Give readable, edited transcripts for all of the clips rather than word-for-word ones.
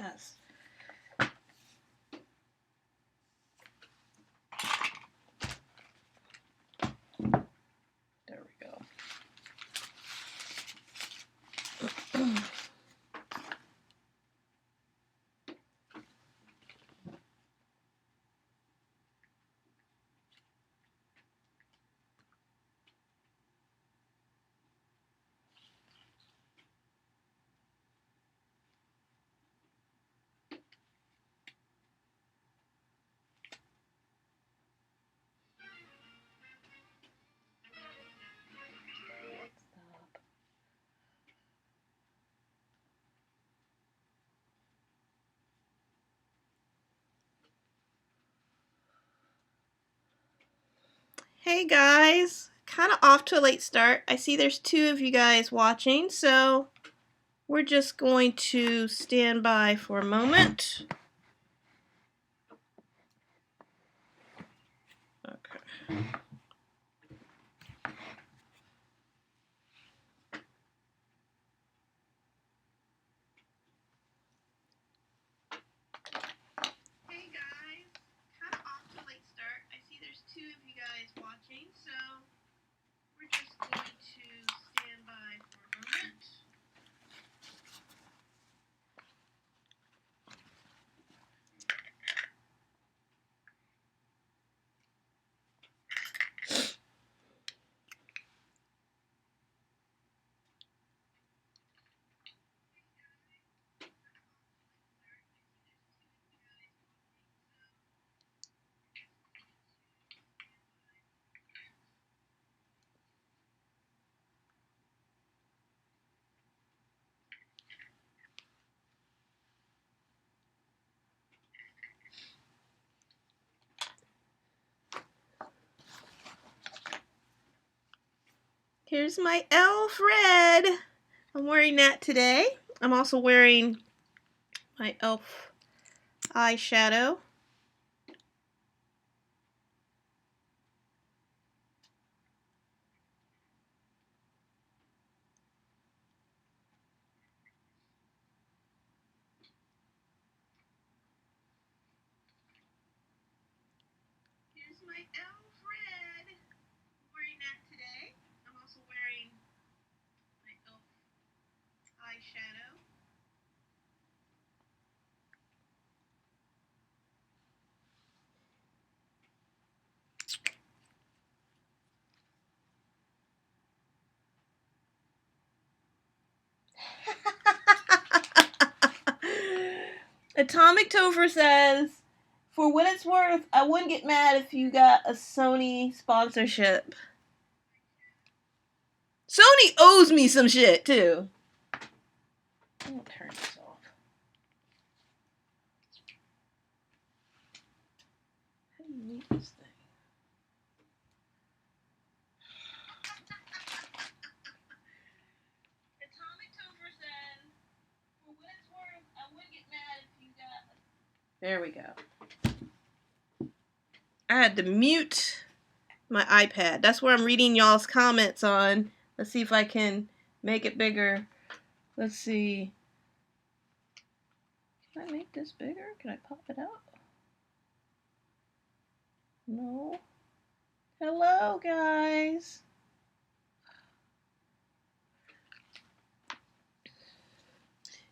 mess. There we go. Hey guys, kind of off to a late start. I see there's 2 of you guys watching, so we're just going to stand by for a moment. Okay. Hey guys, kind of off to a late start. I see there's 2 of you guys watching, so we're just going to stand by for a moment. Here's my elf red. I'm wearing that today. I'm also wearing my elf eyeshadow. Here's my elf red. I'm wearing that today. I'm also wearing my elf eyeshadow. Atomic Topher says, for what it's worth, I wouldn't get mad if you got a Sony sponsorship. Sony owes me some shit, too. I'm gonna turn this off. How do you mute this thing? Atomic Topher says, for what it's worth, I wouldn't get mad if you got a... There we go. I had to mute my iPad. That's where I'm reading y'all's comments on. Let's see if I can make it bigger. Let's see. Can I make this bigger? Can I pop it out? No. Hello, guys.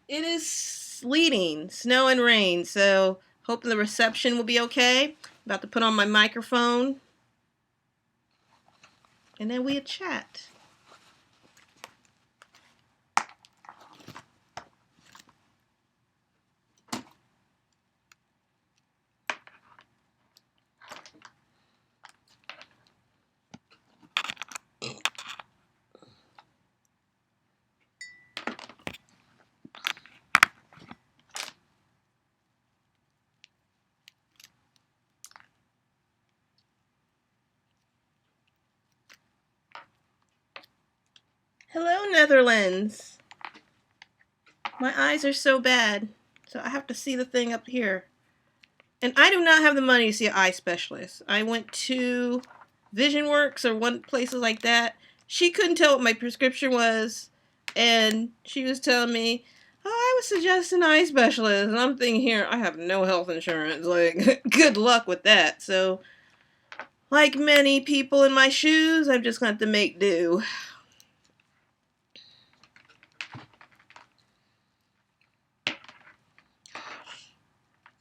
It is sleeting, snow and rain, so hoping the reception will be okay. About to put on my microphone. And then we'll chat. Hello, Netherlands. My eyes are so bad, so I have to see the thing up here. And I do not have the money to see an eye specialist. I went to VisionWorks or one places like that. She couldn't tell what my prescription was, and she was telling me, Oh, I was suggesting eye specialist, and I'm thinking here, I have no health insurance. Like, good luck with that. So, like many people in my shoes, I've just got to make do.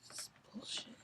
This is bullshit.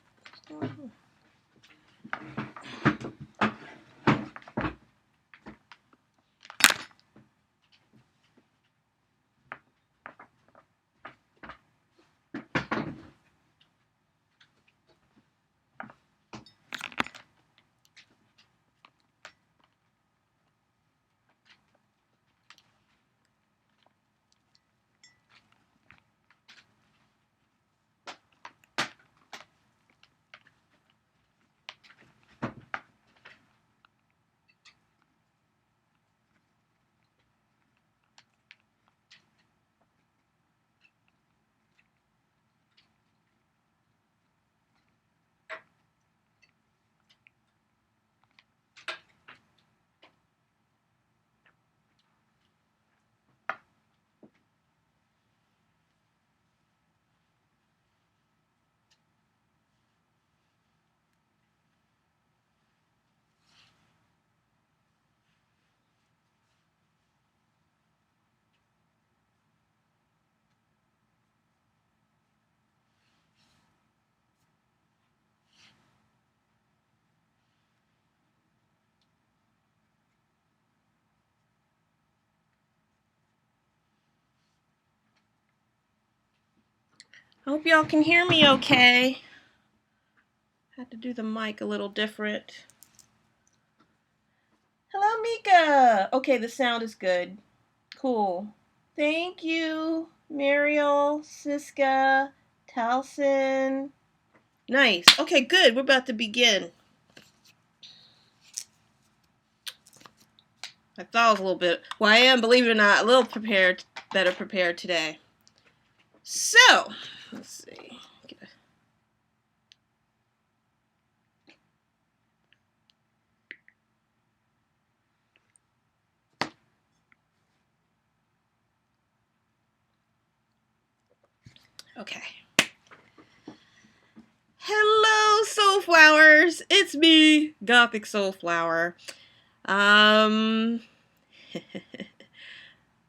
I hope y'all can hear me okay. Had to do the mic a little different. Hello, Mika. Okay, the sound is good. Cool. Thank you, Mariel, Siska, Talson. Nice. Okay, good. We're about to begin. I thought I was a little bit, well, I am, believe it or not, a little better prepared today. So, let's see. Okay. Hello, SoulFlowers. It's me, Gothic SoulFlower.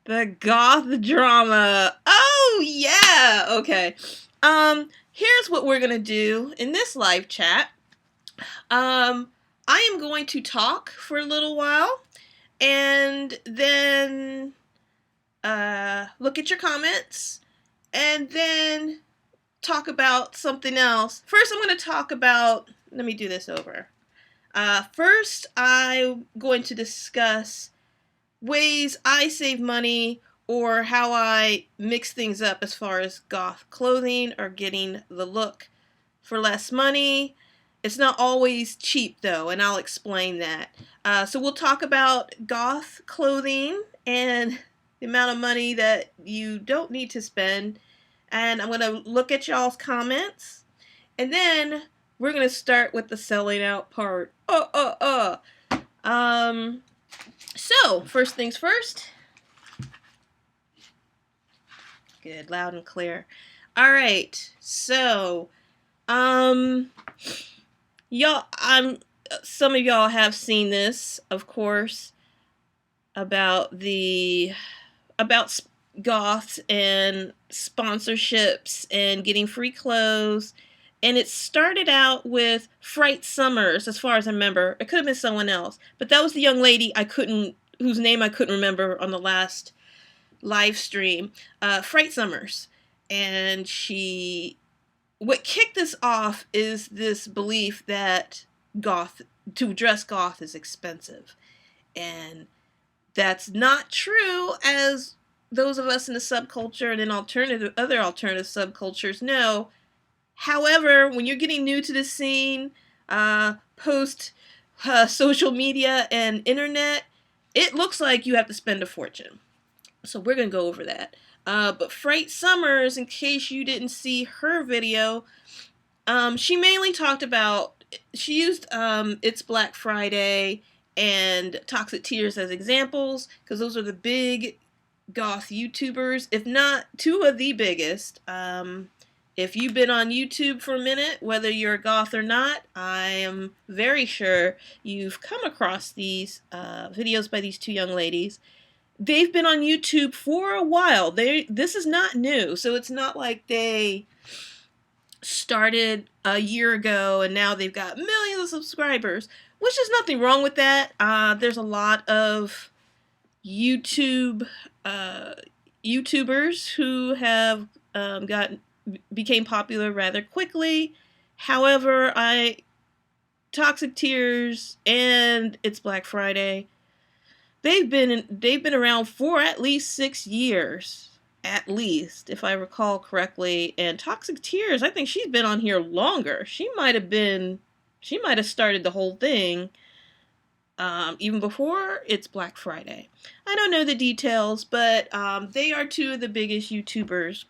The goth drama. Oh, yeah. Okay. Here's what we're gonna do in this live chat. I am going to talk for a little while and then look at your comments and then talk about something else. First, I'm going to talk about, let me do this over. First, I'm going to discuss ways I save money or how I mix things up as far as goth clothing or getting the look for less money. It's not always cheap though, and I'll explain that. So we'll talk about goth clothing and the amount of money that you don't need to spend. And I'm going to look at y'all's comments. And then we're going to start with the selling out part. So, first things first. Good, loud and clear. All right. So, y'all, some of y'all have seen this, of course, about goths and sponsorships and getting free clothes. And it started out with Fright Summers, as far as I remember. It could have been someone else, but that was the young lady whose name I couldn't remember on the last live stream. Fright Summers, and what kicked this off is this belief that to dress goth is expensive, and that's not true, as those of us in the subculture and in other alternative subcultures know. However, when you're getting new to the scene, post social media and internet, it looks like you have to spend a fortune. So we're going to go over that. But Fright Summers, in case you didn't see her video, she mainly talked about, she used It's Black Friday and Toxic Tears as examples, because those are the big goth YouTubers, if not two of the biggest. If you've been on YouTube for a minute, whether you're a goth or not, I am very sure you've come across these videos by these two young ladies. They've been on YouTube for a while. This is not new, so it's not like they started a year ago and now they've got millions of subscribers, which is nothing wrong with that. There's a lot of YouTubers who have became popular rather quickly. However, Toxic Tears and It's Black Friday, they've been around for at least 6 years, at least, if I recall correctly. And Toxic Tears, I think she's been on here longer. She might have started the whole thing even before It's Black Friday. I don't know the details, but they are two of the biggest YouTubers.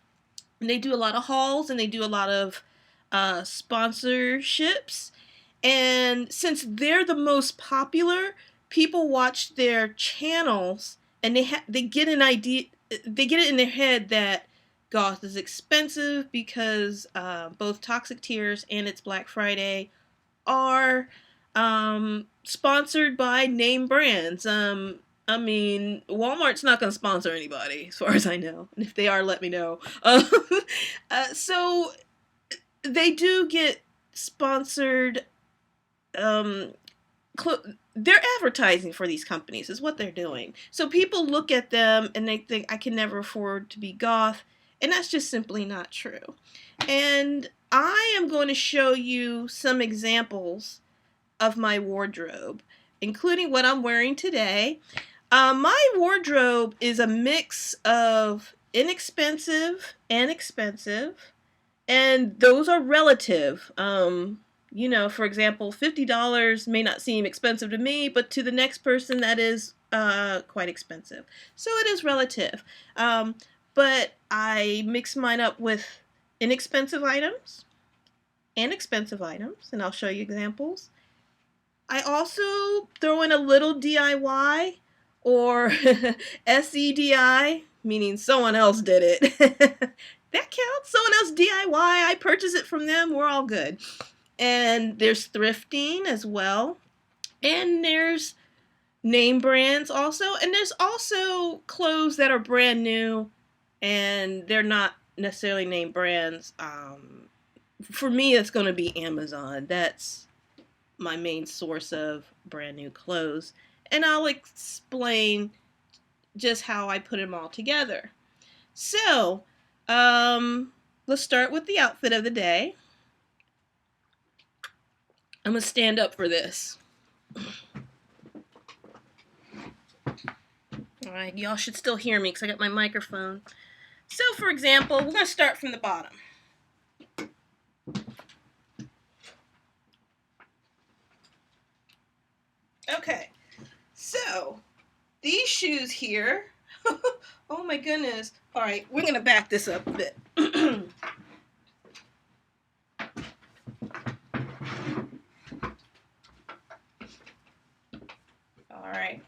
And they do a lot of hauls and they do a lot of sponsorships. And since they're the most popular, people watch their channels and they get an idea. They get it in their head that goth is expensive because both Toxic Tears and It's Black Friday are sponsored by name brands. I mean, Walmart's not going to sponsor anybody, as far as I know. And if they are, let me know. So they do get sponsored. They're advertising for these companies, is what they're doing. So people look at them and they think, I can never afford to be goth. And that's just simply not true. And I am going to show you some examples of my wardrobe, including what I'm wearing today. My wardrobe is a mix of inexpensive and expensive, and those are relative. You know, for example, $50 may not seem expensive to me, but to the next person that is quite expensive. So it is relative. But I mix mine up with inexpensive items and expensive items, and I'll show you examples. I also throw in a little DIY, or SEDI, meaning someone else did it. That counts. Someone else DIY. I purchase it from them. We're all good. And there's thrifting as well. And there's name brands also. And there's also clothes that are brand new and they're not necessarily name brands. For me, it's going to be Amazon. That's my main source of brand new clothes. And I'll explain just how I put them all together. So, let's start with the outfit of the day. I'm going to stand up for this. Alright, y'all should still hear me because I got my microphone. So, for example, we're going to start from the bottom. Okay, so these shoes here, oh my goodness. Alright, we're going to back this up a bit. Alright.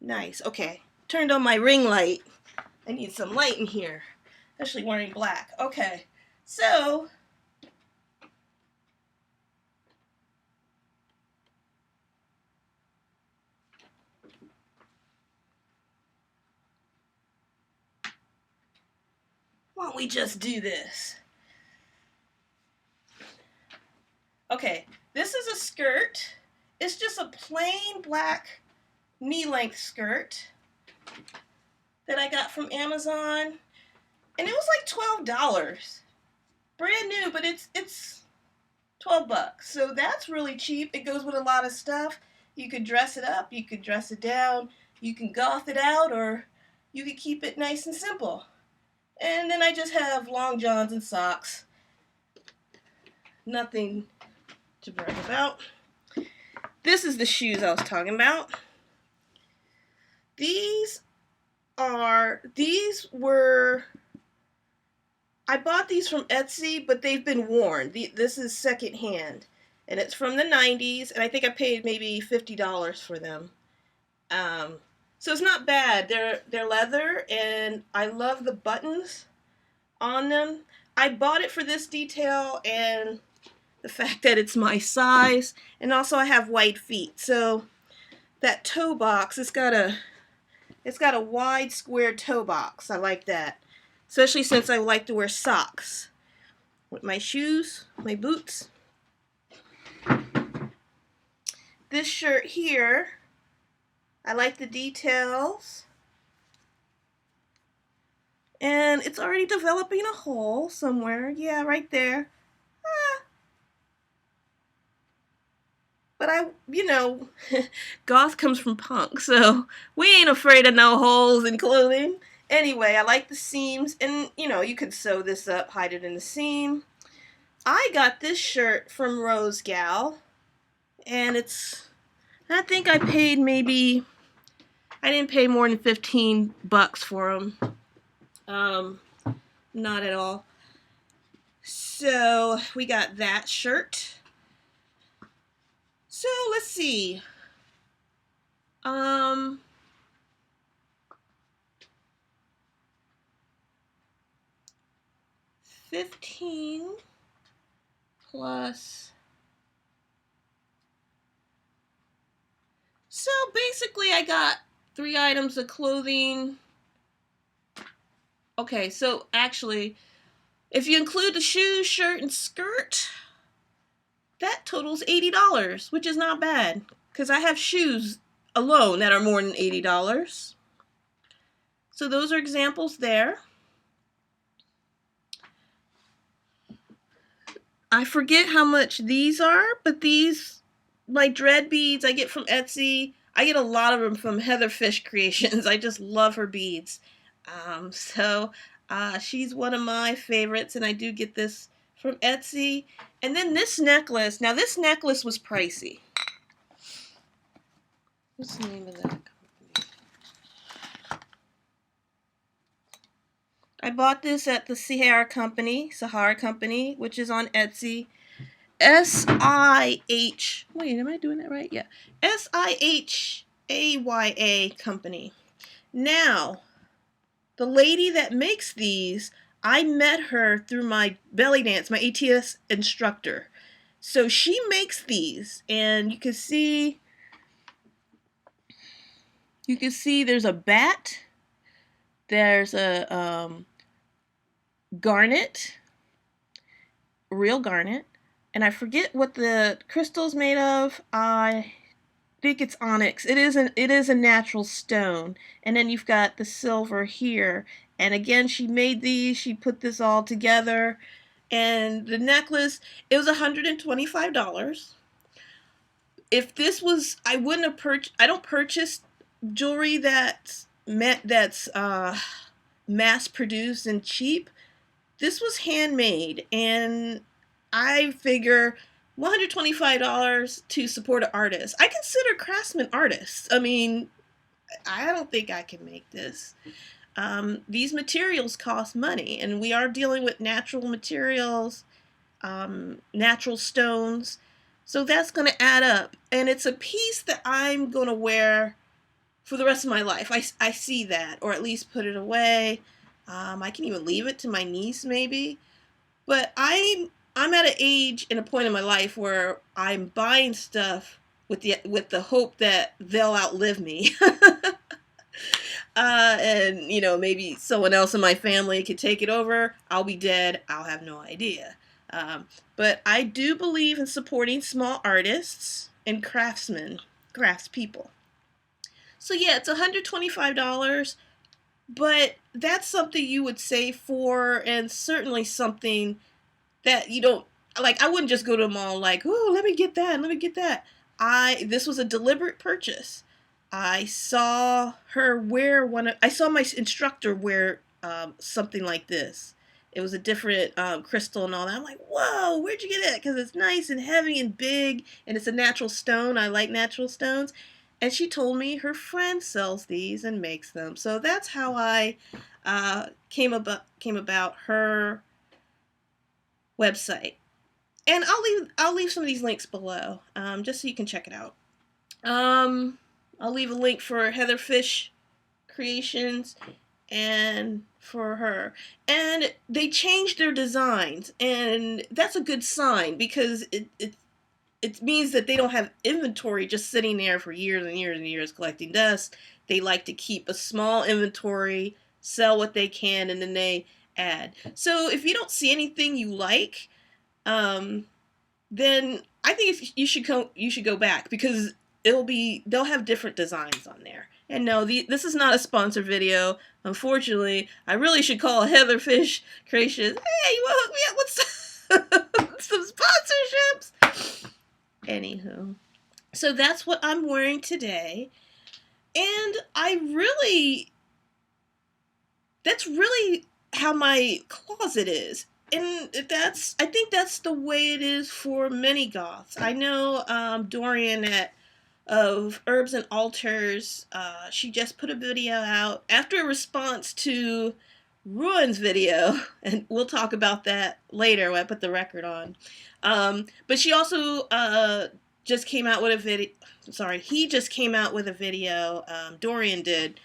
Nice. Okay. Turned on my ring light. I need some light in here, especially wearing black. Okay. So, why don't we just do this? Okay. This is a skirt. It's just a plain black knee-length skirt that I got from Amazon, and it was like $12. Brand new, but it's $12. So that's really cheap. It goes with a lot of stuff. You could dress it up, you could dress it down, you can goth it out, or you could keep it nice and simple. And then I just have long johns and socks. Nothing to brag about. This is the shoes I was talking about. These were, I bought these from Etsy, but they've been worn. This is secondhand, and it's from the 90s, and I think I paid maybe $50 for them. So it's not bad. They're leather, and I love the buttons on them. I bought it for this detail and the fact that it's my size, and also I have white feet. So that toe box, it's got a wide square toe box. I like that, especially since I like to wear socks with my shoes, my boots. This shirt here, I like the details, and it's already developing a hole somewhere. Yeah, right there. But goth comes from punk, so we ain't afraid of no holes in clothing. Anyway, I like the seams, and you could sew this up, hide it in the seam. I got this shirt from Rose Gal, and I think I paid maybe, I didn't pay more than $15 for them. Not at all. So we got that shirt. So let's see. 15 plus. So basically I got 3 items of clothing. Okay, so actually, if you include the shoes, shirt, and skirt, that totals $80, which is not bad, because I have shoes alone that are more than $80. So those are examples there. I forget how much these are, but these, my dread beads, I get from Etsy. I get a lot of them from Heatherfish Creations. I just love her beads. She's one of my favorites, and I do get this from Etsy. And then this necklace. Now, this necklace was pricey. What's the name of that company? I bought this at the Sahara Company, which is on Etsy. S-I-H... Wait, am I doing that right? Yeah. S-I-H-A-Y-A Company. Now, the lady that makes these, I met her through my belly dance, my ATS instructor. So she makes these, and you can see there's a bat, there's a garnet, real garnet, and I forget what the crystal's made of. I think it's onyx. It is a natural stone. And then you've got the silver here. And again, she made these. She put this all together. And the necklace, it was $125. If this was, I wouldn't have purchased. I don't purchase jewelry that's mass produced and cheap. This was handmade, and I figure $125 to support an artist. I consider craftsmen artists. I mean, I don't think I can make this. These materials cost money, and we are dealing with natural materials, natural stones, so that's going to add up. And it's a piece that I'm going to wear for the rest of my life. I see that, or at least put it away. I can even leave it to my niece, maybe. But I'm at an age and a point in my life where I'm buying stuff with the hope that they'll outlive me. And maybe someone else in my family could take it over. I'll be dead. I'll have no idea. But I do believe in supporting small artists and craftspeople. So yeah, it's $125, but that's something you would save for, and certainly something that you don't, like, I wouldn't just go to a mall like, oh, let me get that. This was a deliberate purchase. I saw her wear I saw my instructor wear something like this, it was a different crystal and all that. I'm like, whoa, where'd you get it? Because it's nice and heavy and big, and it's a natural stone. I like natural stones. And she told me her friend sells these and makes them. So that's how I came about her website. And I'll leave some of these links below, just so you can check it out. I'll leave a link for Heather Fish Creations and for her. And they changed their designs, and that's a good sign, because it means that they don't have inventory just sitting there for years and years and years collecting dust. They like to keep a small inventory, sell what they can, and then they add. So if you don't see anything you like, then I think you should go back, because they'll have different designs on there. And no, this is not a sponsored video. Unfortunately, I really should call Heather Fish Creations. Hey, you want to hook me up with some sponsorships? Anywho, so that's what I'm wearing today, and that's really how my closet is. And I think that's the way it is for many goths. I know Dorian of Herbs and Altars, she just put a video out after a response to Ruin's video, and we'll talk about that later when I put the record on. But she also just came out with a video. Sorry, he just came out with a video. Dorian did.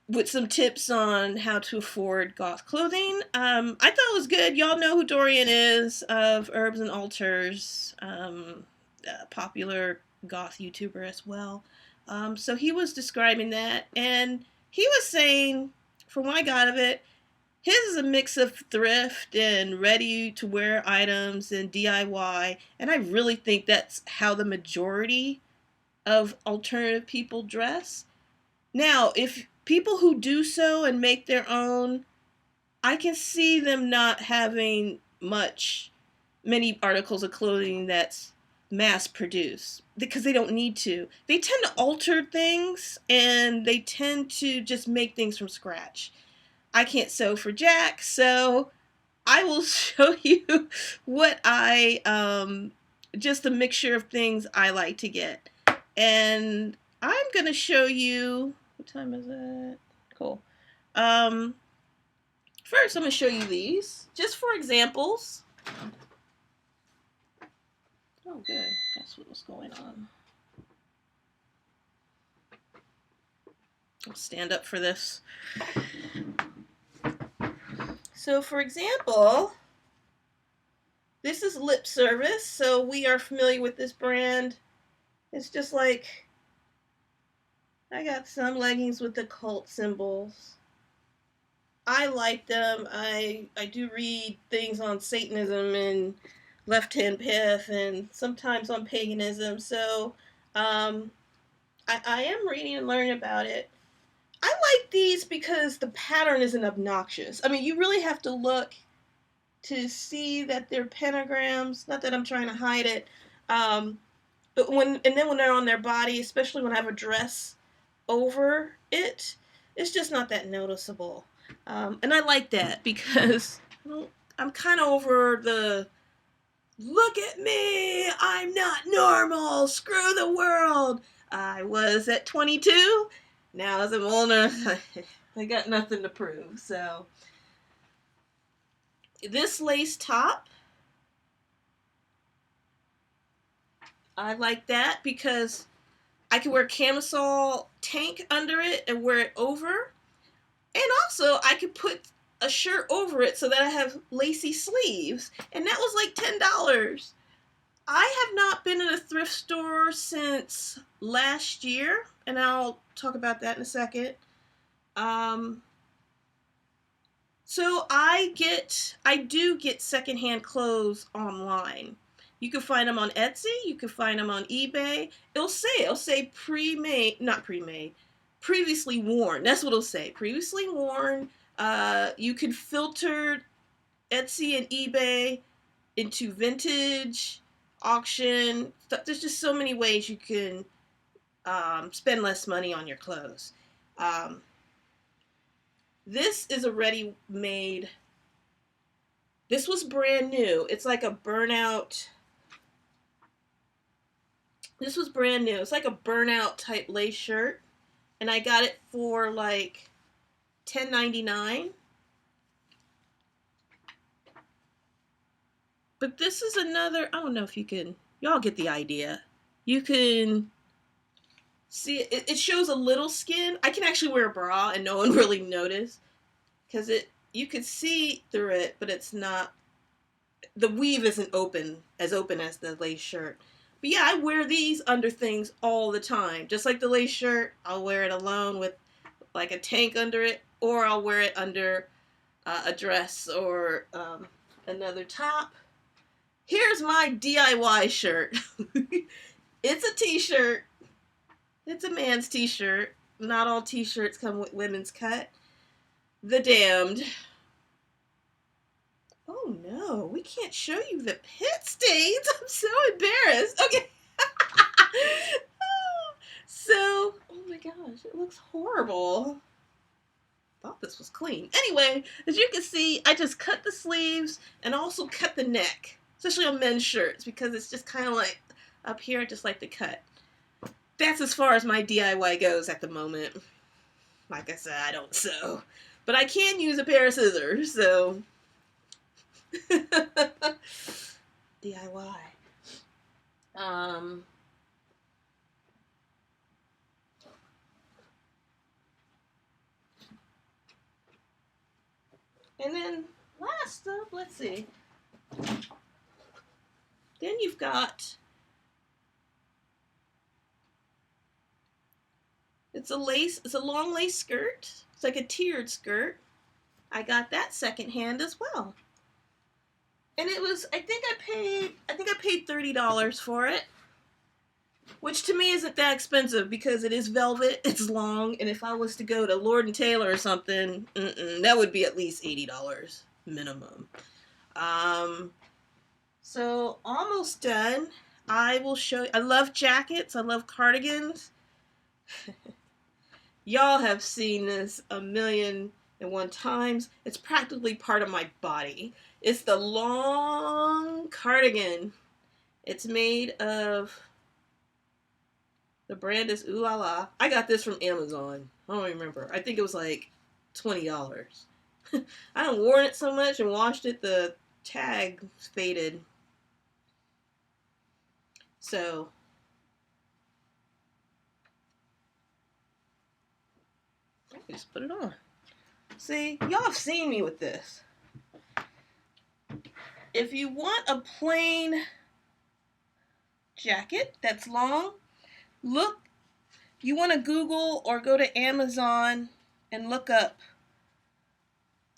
With some tips on how to afford goth clothing. I thought it was good. Y'all know who Dorian is of Herbs and Altars, popular goth YouTuber as well. So he was describing that, and he was saying, from what I got of it, his is a mix of thrift and ready-to-wear items and DIY, and I really think that's how the majority of alternative people dress. Now, if people who do so and make their own, I can see them not having many articles of clothing that's mass produced, because they don't need to. They tend to alter things, and they tend to just make things from scratch. I can't sew for jack, so I will show you what just a mixture of things I like to get. And I'm going to show you, what time is it? Cool. First, I'm going to show you these, just for examples. Oh, good. That's what was going on. I'll stand up for this. So, for example, this is Lip Service. So we are familiar with this brand. It's just like, I got some leggings with the cult symbols. I like them. I do read things on Satanism and left-hand path, and sometimes on paganism. So I am reading and learning about it. I like these because the pattern isn't obnoxious. I mean, you really have to look to see that they're pentagrams. Not that I'm trying to hide it. But when they're on their body, especially when I have a dress over it, it's just not that noticeable. And I like that, because I'm kind of over the, look at me, I'm not normal, screw the world. I was at 22. Now as I'm older, I got nothing to prove. So this lace top, I like that because I can wear camisole tank under it and wear it over. And also I could put a shirt over it so that I have lacy sleeves. And that was like $10. I have not been in a thrift store since last year, and I'll talk about that in a second. So I do get secondhand clothes online. You can find them on Etsy, you can find them on eBay. It'll say previously worn. That's what it'll say, previously worn. You can filter Etsy and eBay into vintage, auction. There's just so many ways you can spend less money on your clothes. This is a ready-made. This was brand new. It's like a burnout. This was brand new. It's like a burnout type lace shirt. And I got it for like $10.99. But this is another, I don't know if you can, y'all get the idea. You can see, it shows a little skin. I can actually wear a bra and no one really notice. Because you could see through it, but it's not, the weave isn't as open as the lace shirt. But yeah, I wear these under things all the time. Just like the lace shirt, I'll wear it alone with like a tank under it, or I'll wear it under a dress or another top. Here's my DIY shirt. It's a t-shirt. It's a man's t-shirt. Not all t-shirts come with women's cut. The Damned. Oh no, we can't show you the pit stains. I'm so embarrassed. Okay. So, oh my gosh, it looks horrible. Thought this was clean. Anyway, as you can see, I just cut the sleeves and also cut the neck, especially on men's shirts, because it's just kind of like up here. I just like to cut. That's as far as my DIY goes at the moment. Like I said, I don't sew, but I can use a pair of scissors, so DIY. And then last up, let's see. Then you've got, it's a long lace skirt. It's like a tiered skirt. I got that secondhand as well. And it was, I think I paid $30 for it. Which to me isn't that expensive because it is velvet, it's long, and if I was to go to Lord & Taylor or something, that would be at least $80 minimum. So almost done. I will show you. I love jackets. I love cardigans. Y'all have seen this 1,000,001 times. It's practically part of my body. It's the long cardigan. It's made of, the brand is Ooh La La. I got this from Amazon. I don't remember. I think it was like $20. I done worn it so much and washed it, the tag faded. So, I just put it on. See, y'all have seen me with this. If you want a plain jacket that's long, look, you want to Google or go to Amazon and look up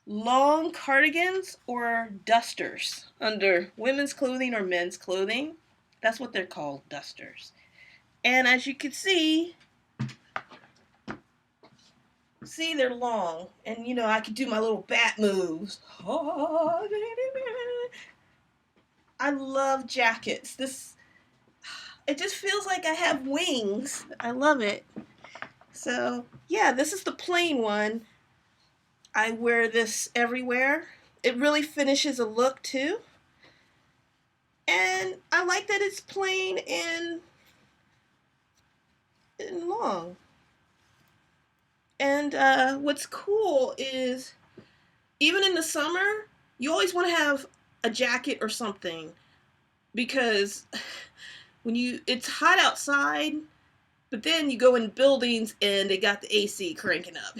long cardigans or dusters under women's clothing or men's clothing. That's what they're called, dusters. And as you can see, they're long. And you know, I could do my little bat moves. I love jackets. It just feels like I have wings. I love it. So, yeah, this is the plain one. I wear this everywhere. It really finishes a look, too. And I like that it's plain and long. And what's cool is, even in the summer, you always want to have a jacket or something. Because it's hot outside, but then you go in buildings and they got the AC cranking up.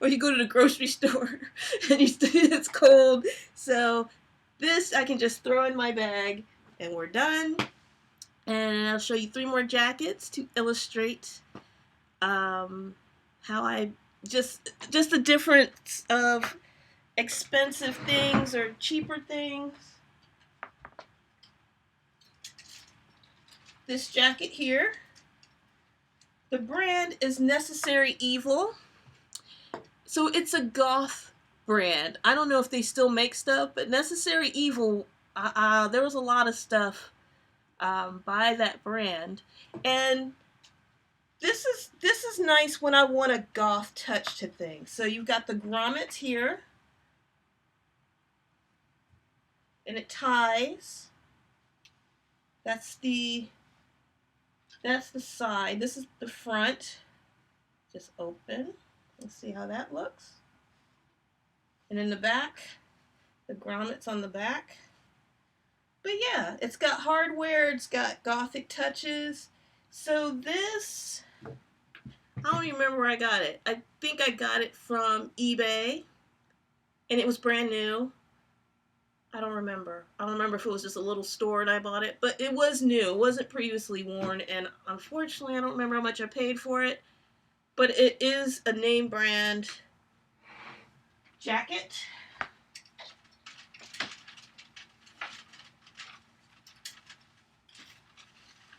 Or you go to the grocery store and it's cold. So this I can just throw in my bag and we're done. And I'll show you 3 more jackets to illustrate how I just the difference of expensive things or cheaper things. This jacket here, the brand is Necessary Evil. So it's a goth brand. I don't know if they still make stuff, but Necessary Evil, there was a lot of stuff by that brand. And this is nice when I want a goth touch to things. So you've got the grommets here, and it ties. That's the side. This is the front. Just open. Let's see how that looks. And in the back, the grommets on the back. But yeah, it's got hardware. It's got Gothic touches. So this, I don't even remember where I got it. I think I got it from eBay, and it was brand new. I don't remember. I don't remember if it was just a little store and I bought it, but it was new. It wasn't previously worn, and unfortunately, I don't remember how much I paid for it, but it is a name brand jacket.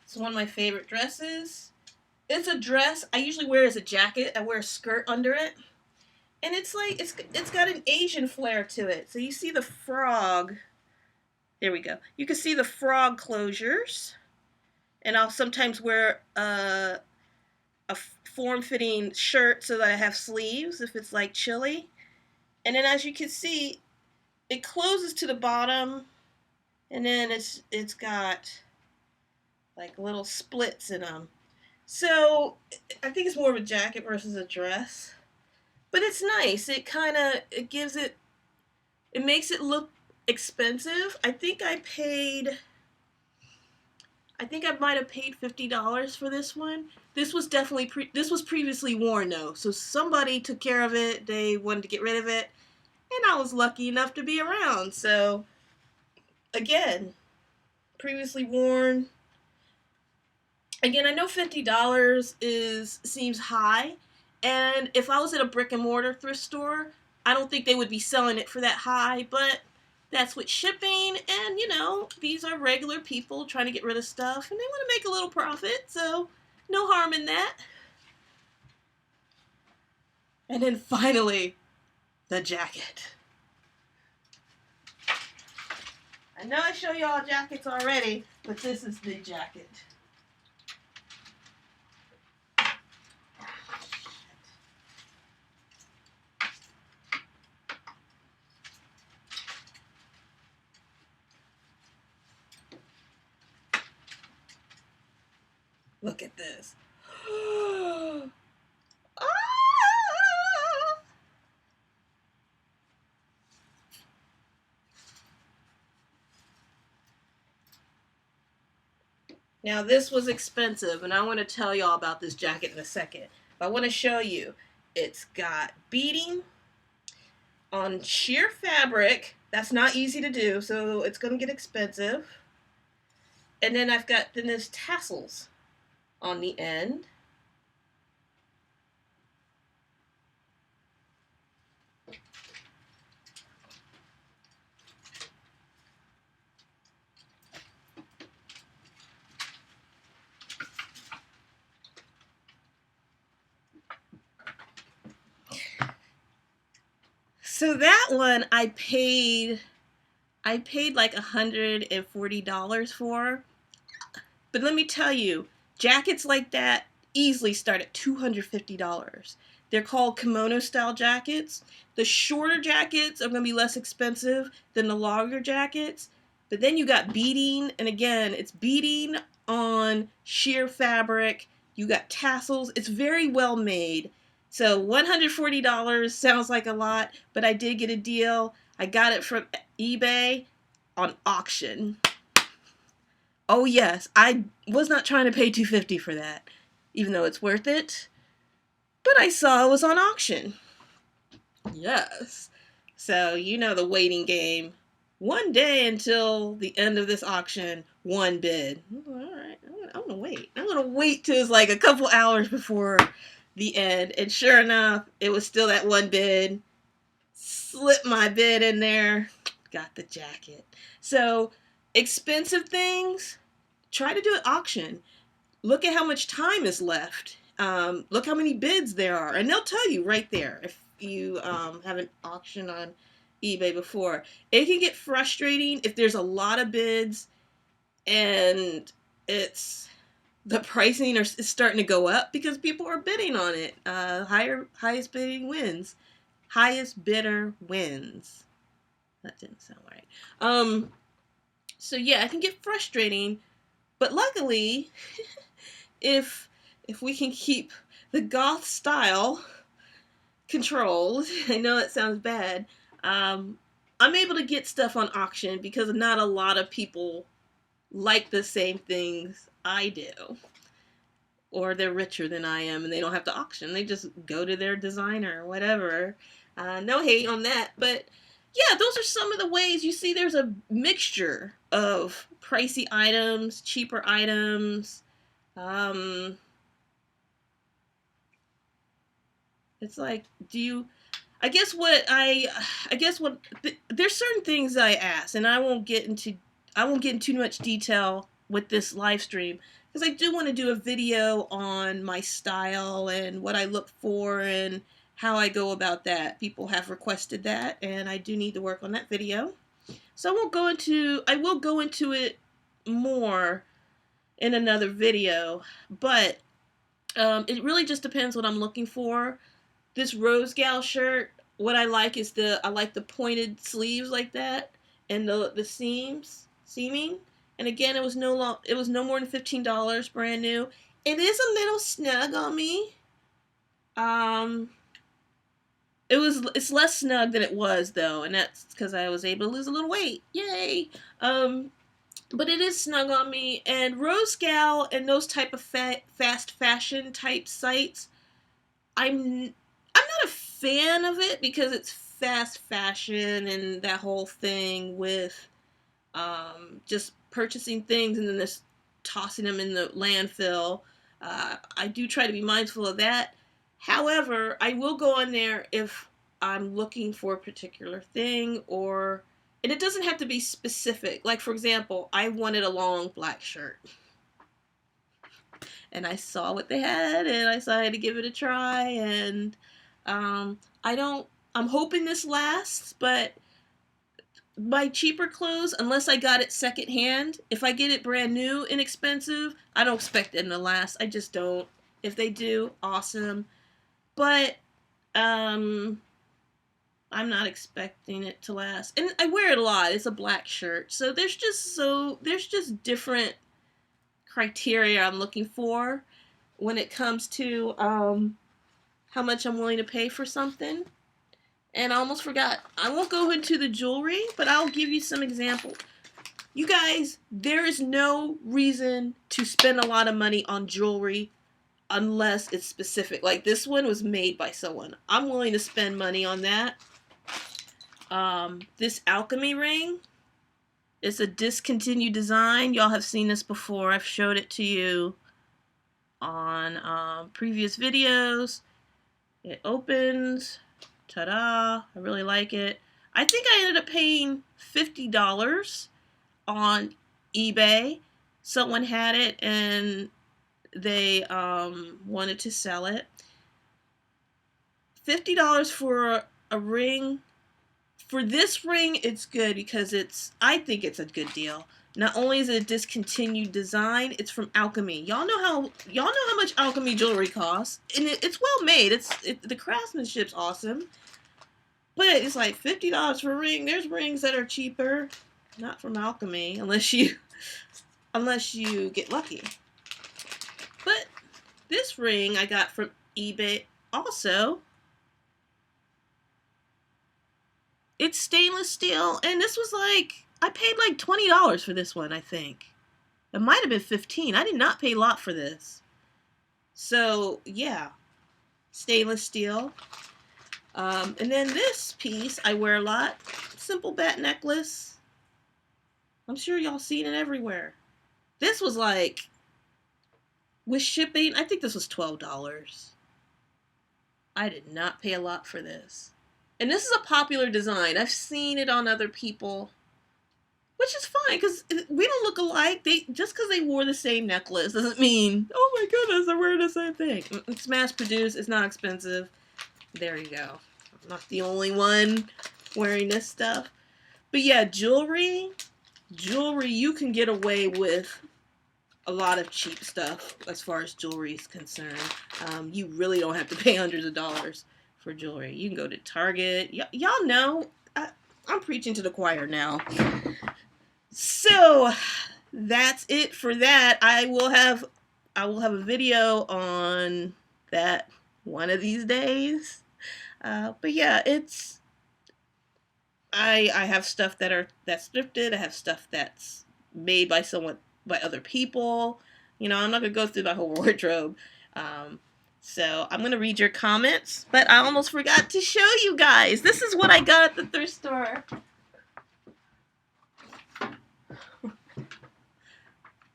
It's one of my favorite dresses. It's a dress I usually wear as a jacket. I wear a skirt under it. And it's like, it's got an Asian flair to it. So you see the frog. There we go. You can see the frog closures. And I'll sometimes wear a form-fitting shirt so that I have sleeves if it's like chilly. And then as you can see, it closes to the bottom. And then it's got like little splits in them. So I think it's more of a jacket versus a dress. But it's nice. It kind of, it makes it look expensive. I think I might have paid $50 for this one. This was definitely, this was previously worn though. So somebody took care of it. They wanted to get rid of it. And I was lucky enough to be around. So again, previously worn. Again, I know $50 seems high, and if I was at a brick and mortar thrift store, I don't think they would be selling it for that high, but that's with shipping, and you know, these are regular people trying to get rid of stuff, and they want to make a little profit, so no harm in that. And then finally, the jacket. I know I show y'all jackets already, but this is the jacket. Look at this. Ah! Now this was expensive, and I want to tell y'all about this jacket in a second. But I want to show you. It's got beading on sheer fabric. That's not easy to do, so it's going to get expensive. And then there's tassels on the end. So that one I paid like $140 for. But let me tell you, jackets like that easily start at $250. They're called kimono style jackets. The shorter jackets are going to be less expensive than the longer jackets. But then you got beading, and again, it's beading on sheer fabric. You got tassels. It's very well made. So $140 sounds like a lot, but I did get a deal. I got it from eBay on auction. Oh yes, I was not trying to pay $250 for that, even though it's worth it. But I saw it was on auction. Yes. So you know the waiting game. One day until the end of this auction, one bid. All right, I'm gonna wait. I'm gonna wait till it's like a couple hours before the end. And sure enough, it was still that one bid. Slipped my bid in there. Got the jacket. So expensive things, try to do an auction. Look at how much time is left. Look how many bids there are. And they'll tell you right there if you have an auction on eBay before. It can get frustrating if there's a lot of bids and it's the pricing is starting to go up because people are bidding on it. Highest bidding wins. Highest bidder wins. That didn't sound right. So yeah, it can get frustrating, but luckily, if we can keep the goth style controlled, I know that sounds bad. I'm able to get stuff on auction because not a lot of people like the same things I do. Or they're richer than I am and they don't have to auction. They just go to their designer or whatever. No hate on that, but yeah, those are some of the ways you see there's a mixture of pricey items, cheaper items. It's like, there's certain things I ask, and I won't get into too much detail with this live stream because I do want to do a video on my style and what I look for and how I go about that. People have requested that, and I do need to work on that video. So I will go into it more in another video, but it really just depends what I'm looking for. This Rose Gal shirt, what I like is I like the pointed sleeves like that and the seaming. And again, it was no more than $15, brand new. It is a little snug on me. It's less snug than it was though, and that's because I was able to lose a little weight. Yay! But it is snug on me. And Rose Gal and those type of fast fashion type sites, I'm not a fan of it because it's fast fashion and that whole thing with just purchasing things and then just tossing them in the landfill. I do try to be mindful of that. However, I will go on there if I'm looking for a particular thing, and it doesn't have to be specific. Like, for example, I wanted a long black shirt. And I saw what they had, and I decided to give it a try, and I'm hoping this lasts, but my cheaper clothes, unless I got it secondhand, if I get it brand new, inexpensive, I don't expect them to last. I just don't. If they do, awesome. But, I'm not expecting it to last. And I wear it a lot. It's a black shirt. So there's just different criteria I'm looking for when it comes to, how much I'm willing to pay for something. And I almost forgot. I won't go into the jewelry, but I'll give you some examples. You guys, there is no reason to spend a lot of money on jewelry unless it's specific. Like this one was made by someone. I'm willing to spend money on that. This alchemy ring is a discontinued design. Y'all have seen this before. I've showed it to you on previous videos. It opens. Ta-da! I really like it. I think I ended up paying $50 on eBay. Someone had it and they wanted to sell it. $50 for a ring. For this ring, it's good because I think it's a good deal. Not only is it a discontinued design, it's from Alchemy. Y'all know how much Alchemy jewelry costs, and it's well made. The craftsmanship's awesome. But it's like $50 for a ring. There's rings that are cheaper, not from Alchemy, unless you get lucky. But this ring I got from eBay also. It's stainless steel, and this was like, I paid like $20 for this one, I think. It might have been $15. I did not pay a lot for this. So, yeah. Stainless steel. And then this piece I wear a lot. Simple bat necklace. I'm sure y'all seen it everywhere. This was like, with shipping, I think this was $12. I did not pay a lot for this. And this is a popular design. I've seen it on other people. Which is fine, because we don't look alike. Just because they wore the same necklace doesn't mean, oh my goodness, they're wearing the same thing. It's mass produced. It's not expensive. There you go. I'm not the only one wearing this stuff. But yeah, jewelry, you can get away with a lot of cheap stuff as far as jewelry is concerned. You really don't have to pay hundreds of dollars for jewelry. You can go to Target. Y'all know, I'm preaching to the choir now. So that's it for that. I will have a video on that one of these days. But yeah, it's I have stuff that's thrifted. I have stuff that's made by other people. You know, I'm not gonna go through my whole wardrobe. So I'm gonna read your comments, but I almost forgot to show you guys. This is what I got at the thrift store.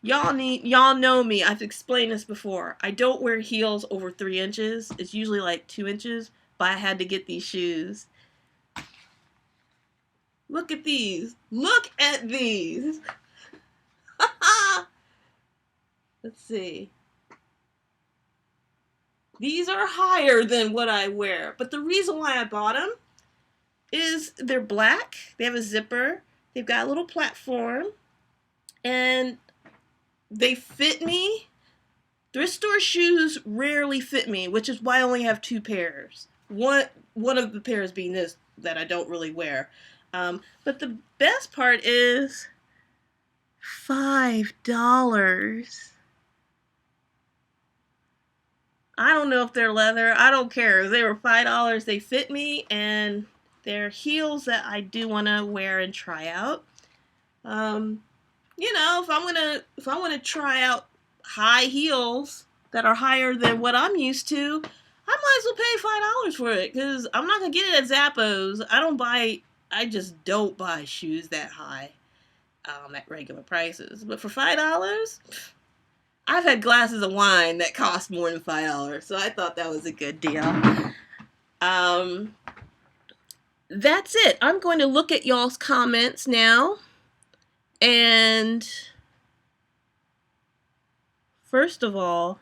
Y'all know me. I've explained this before. I don't wear heels over 3 inches. It's usually like 2 inches, but I had to get these shoes. Look at these. Look at these. Let's see. These are higher than what I wear, but the reason why I bought them is they're black. They have a zipper. They've got a little platform, and they fit me. Thrift store shoes rarely fit me, which is why I only have 2 pairs. One of the pairs being this that I don't really wear. But the best part is $5. I don't know if they're leather. I don't care. They were $5. They fit me, and they're heels that I do want to wear and try out. You know, if I want to try out high heels that are higher than what I'm used to, I might as well pay $5 for it, because I'm not gonna get it at Zappos. I just don't buy shoes that high at regular prices. But for $5, I've had glasses of wine that cost more than $5, so I thought that was a good deal. That's it. I'm going to look at y'all's comments now. And first of all,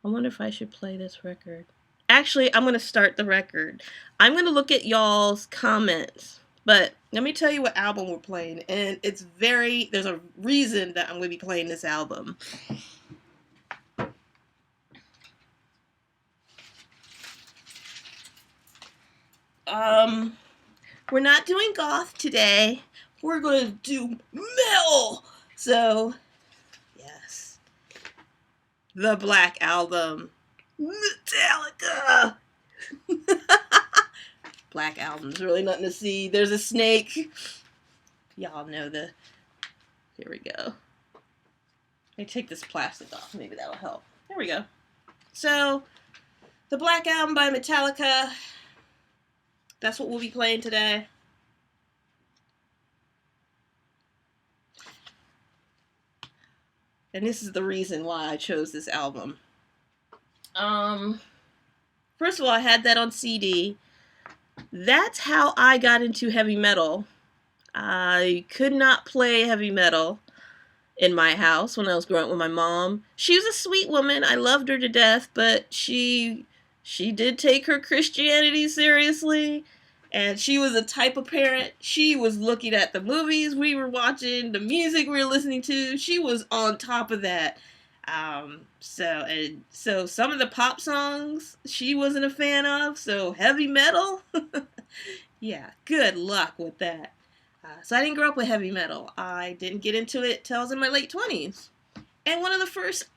I wonder if I should play this record. Actually, I'm going to start the record. I'm going to look at y'all's comments. But let me tell you what album we're playing. And there's a reason that I'm going to be playing this album. We're not doing goth today. We're going to do metal. So, yes. The Black Album. Metallica. Black Album's really nothing to see. There's a snake. Y'all know here we go. Let me take this plastic off. Maybe that'll help. There we go. So, The Black Album by Metallica. That's what we'll be playing today. And this is the reason why I chose this album. First of all, I had that on CD. That's how I got into heavy metal. I could not play heavy metal in my house when I was growing up with my mom. She was a sweet woman. I loved her to death, but she did take her Christianity seriously. And she was a type of parent. She was looking at the movies we were watching, the music we were listening to. She was on top of that. So some of the pop songs she wasn't a fan of. So heavy metal, yeah, good luck with that. So I didn't grow up with heavy metal. I didn't get into it till I was in my late 20s. And one of the first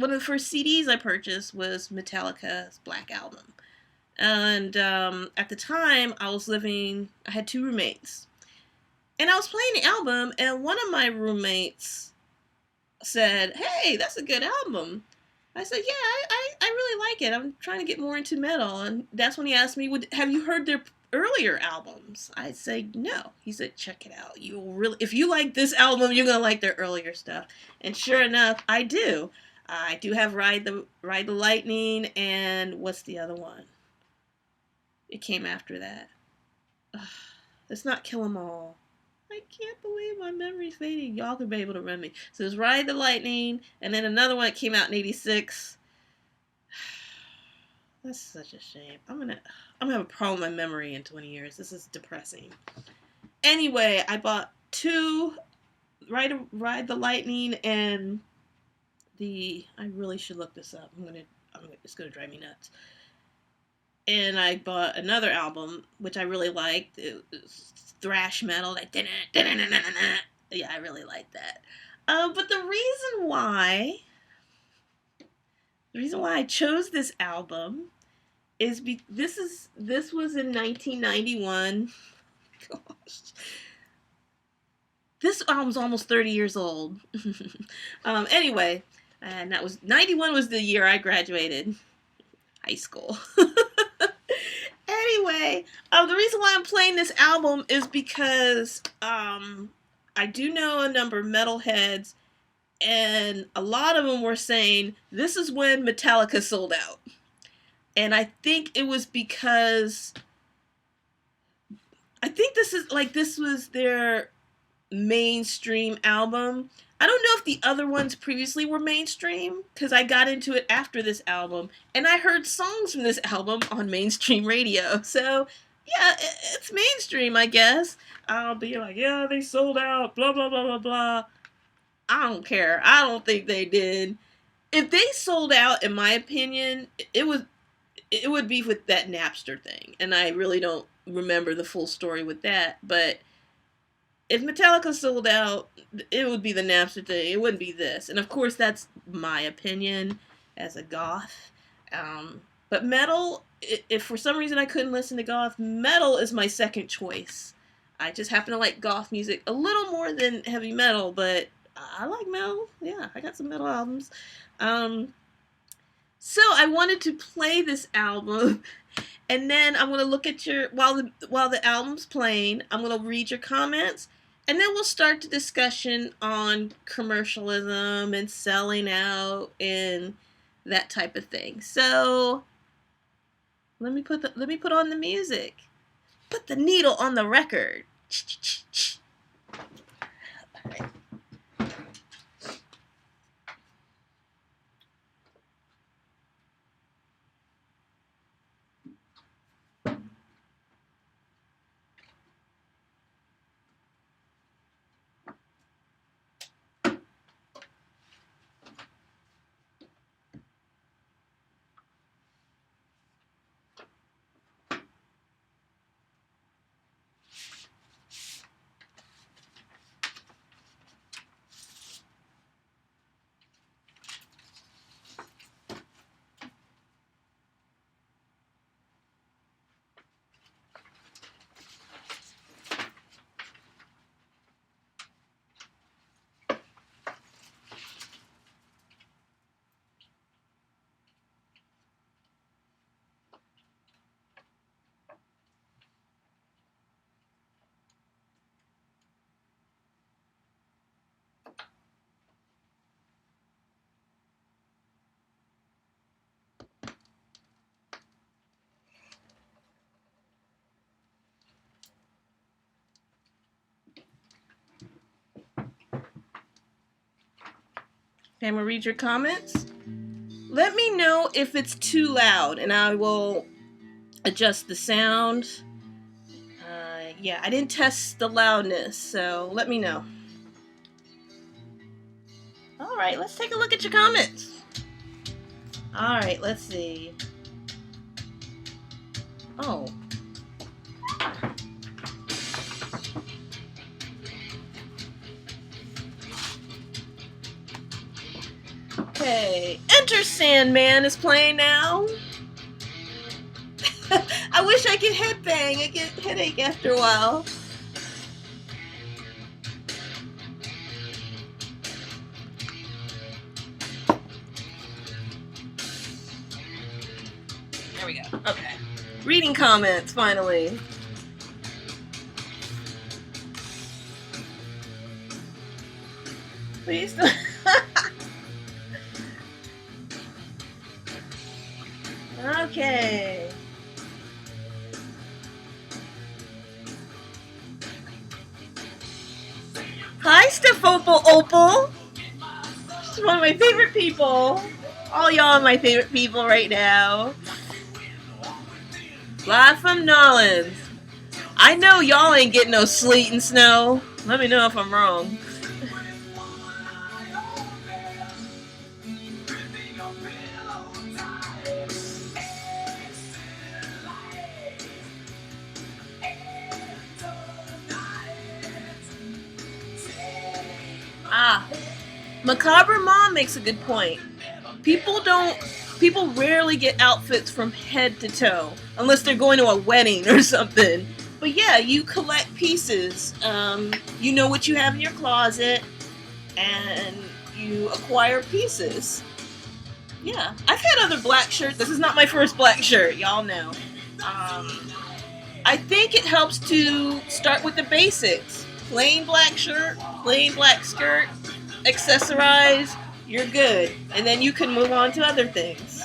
CDs I purchased was Metallica's Black Album. And at the time, I had 2 roommates. And I was playing the album, and one of my roommates said, "Hey, that's a good album." I said, "Yeah, I really like it. I'm trying to get more into metal." And that's when he asked me, "Have you heard their earlier albums?" I said, "No." He said, "Check it out. If you like this album, you're going to like their earlier stuff." And sure enough, I do. I do have Ride the Lightning, and what's the other one? It came after that. It's not Kill 'Em All. I can't believe my memory's fading. Y'all could be able to run me. So there's Ride the Lightning, and then another one that came out in 86. That's such a shame. I'm gonna have a problem with my memory in 20 years. This is depressing. Anyway, I bought 2 Ride the Lightning and I really should look this up. It's gonna drive me nuts. And I bought another album which I really liked. It was thrash metal, like yeah, I really liked that. But the reason why I chose this album is this was in 1991. Gosh. This album's almost 30 years old. Anyway, and that was 91 was the year I graduated high school. Anyway, the reason why I'm playing this album is because I do know a number of metalheads, and a lot of them were saying this is when Metallica sold out. And I think it was because this was their mainstream album. I don't know if the other ones previously were mainstream, because I got into it after this album, and I heard songs from this album on mainstream radio. So, yeah, it's mainstream, I guess. I'll be like, yeah, they sold out, blah, blah, blah, blah, blah. I don't care. I don't think they did. If they sold out, in my opinion, it would be with that Napster thing, and I really don't remember the full story with that, but if Metallica sold out, it would be the Napster thing. It wouldn't be this. And of course, that's my opinion as a goth. But metal, if for some reason I couldn't listen to goth, metal is my second choice. I just happen to like goth music a little more than heavy metal, but I like metal. Yeah, I got some metal albums. So I wanted to play this album. And then I'm going to look at while the album's playing, I'm going to read your comments, and then we'll start the discussion on commercialism and selling out and that type of thing. So let me put on the music. Put the needle on the record. All right. Okay, I'm going to read your comments. Let me know if it's too loud, and I will adjust the sound. Yeah, I didn't test the loudness, so let me know. All right, let's take a look at your comments. All right, let's see. Oh. Okay, Enter Sandman is playing now. I wish I could headbang. I get headache after a while. There we go. Okay. Reading comments, finally. Please don't. Okay. Hi, Opal. She's one of my favorite people. All y'all are my favorite people right now. Live from Nolans. I know y'all ain't getting no sleet and snow. Let me know if I'm wrong. Macabre Mom makes a good point. People rarely get outfits from head to toe unless they're going to a wedding or something. But yeah, you collect pieces. You know what you have in your closet, and you acquire pieces. Yeah, I've had other black shirts. This is not my first black shirt, y'all know. I think it helps to start with the basics. Plain black shirt, plain black skirt, accessorize, you're good. And then you can move on to other things.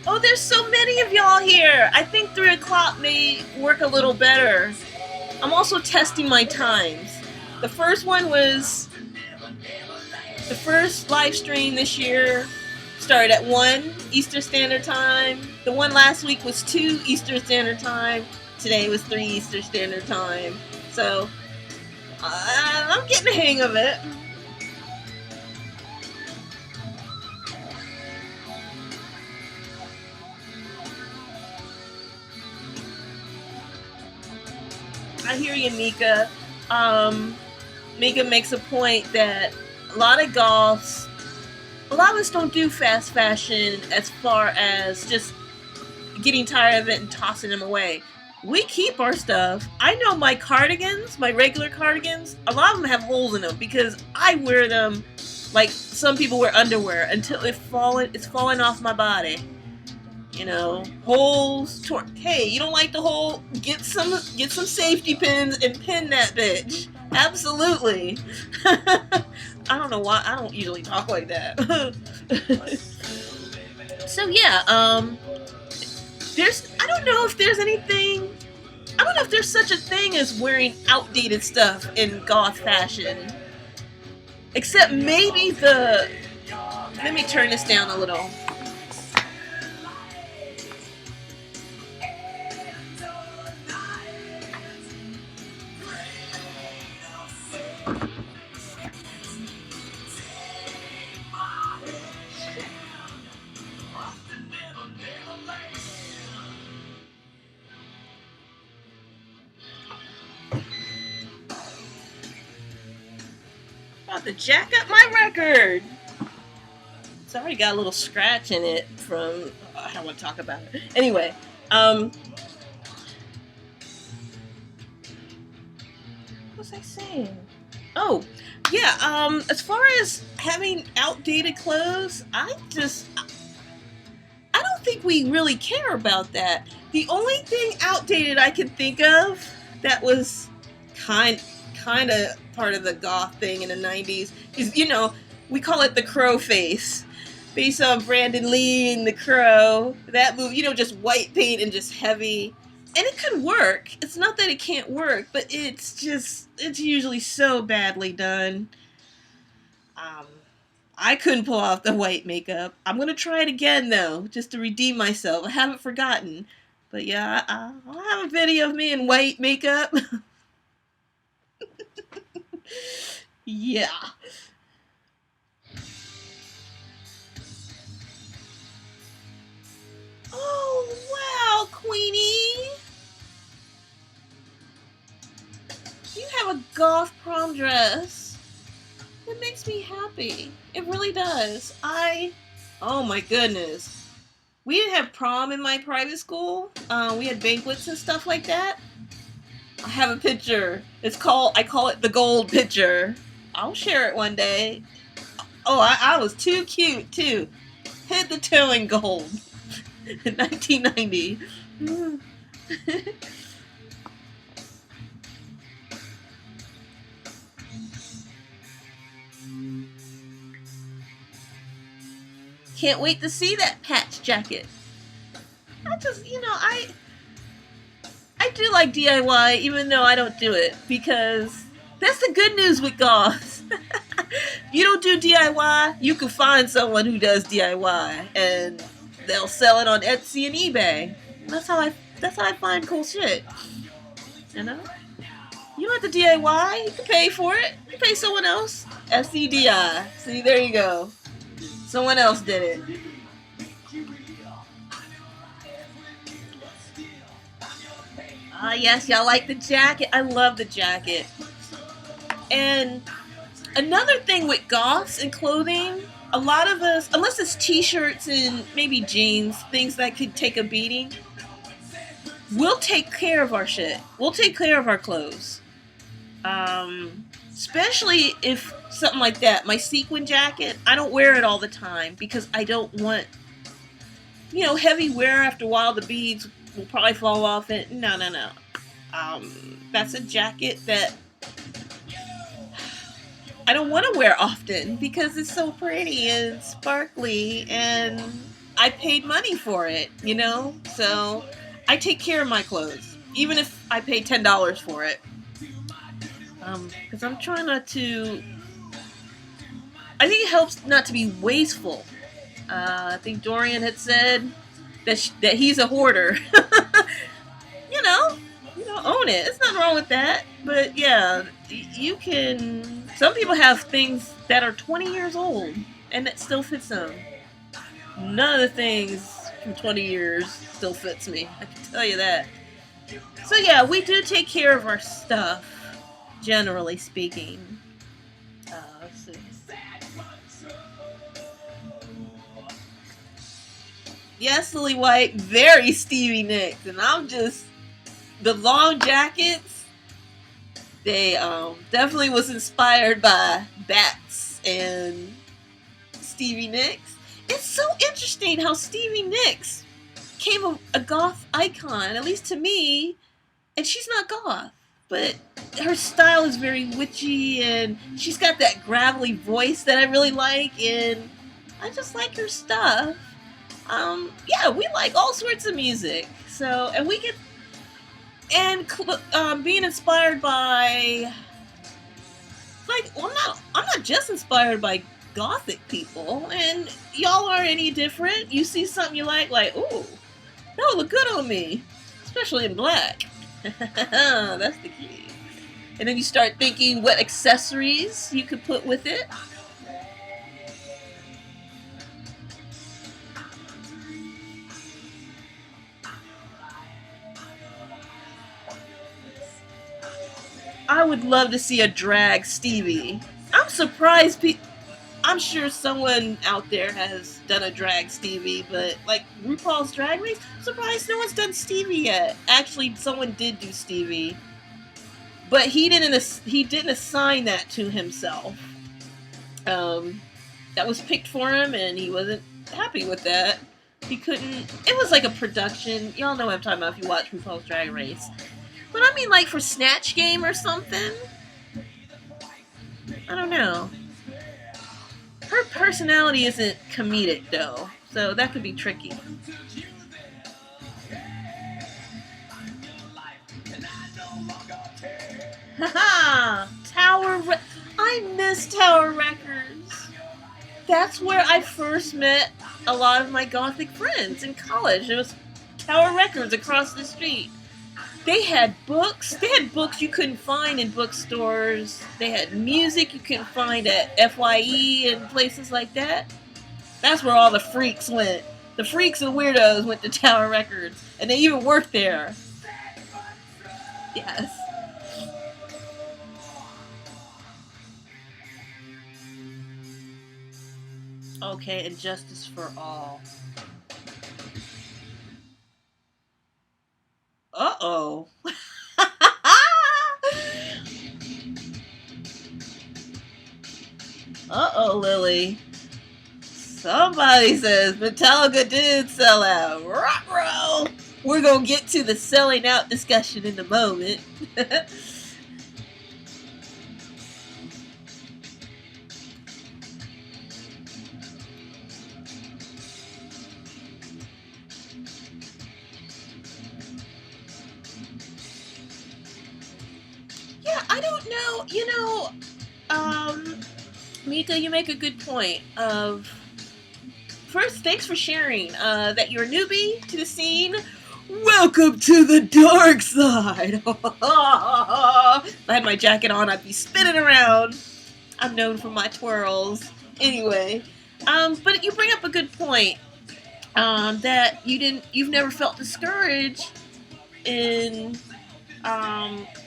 Oh, there's so many of y'all here. I think 3 o'clock may work a little better. I'm also testing my times. The first one was... The first live stream this year started at 1 Eastern Standard Time. The one last week was 2 Eastern Standard Time. Today was 3 Eastern Standard Time. So, I'm getting the hang of it. I hear you, Mika. Mika makes a point that a lot of goths, a lot of us don't do fast fashion as far as just getting tired of it and tossing them away. We keep our stuff. I know my cardigans, my regular cardigans, a lot of them have holes in them because I wear them like some people wear underwear until it's falling off my body. You know, holes. Hey, you don't like the hole? Get some safety pins and pin that bitch. Absolutely. I don't know why. I don't usually talk like that. So yeah, I don't know if there's anything. I don't know if there's such a thing as wearing outdated stuff in goth fashion. Except maybe let me turn this down a little. To jack up my record. It's already got a little scratch in it from... I don't want to talk about it. Anyway, what was I saying? Oh, yeah, as far as having outdated clothes, I don't think we really care about that. The only thing outdated I can think of that was kind of part of the goth thing in the 90s is, you know, we call it the crow face. Based on Brandon Lee and the Crow. That movie, you know, just white paint and just heavy. And it could work. It's not that it can't work, but it's usually so badly done. I couldn't pull off the white makeup. I'm going to try it again, though, just to redeem myself. I haven't forgotten. But yeah, I'll have a video of me in white makeup. Yeah. Oh, wow, Queenie. You have a goth prom dress. It makes me happy. It really does. Oh my goodness. We didn't have prom in my private school. We had banquets and stuff like that. I have a picture. I call it the gold picture. I'll share it one day. Oh, I was too cute, too. Head to toe in gold. In 1990. Can't wait to see that patch jacket. I do like DIY, even though I don't do it, because that's the good news with goths. If you don't do DIY, you can find someone who does DIY, and they'll sell it on Etsy and eBay. That's how I find cool shit. You know? You don't have to DIY, you can pay for it. You pay someone else. SEDI. See, there you go. Someone else did it. Yes, y'all like the jacket. I love the jacket. And another thing with goths and clothing, a lot of us, unless it's t-shirts and maybe jeans, things that could take a beating, we'll take care of our shit. We'll take care of our clothes. Especially if something like that, my sequin jacket, I don't wear it all the time because I don't want, heavy wear. After a while, the beads will probably fall off it. No. That's a jacket that I don't want to wear often because it's so pretty and sparkly and I paid money for it, So I take care of my clothes, even if I pay $10 for it. Because I'm trying not to... I think it helps not to be wasteful. I think Dorian had said that he's a hoarder. Own it. There's nothing wrong with that. But yeah, you can... Some people have things that are 20 years old and that still fits them. None of the things from 20 years still fits me. I can tell you that. So yeah, we do take care of our stuff, generally speaking. Let's see. Yes, Lily White, very Stevie Nicks, and I'm just... The long jackets, they definitely was inspired by Bats and Stevie Nicks. It's so interesting how Stevie Nicks became a goth icon, at least to me, and she's not goth, but her style is very witchy, and she's got that gravelly voice that I really like, and I just like her stuff. Yeah, we like all sorts of music, so, and we get... And being inspired by, I'm not just inspired by Gothic people, and y'all aren't any different. You see something you like, ooh, that would look good on me, especially in black. That's the key. And then you start thinking what accessories you could put with it. I would love to see a drag Stevie. I'm surprised I'm sure someone out there has done a drag Stevie, but like RuPaul's Drag Race, I'm surprised no one's done Stevie yet. Actually, someone did do Stevie, but he didn't assign that to himself. That was picked for him, and he wasn't happy with that. He couldn't. It was like a production. Y'all know what I'm talking about if you watch RuPaul's Drag Race. But I mean, like for Snatch Game or something. I don't know. Her personality isn't comedic, though, so that could be tricky. Haha! I miss Tower Records. That's where I first met a lot of my Gothic friends in college. It was Tower Records across the street. They had books. They had books you couldn't find in bookstores. They had music you couldn't find at FYE and places like that. That's where all the freaks went. The freaks and weirdos went to Tower Records. And they even worked there. Yes. Okay, and Justice for All. Uh-oh. Uh-oh, Lily. Somebody says Metallica did sell out. Ruh-roh. We're going to get to the selling out discussion in a moment. Yeah, I don't know. Mika, you make a good point. First, thanks for sharing that you're a newbie to the scene. Welcome to the dark side. If I had my jacket on, I'd be spinning around. I'm known for my twirls. Anyway, but you bring up a good point. That you've never felt discouraged in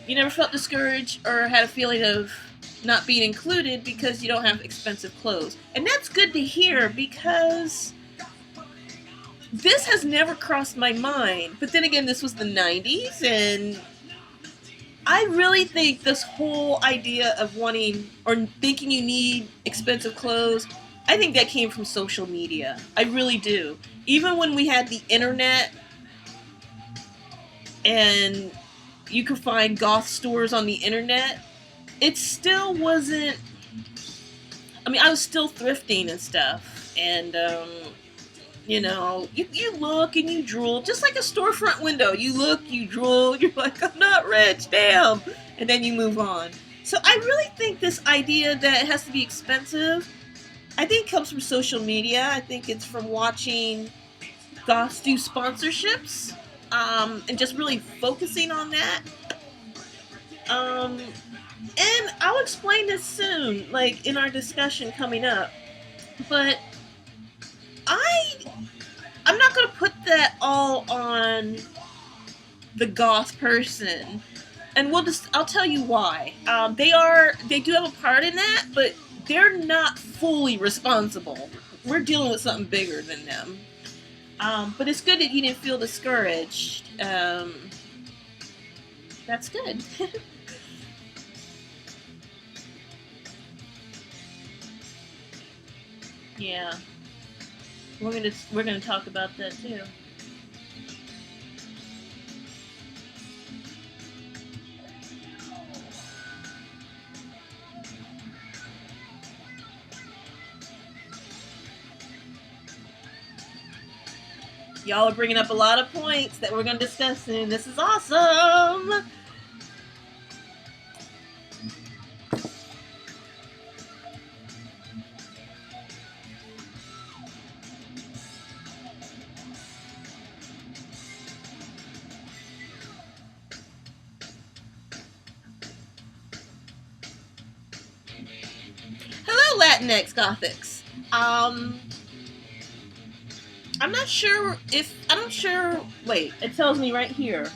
You never felt discouraged or had a feeling of not being included because you don't have expensive clothes. And that's good to hear because this has never crossed my mind. But then again, this was the 90s, and I really think this whole idea of wanting or thinking you need expensive clothes, I think that came from social media. I really do. Even when we had the internet and you could find goth stores on the internet, it still wasn't. I mean, I was still thrifting and stuff, and you look and you drool, just like a storefront window. You look, you drool, you're like, I'm not rich, damn, and then you move on. So I really think this idea that it has to be expensive, I think comes from social media. I think it's from watching goths do sponsorships, and just really focusing on that. And I'll explain this soon, like in our discussion coming up. But I'm not going to put that all on the goth person, and I'll tell you why. They do have a part in that, but they're not fully responsible. We're dealing with something bigger than them. But it's good that you didn't feel discouraged. That's good. Yeah, we're gonna talk about that too. Y'all are bringing up a lot of points that we're gonna discuss soon. This is awesome. Hello, Latinx Gothics. I'm not sure. Wait, it tells me right here.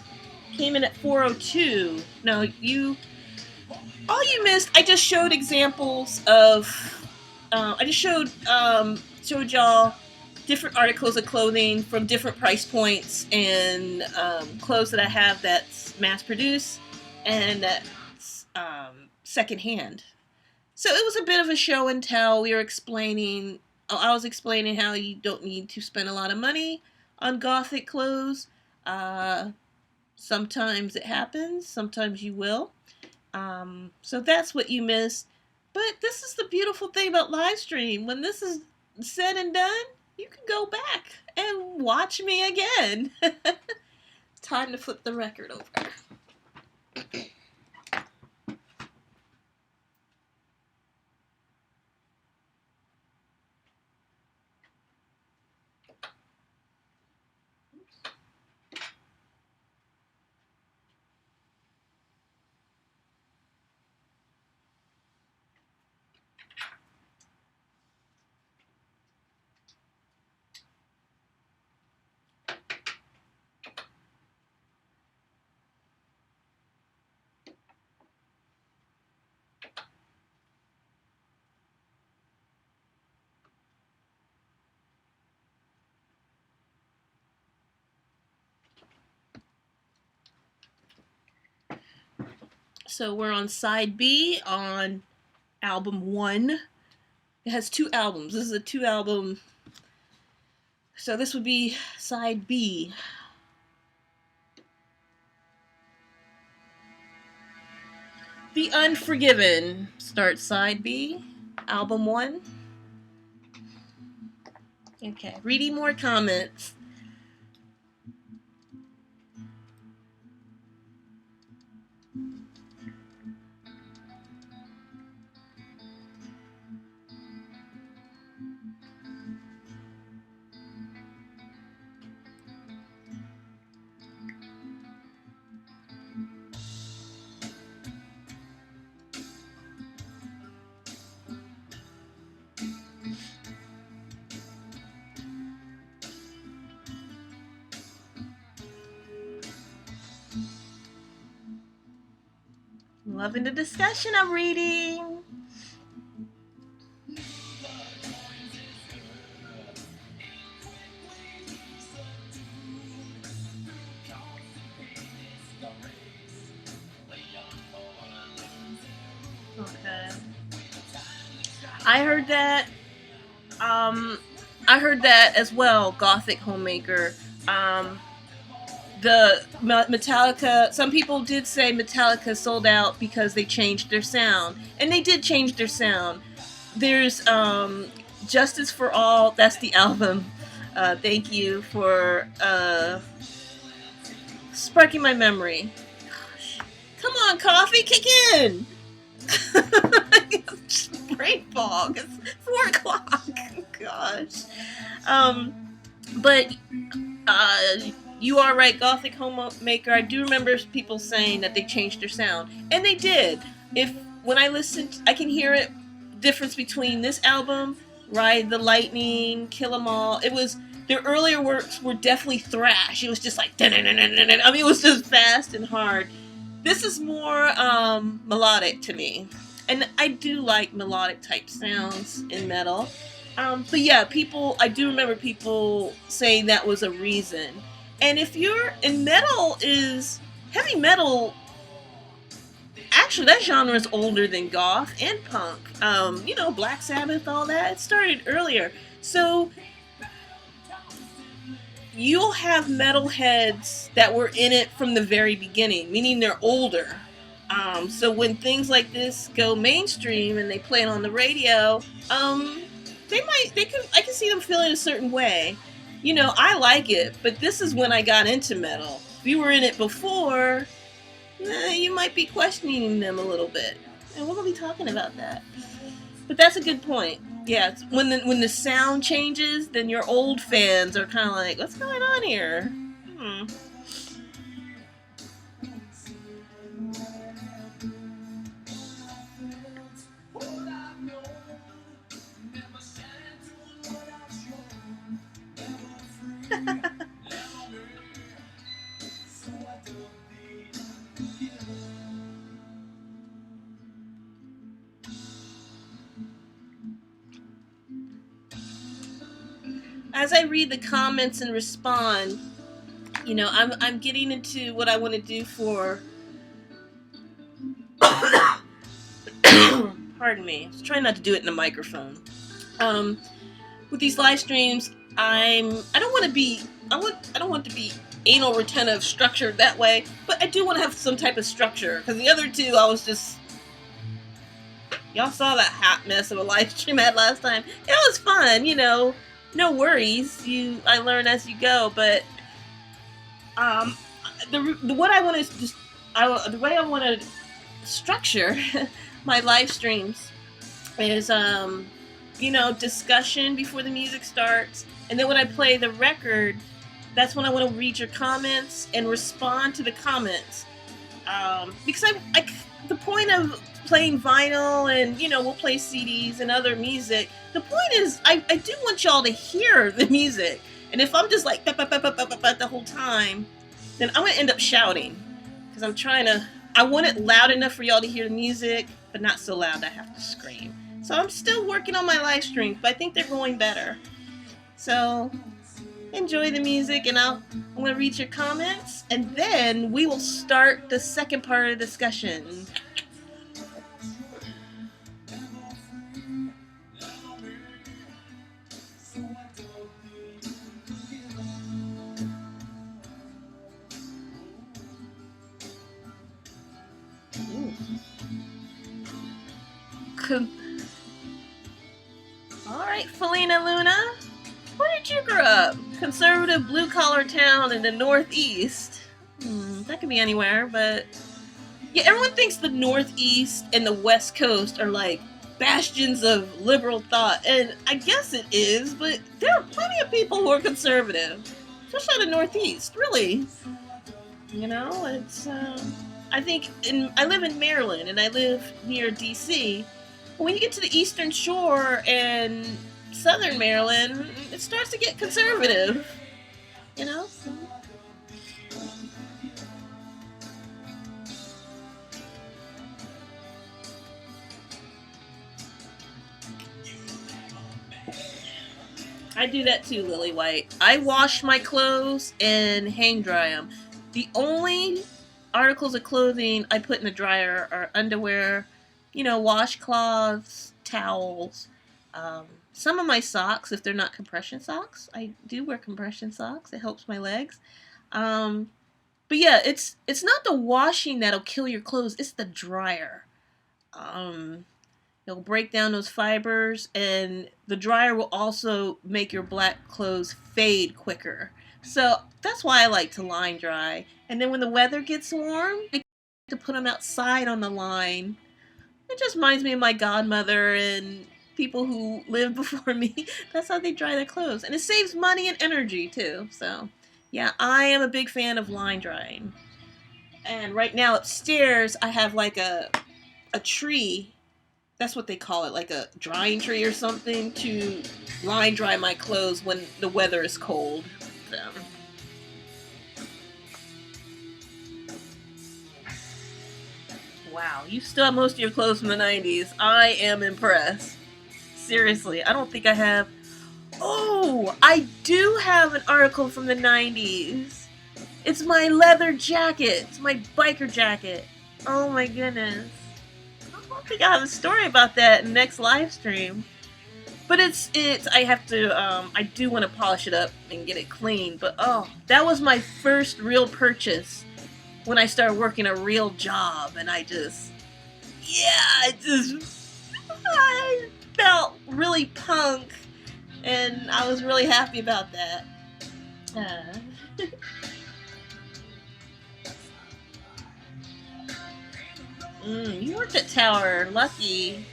Came in at 402. No, all you missed. I just showed examples of. I just showed y'all different articles of clothing from different price points and clothes that I have that's mass produced and that's secondhand. So it was a bit of a show and tell. I was explaining how you don't need to spend a lot of money on Gothic clothes. Uh, Sometimes it happens, sometimes you will. So that's what you missed. But this is the beautiful thing about live stream. When this is said and done, you can go back and watch me again. Time to flip the record over. So we're on side B on album 1. It has 2 albums. This is a 2 album. So this would be side B. The Unforgiven starts side B, album 1. Okay, reading more comments. loving the discussion I'm reading. Okay. I heard that. I heard that as well. Gothic homemaker. The Metallica. Some people did say Metallica sold out because they changed their sound, and they did change their sound. There's Justice for All. That's the album. Thank you for sparking my memory. Gosh. Come on, coffee, kick in. Brain fog. It's 4 o'clock. Gosh. But you are right, Gothic homemaker. I do remember people saying that they changed their sound, and they did. When I listened, I can hear it. Difference between this album, Ride the Lightning, Kill 'Em All. It was their earlier works were definitely thrash. It was just like I mean, it was just fast and hard. This is more melodic to me. And I do like melodic type sounds in metal. But yeah, I do remember people saying that was a reason. And if you're in heavy metal, actually that genre is older than goth and punk. Black Sabbath, all that, it started earlier. So you'll have metalheads that were in it from the very beginning, meaning they're older. So when things like this go mainstream and they play it on the radio, I can see them feeling a certain way. I like it, but this is when I got into metal. If you were in it before, you might be questioning them a little bit. And we're going to be talking about that. But that's a good point. Yeah, when the sound changes, then your old fans are kind of like, what's going on here? As I read the comments and respond, I'm getting into what I want to do for. Pardon me. I was trying not to do it in the microphone. With these live streams, I don't want to be anal retentive structured that way, but I do want to have some type of structure, because the other two I was just. Y'all saw that hot mess of a live stream I had last time. It was fun, no worries. I learn as you go, but the way I want to structure my live streams is discussion before the music starts, and then when I play the record, that's when I want to read your comments and respond to the comments, because the point of playing vinyl and we'll play CDs and other music. The point is, I do want y'all to hear the music, and if I'm just like the whole time, then I'm gonna end up shouting, because I want it loud enough for y'all to hear the music, but not so loud that I have to scream. So I'm still working on my live streams, but I think they're going better. So enjoy the music, and I'm gonna read your comments, and then we will start the second part of the discussion. Alright, Felina Luna, where did you grow up? Conservative blue-collar town in the Northeast. That could be anywhere, but yeah, everyone thinks the Northeast and the West Coast are like bastions of liberal thought, and I guess it is, but there are plenty of people who are conservative, especially in the Northeast, really. It's I live in Maryland, and I live near DC. When you get to the Eastern Shore and Southern Maryland, it starts to get conservative, I do that too, Lily White. I wash my clothes and hang dry them. The only articles of clothing I put in the dryer are underwear, washcloths, towels. Some of my socks, if they're not compression socks, I do wear compression socks. It helps my legs. But yeah, it's not the washing that'll kill your clothes. It's the dryer. It'll break down those fibers, and the dryer will also make your black clothes fade quicker. So that's why I like to line dry. And then when the weather gets warm, I like to put them outside on the line. It just reminds me of my godmother and people who lived before me. That's how they dry their clothes. And it saves money and energy too. So yeah, I am a big fan of line drying. And right now upstairs I have like a tree. That's what they call it, like a drying tree or something, to line dry my clothes when the weather is cold. So. Wow, you still have most of your clothes from the 90s. I am impressed. Seriously, I don't think I have... Oh, I do have an article from the 90s. It's my leather jacket. It's my biker jacket. Oh my goodness. I think I have a story about that in the next live stream. But I do want to polish it up and get it clean. But that was my first real purchase when I started working a real job. And I felt really punk. And I was really happy about that. You worked at Tower. Lucky.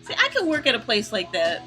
See, I could work at a place like that.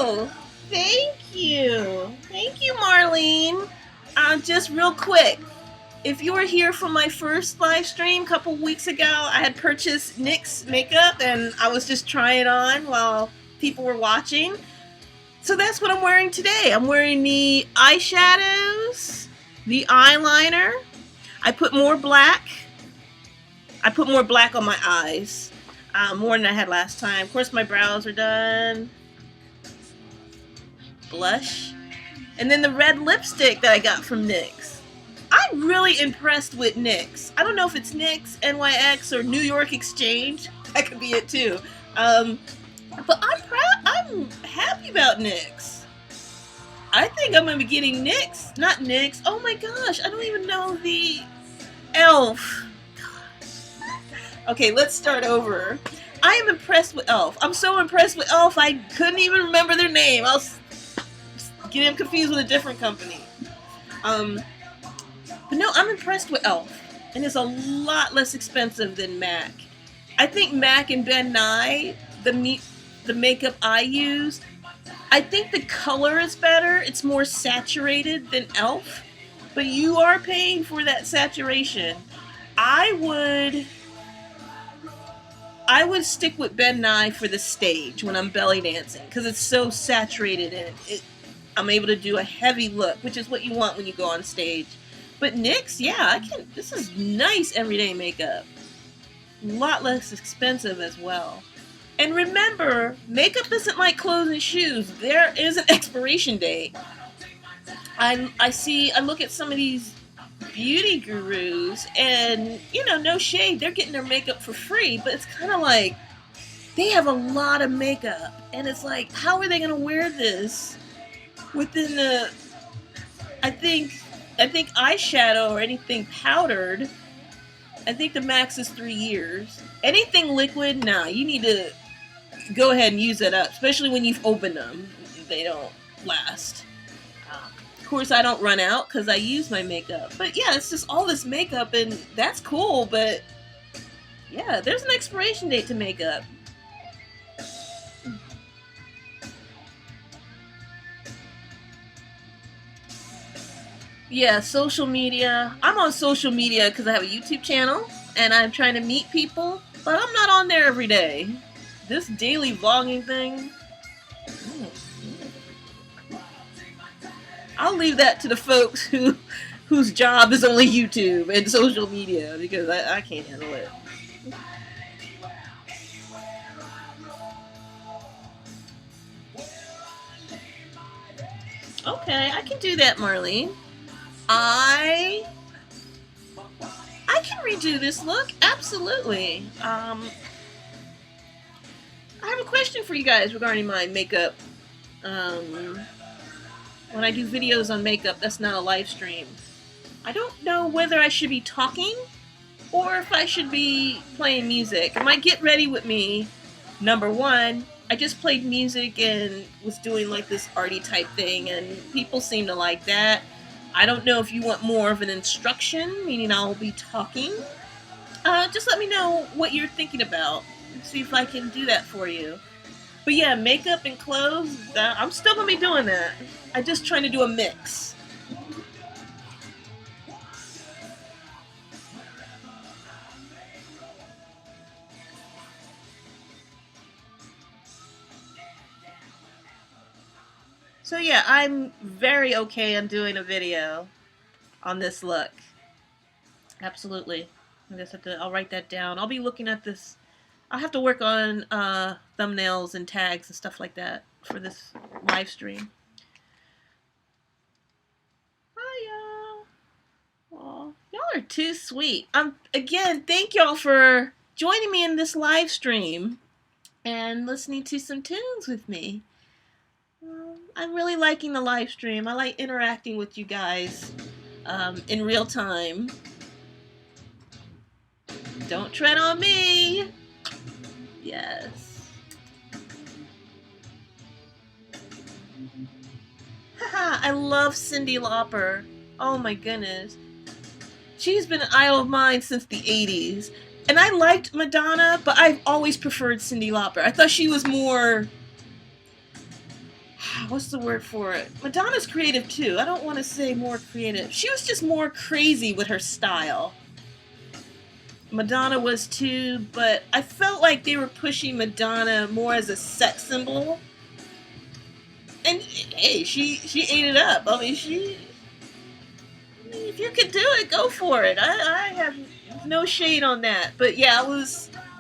Oh, thank you. Thank you, Marlene. Just real quick, if you were here for my first live stream a couple weeks ago, I had purchased NYX makeup and I was just trying it on while people were watching. So that's what I'm wearing today. I'm wearing the eyeshadows, the eyeliner. I put more black. I put more black on my eyes. More than I had last time. Of course, my brows are done. Blush. And then the red lipstick that I got from NYX. I'm really impressed with NYX. I don't know if it's NYX, NYX, or New York Exchange. That could be it too. But I'm happy about NYX. I think I'm gonna be getting NYX, not NYX. Oh my gosh, I don't even know the e.l.f. Okay, let's start over. I am impressed with e.l.f. I'm so impressed with e.l.f. I couldn't even remember their name. I was getting them confused with a different company. But no, I'm impressed with e.l.f. And it's a lot less expensive than MAC. I think MAC and Ben Nye, the makeup I use, I think the color is better. It's more saturated than e.l.f. But you are paying for that saturation. I would stick with Ben Nye for the stage when I'm belly dancing because it's so saturated and I'm able to do a heavy look, which is what you want when you go on stage. But NYX, yeah, this is nice everyday makeup. A lot less expensive as well. And remember, makeup isn't like clothes and shoes. There is an expiration date. I look at some of these beauty gurus and, no shade, they're getting their makeup for free, but it's kind of like they have a lot of makeup and it's like, how are they going to wear this within I think eyeshadow or anything powdered, I think the max is 3 years. Anything liquid, nah, you need to go ahead and use it up, especially when you've opened them. They don't last. course, I don't run out because I use my makeup. But yeah, it's just all this makeup, and that's cool, but yeah, there's an expiration date to makeup. Yeah, social media. I'm on social media because I have a YouTube channel and I'm trying to meet people, but I'm not on there every day. This daily vlogging thing, I'll leave that to the folks whose job is only YouTube and social media, because I can't handle it. Okay, I can do that, Marlene. I can redo this look, absolutely. I have a question for you guys regarding my makeup. When I do videos on makeup, that's not a live stream. I don't know whether I should be talking or if I should be playing music. My Get Ready With Me, number one, I just played music and was doing like this arty type thing, and people seem to like that. I don't know if you want more of an instruction, meaning I'll be talking. Just let me know what you're thinking about. See if I can do that for you. But yeah, makeup and clothes, I'm still going to be doing that. I'm just trying to do a mix. So yeah, I'm very okay on doing a video on this look. Absolutely. I'll write that down. I'll be looking at this. I'll have to work on thumbnails and tags and stuff like that for this live stream. Hi, y'all. Aw, y'all are too sweet. Again, thank y'all for joining me in this live stream and listening to some tunes with me. I'm really liking the live stream. I like interacting with you guys in real time. Don't tread on me. Yes. Haha, I love Cyndi Lauper. Oh my goodness. She's been an idol of mine since the 80s. And I liked Madonna, but I've always preferred Cyndi Lauper. I thought she was more... What's the word for it? Madonna's creative too. I don't want to say more creative. She was just more crazy with her style. Madonna was too, but I felt like they were pushing Madonna more as a sex symbol. And hey, she ate it up. I mean, if you could do it, go for it. I have no shade on that. But yeah,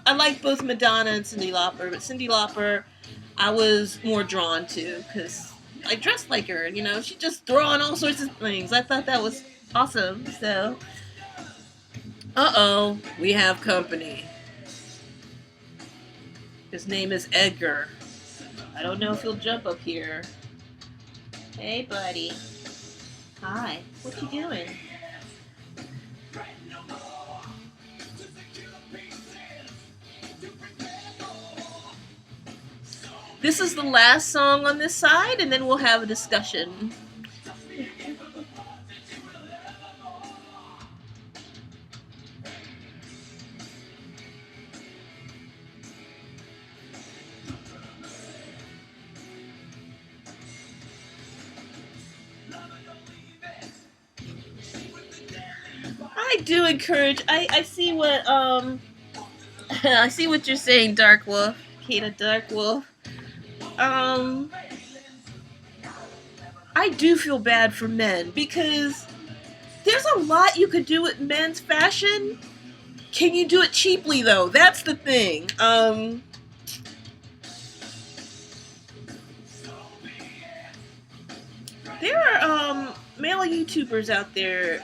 I like both Madonna and Cyndi Lauper, but Cyndi Lauper I was more drawn to because I dressed like her. You know, she just throw on all sorts of things. I thought that was awesome. So, uh-oh, we have company. His name is Edgar. I don't know if he'll jump up here. Hey, buddy. Hi. What you doing? This is the last song on this side, and then we'll have a discussion. I do encourage. I see what I see what you're saying, Dark Wolf. Kata Dark Wolf. I do feel bad for men because there's a lot you could do with men's fashion. Can you do it cheaply though? That's the thing. There are male YouTubers out there.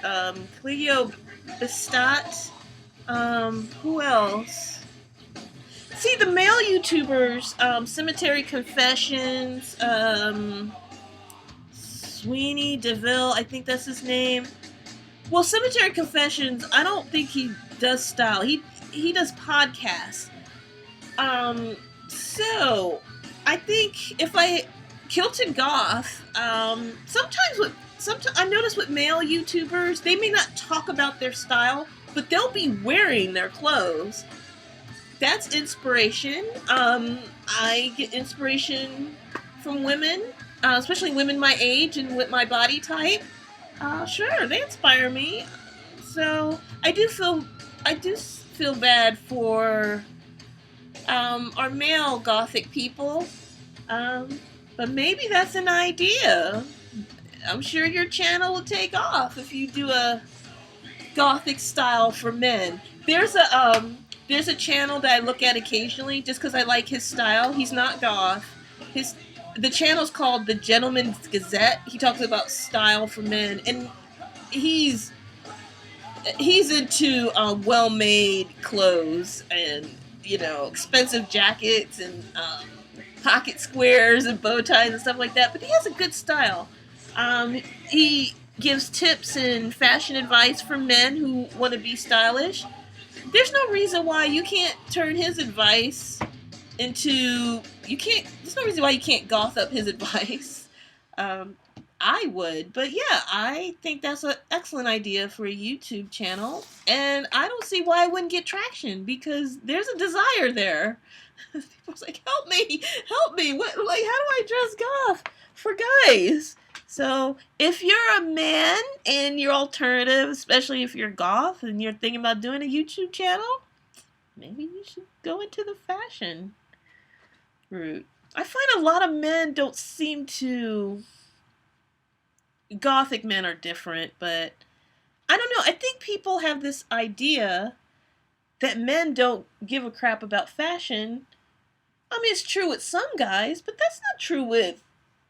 Cleo Bistat. Who else? See, the male YouTubers, Cemetery Confessions, Sweeney DeVille, I think that's his name. Well, Cemetery Confessions, I don't think he does style. He does podcasts. So, I think if Kilton Goth, sometimes with sometimes I notice with male YouTubers, they may not talk about their style, but they'll be wearing their clothes. That's inspiration. I get inspiration from women, especially women my age and with my body type. Sure, they inspire me. So I do feel bad for our male Gothic people. But maybe that's an idea. I'm sure your channel will take off if you do a Gothic style for men. There's a channel that I look at occasionally just because I like his style. He's not goth. The channel's called The Gentleman's Gazette. He talks about style for men, and he's into well-made clothes and expensive jackets and pocket squares and bow ties and stuff like that. But he has a good style. He gives tips and fashion advice for men who want to be stylish. There's no reason why you can't turn his advice into there's no reason why you can't goth up his advice. I would, but yeah, I think that's an excellent idea for a YouTube channel, and I don't see why I wouldn't get traction because there's a desire there. People's like, help me, what, how do I dress goth for guys? So if you're a man and you're alternative, especially if you're goth and you're thinking about doing a YouTube channel, maybe you should go into the fashion route. I find a lot of men don't seem to... Gothic men are different, but I don't know. I think people have this idea that men don't give a crap about fashion. I mean, it's true with some guys, but that's not true with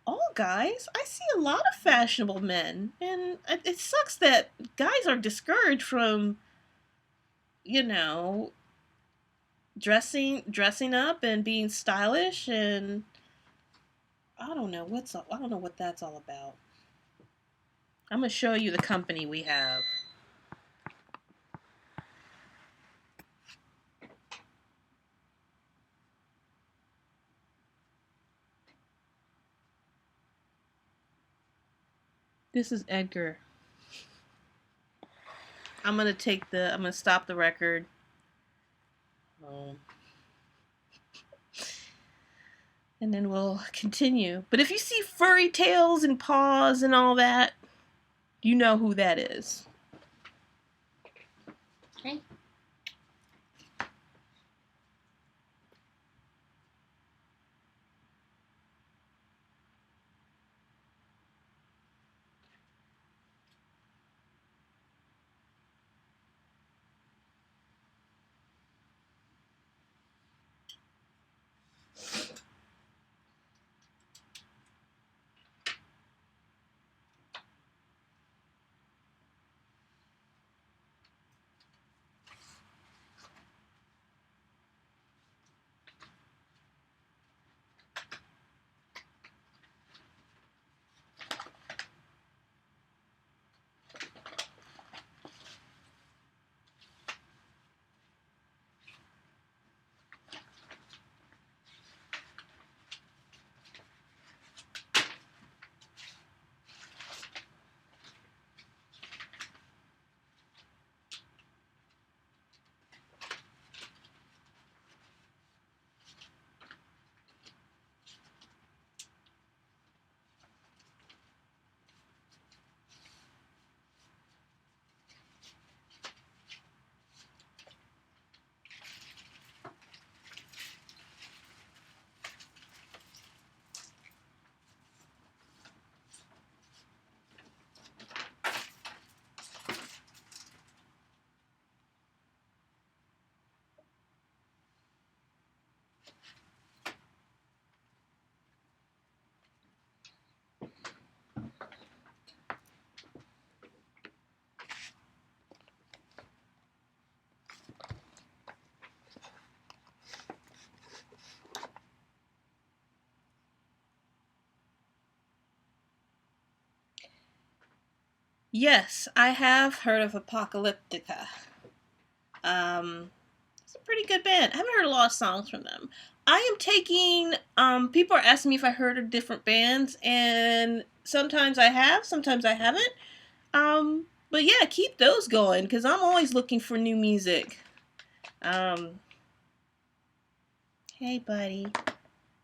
all guys. I see a lot of fashionable men, and it sucks that guys are discouraged from, dressing up and being stylish, and I don't know what that's all about. I'm going to show you the company we have. This is Edgar. I'm going to stop the record. And then we'll continue. But if you see furry tails and paws and all that, you know who that is. Okay. Yes, I have heard of Apocalyptica. It's a pretty good band. I haven't heard a lot of songs from them. I am taking, people are asking me if I heard of different bands, and sometimes I have, sometimes I haven't. But yeah, keep those going, because I'm always looking for new music. Hey buddy,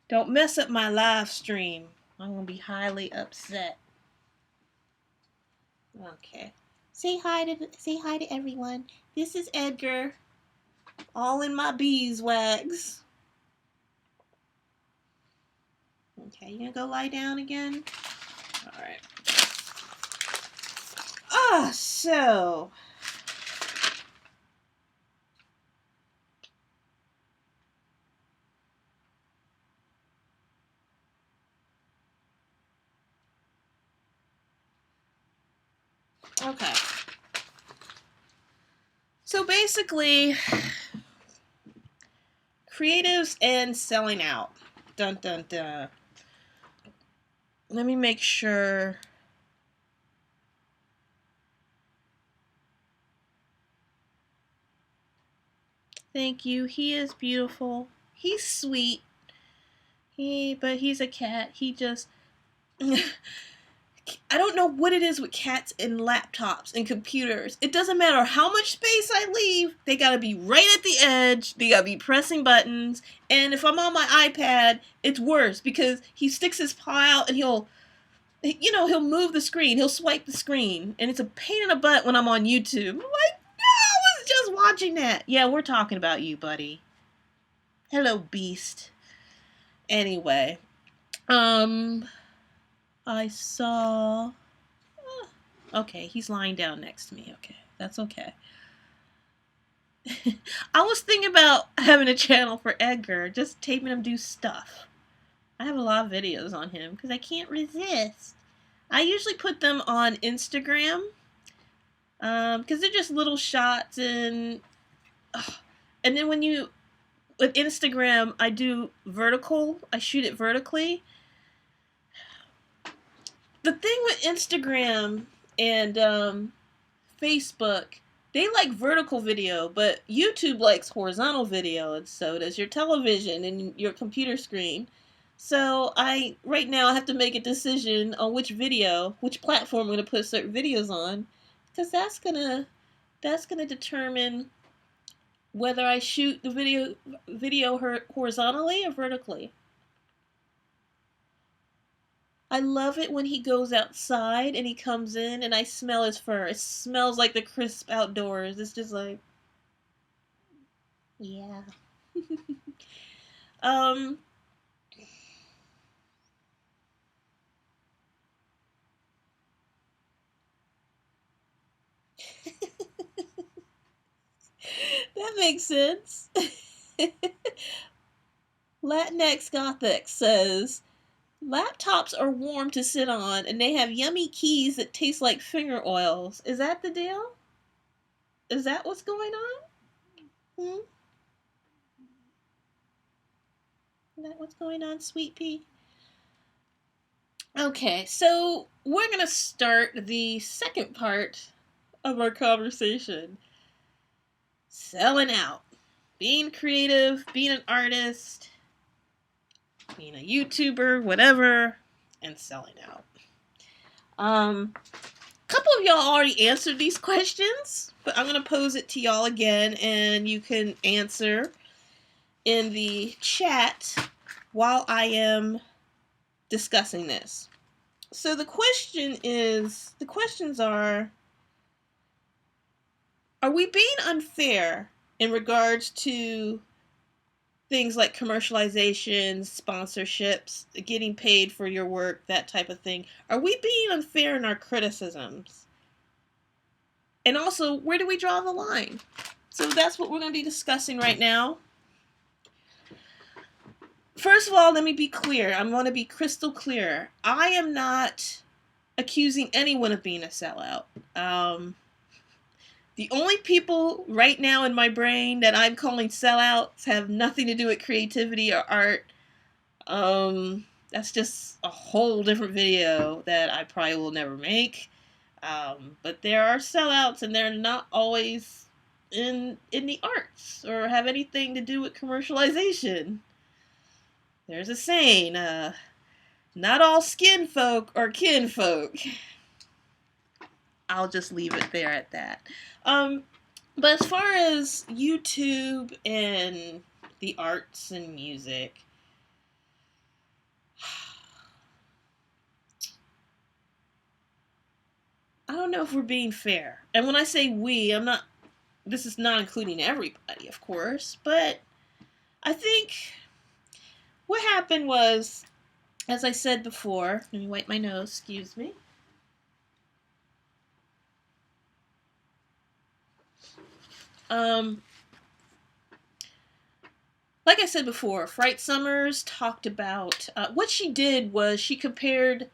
don't mess up my live stream. I'm gonna be highly upset. Okay. Say hi to everyone. This is Edgar. All in my beeswax. Okay, you gonna go lie down again? Alright. So. Okay. So basically, creatives and selling out. Dun dun dun. Let me make sure. Thank you. He is beautiful. He's sweet. But he's a cat. He just I don't know what it is with cats and laptops and computers. It doesn't matter how much space I leave. They gotta be right at the edge. They gotta be pressing buttons. And if I'm on my iPad, it's worse because he sticks his paw out and he'll move the screen. He'll swipe the screen. And it's a pain in the butt when I'm on YouTube. I'm like, no, I was just watching that. Yeah, we're talking about you, buddy. Hello, beast. Anyway. I saw... Okay, he's lying down next to me. Okay, that's okay. I was thinking about having a channel for Edgar, just taping him do stuff. I have a lot of videos on him because I can't resist. I usually put them on Instagram because they're just little shots and then with Instagram, I do vertical. I shoot it vertically. The thing with Instagram and Facebook, they like vertical video, but YouTube likes horizontal video, and so does your television and your computer screen. So right now I have to make a decision on which platform I'm going to put certain videos on, because that's gonna determine whether I shoot the video horizontally or vertically. I love it when he goes outside and he comes in and I smell his fur. It smells like the crisp outdoors. It's just like, yeah. That makes sense. Latinx Gothic says, laptops are warm to sit on, and they have yummy keys that taste like finger oils. Is that the deal? Is that what's going on? Is that what's going on, Sweet Pea? Okay, so we're going to start the second part of our conversation. Selling out. Being creative, being an artist, being a YouTuber, whatever, and selling out. A couple of y'all already answered these questions, but I'm going to pose it to y'all again, and you can answer in the chat while I am discussing this. So the questions are we being unfair in regards to things like commercialization, sponsorships, getting paid for your work, that type of thing? Are we being unfair in our criticisms? And also, where do we draw the line? So that's what we're going to be discussing right now. First of all, let me be clear. I'm going to be crystal clear. I am not accusing anyone of being a sellout. The only people right now in my brain that I'm calling sellouts have nothing to do with creativity or art. That's just a whole different video that I probably will never make. But there are sellouts, and they're not always in the arts or have anything to do with commercialization. there's a saying, not all skin folk are kinfolk. I'll just leave it there at that. But as far as YouTube and the arts and music, I don't know if we're being fair. And when I say we, this is not including everybody, of course, but I think what happened was, as I said before, let me wipe my nose, excuse me. Like I said before, Fright Summers talked about, what she did was she compared,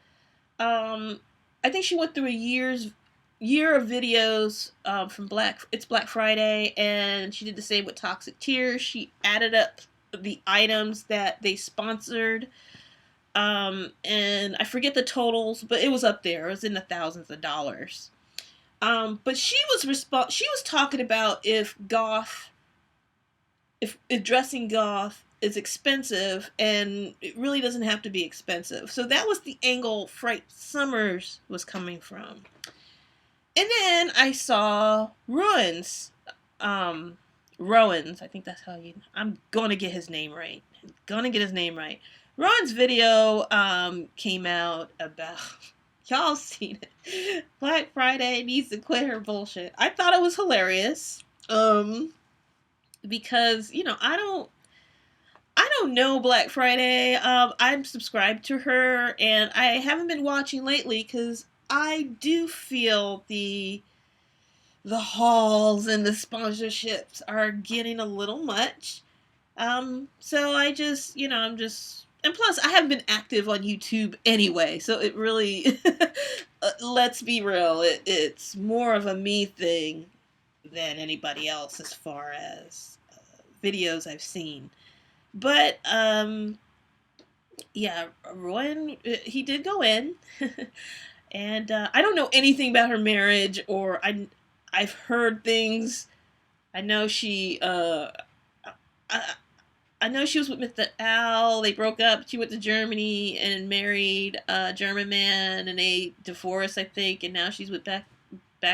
I think she went through a year of videos from It's Black Friday, and she did the same with Toxic Tears. She added up the items that they sponsored, and I forget the totals, but it was up there. It was in the thousands of dollars. But she was talking about if dressing goth is expensive, and it really doesn't have to be expensive. So that was the angle Fright Summers was coming from. And then I saw Rowan's, I think that's how I'm gonna get his name right. Rowan's video came out about, y'all seen it, Black Friday needs to quit her bullshit. I thought it was hilarious. Because, I don't know Black Friday. I'm subscribed to her, and I haven't been watching lately because I do feel the hauls and the sponsorships are getting a little much. So I just, and plus I haven't been active on YouTube anyway, so it really, let's be real, it's more of a me thing than anybody else as far as videos I've seen. But yeah, Rowan, he did go in, and I don't know anything about her marriage, or I've heard things. I know she I know she was with Mr. Al. They broke up. She went to Germany and married a German man, and they divorced, I think, and now she's back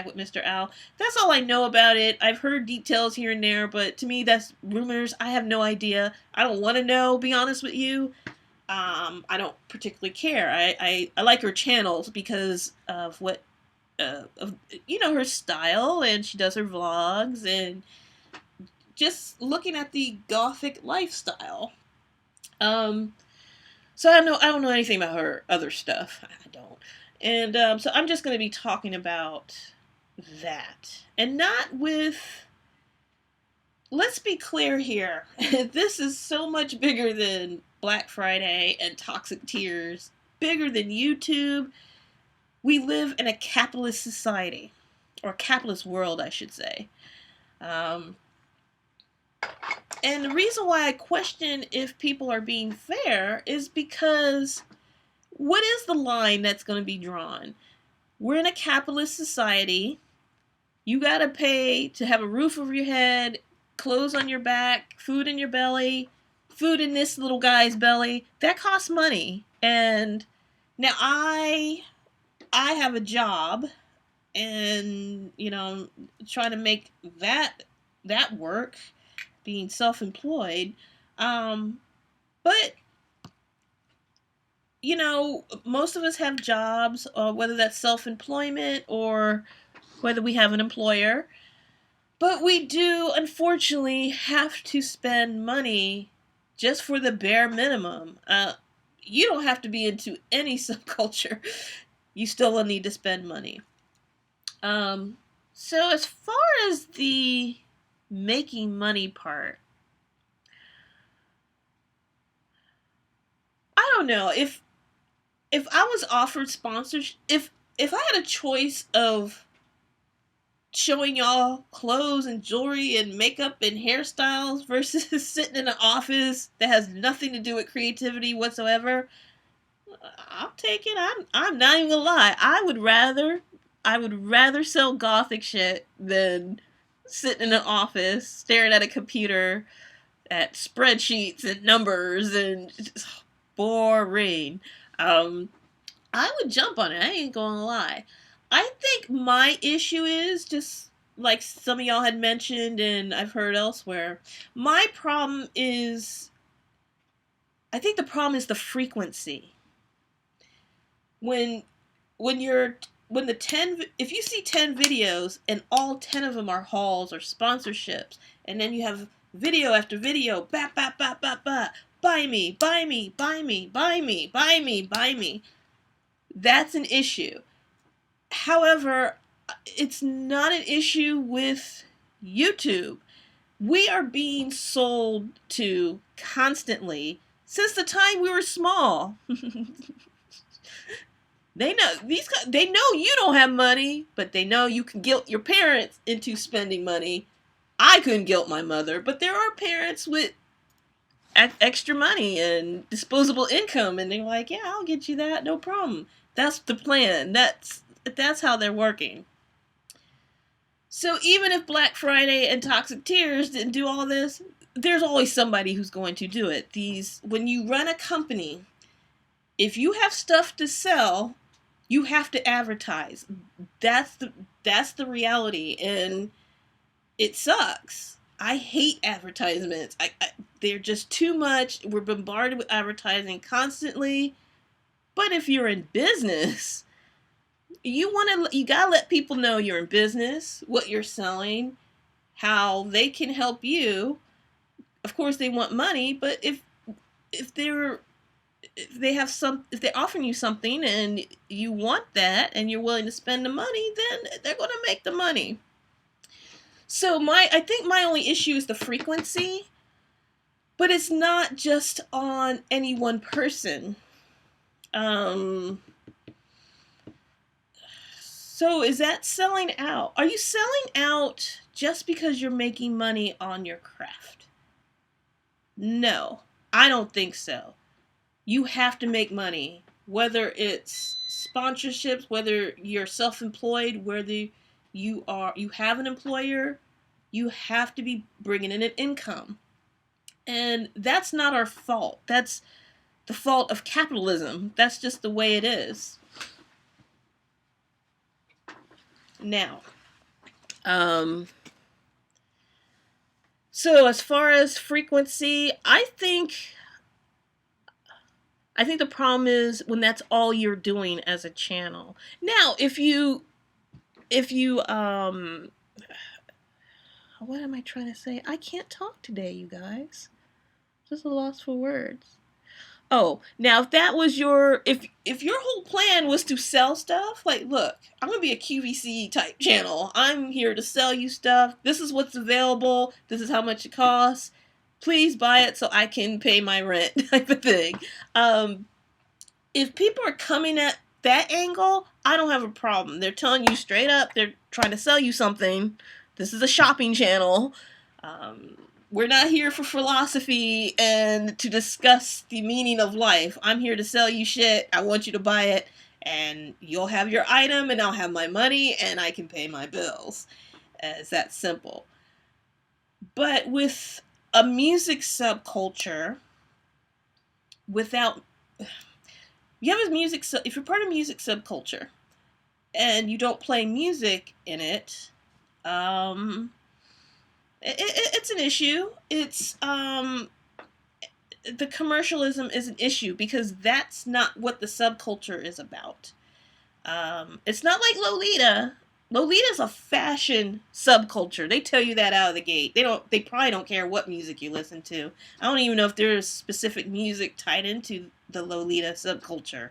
with Mr. Al. That's all I know about it. I've heard details here and there, but to me that's rumors. I have no idea. I don't want to know, be honest with you. I don't particularly care. I like her channels because of what her style, and she does her vlogs, and just looking at the Gothic lifestyle. So I don't know anything about her other stuff. I don't. And so I'm just going to be talking about that. And not with... Let's be clear here. This is so much bigger than Black Friday and Toxic Tears. Bigger than YouTube. We live in a capitalist society. Or a capitalist world, I should say. And the reason why I question if people are being fair is because what is the line that's going to be drawn? We're in a capitalist society. You got to pay to have a roof over your head, clothes on your back, food in your belly, food in this little guy's belly. That costs money. And now I have a job, and trying to make that work, being self-employed. But most of us have jobs, whether that's self-employment or whether we have an employer. But we do, unfortunately, have to spend money just for the bare minimum. You don't have to be into any subculture. You still will need to spend money. So as far as the making money part, I don't know if I was offered sponsorship, if I had a choice of showing y'all clothes and jewelry and makeup and hairstyles versus sitting in an office that has nothing to do with creativity whatsoever, I'll take it. I'm not even gonna lie. I would rather sell Gothic shit than sitting in an office staring at a computer at spreadsheets and numbers and just boring. I would jump on it. I ain't gonna lie. I think my issue is just like some of y'all had mentioned and I've heard elsewhere. My problem is, I think the problem is the frequency. When when you're when the 10 if you see 10 videos and all 10 of them are hauls or sponsorships, and then you have video after video, buy me, buy me, buy me, buy me, buy me, buy me, that's an issue. However, it's not an issue with YouTube. We are being sold to constantly since the time we were small. They know you don't have money, but they know you can guilt your parents into spending money. I couldn't guilt my mother, but there are parents with extra money and disposable income, and they're like, "Yeah, I'll get you that, no problem." That's the plan. That's how they're working. So even if Black Friday and Toxic Tears didn't do all this, there's always somebody who's going to do it. When you run a company, if you have stuff to sell, you have to advertise. That's the reality, and it sucks. I hate advertisements. They're just too much. We're bombarded with advertising constantly. But if you're in business, you gotta let people know you're in business, what you're selling, how they can help you. Of course, they want money, but if they're offering you something and you want that and you're willing to spend the money, then they're going to make the money. So I think my only issue is the frequency, but it's not just on any one person. So is that selling out? Are you selling out just because you're making money on your craft? No, I don't think so. You have to make money, whether it's sponsorships, whether you're self-employed, whether you have an employer, you have to be bringing in an income. And that's not our fault. That's the fault of capitalism. That's just the way it is. Now, so as far as frequency, I think the problem is when that's all you're doing as a channel. Now, if you what am I trying to say? I can't talk today, you guys. Just a loss for words. Oh, now if that was if your whole plan was to sell stuff, like, look, I'm going to be a QVC type channel. I'm here to sell you stuff. This is what's available. This is how much it costs. Please buy it so I can pay my rent type of thing. If people are coming at that angle, I don't have a problem. They're telling you straight up, they're trying to sell you something. This is a shopping channel. We're not here for philosophy and to discuss the meaning of life. I'm here to sell you shit. I want you to buy it, and you'll have your item, and I'll have my money, and I can pay my bills. It's that simple. But with a music subculture, if you're part of music subculture, and you don't play music in it, it's an issue. It's the commercialism is an issue because that's not what the subculture is about. It's not like Lolita. Lolita's a fashion subculture. They tell you that out of the gate. They probably don't care what music you listen to. I don't even know if there's specific music tied into the Lolita subculture.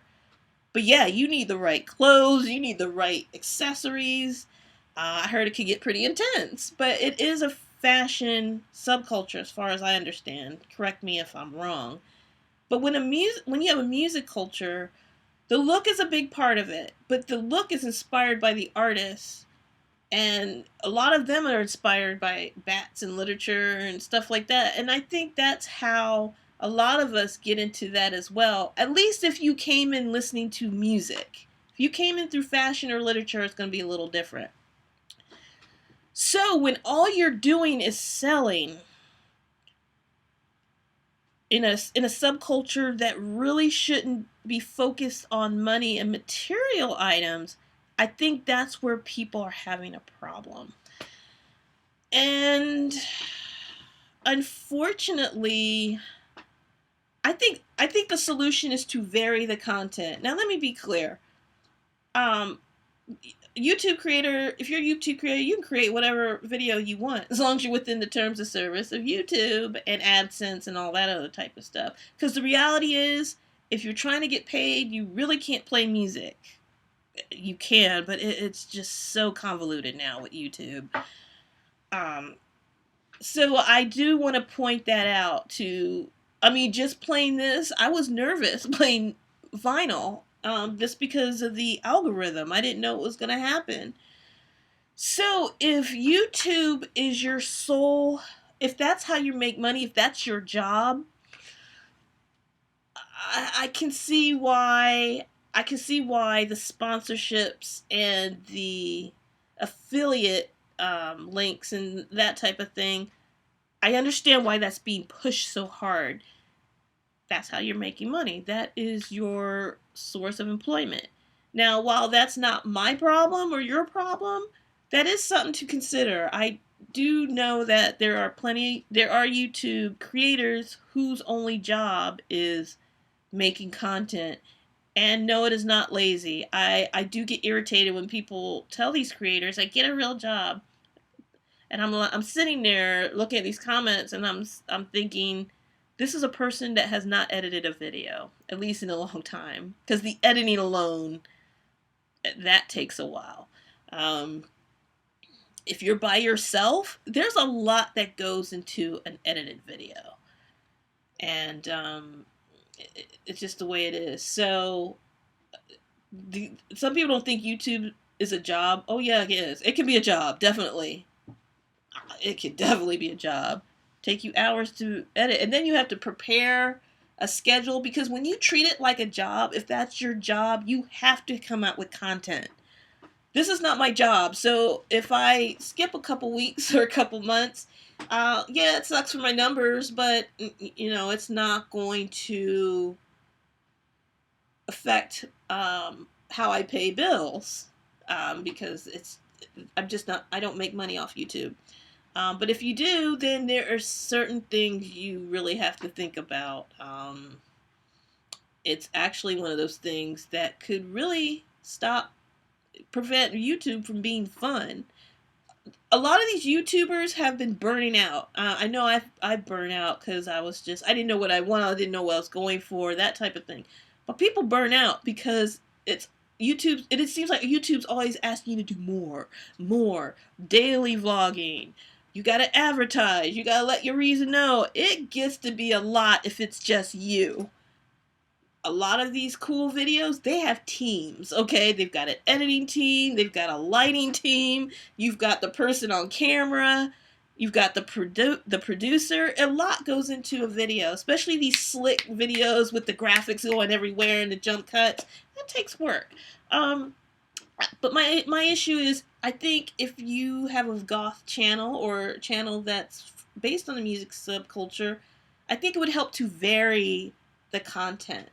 But yeah, you need the right clothes. You need the right accessories. I heard it could get pretty intense, but it is a fashion subculture as far as I understand. Correct me if I'm wrong. But when you have a music culture, the look is a big part of it, but the look is inspired by the artists, and a lot of them are inspired by bats and literature and stuff like that. And I think that's how a lot of us get into that as well. At least if you came in listening to music. If you came in through fashion or literature, it's going to be a little different. So when all you're doing is selling, in a subculture that really shouldn't be focused on money and material items, I think that's where people are having a problem. And unfortunately, I think the solution is to vary the content. Now let me be clear. YouTube creator, if you're a YouTube creator, you can create whatever video you want as long as you're within the terms of service of YouTube and AdSense and all that other type of stuff. Because the reality is, if you're trying to get paid, you really can't play music. You can, but it's just so convoluted now with YouTube. So I do want to point that out to, I mean, just playing this, I was nervous playing vinyl. Just because of the algorithm. I didn't know it was going to happen. So if YouTube is your sole, if that's how you make money, if that's your job, I can see why the sponsorships and the affiliate links and that type of thing, I understand why that's being pushed so hard. That's how you're making money. That is your source of employment. Now, while that's not my problem or your problem, that is something to consider. I do know that there are YouTube creators whose only job is making content. And no, it is not lazy. I do get irritated when people tell these creators, I get a real job. And I'm sitting there looking at these comments and I'm thinking, this is a person that has not edited a video, at least in a long time. Because the editing alone, that takes a while. If you're by yourself, there's a lot that goes into an edited video. And it's just the way it is. So, some people don't think YouTube is a job. Oh yeah, it is. It can be a job, definitely. It can definitely be a job. Take you hours to edit, and then you have to prepare a schedule, because when you treat it like a job, if that's your job, you have to come out with content. This is not my job, so if I skip a couple weeks or a couple months, yeah, it sucks for my numbers, but it's not going to affect how I pay bills, because I don't make money off YouTube. But if you do, then there are certain things you really have to think about. It's actually one of those things that could really prevent YouTube from being fun. A lot of these YouTubers have been burning out. I know I've burned out because I didn't know what I wanted, I didn't know what I was going for, that type of thing. But people burn out because it seems like YouTube's always asking you to do more, daily vlogging. You gotta advertise. You gotta let your reason know. It gets to be a lot if it's just you. A lot of these cool videos, they have teams, okay? They've got an editing team. They've got a lighting team. You've got the person on camera. You've got the producer. A lot goes into a video, especially these slick videos with the graphics going everywhere and the jump cuts. That takes work. But my issue is, I think if you have a goth channel or a channel that's based on the music subculture, I think it would help to vary the content.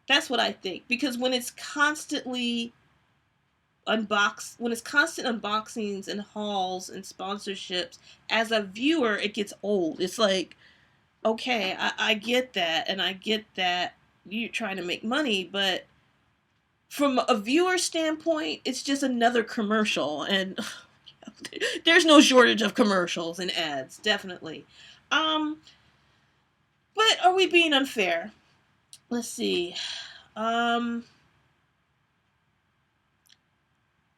That's what I think. Because when it's constant unboxings and hauls and sponsorships, as a viewer, it gets old. It's like, okay, I get that, and I get that you're trying to make money, but from a viewer standpoint, it's just another commercial, and there's no shortage of commercials and ads, definitely. But are we being unfair? Let's see. I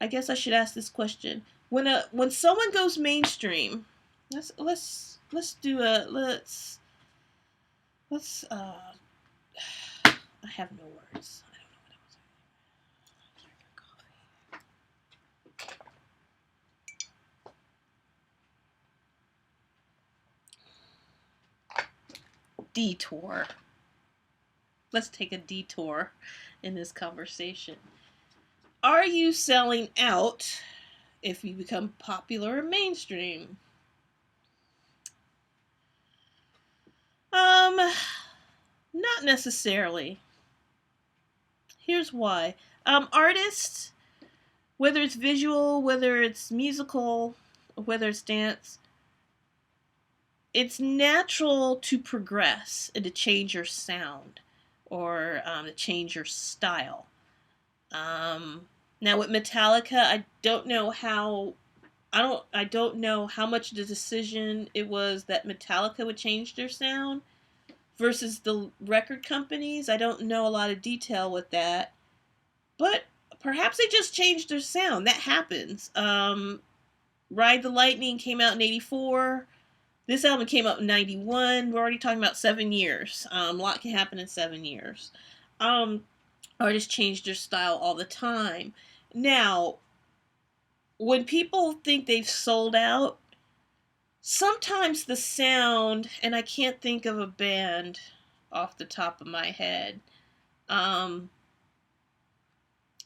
guess I should ask this question. When someone goes mainstream, let's I have no words. I don't know what I was saying. Detour. Let's take a detour in this conversation. Are you selling out if you become popular or mainstream? Not necessarily. Here's why. Artists, whether it's visual, whether it's musical, whether it's dance, it's natural to progress and to change your sound or to change your style. Now with Metallica, I don't know how much the decision it was that Metallica would change their sound versus the record companies. I don't know a lot of detail with that. But perhaps they just changed their sound. That happens. Ride the Lightning came out in 84. This album came out in 91. We're already talking about 7 years. A lot can happen in 7 years. Artists change their style all the time. Now, when people think they've sold out, sometimes the sound, and I can't think of a band off the top of my head.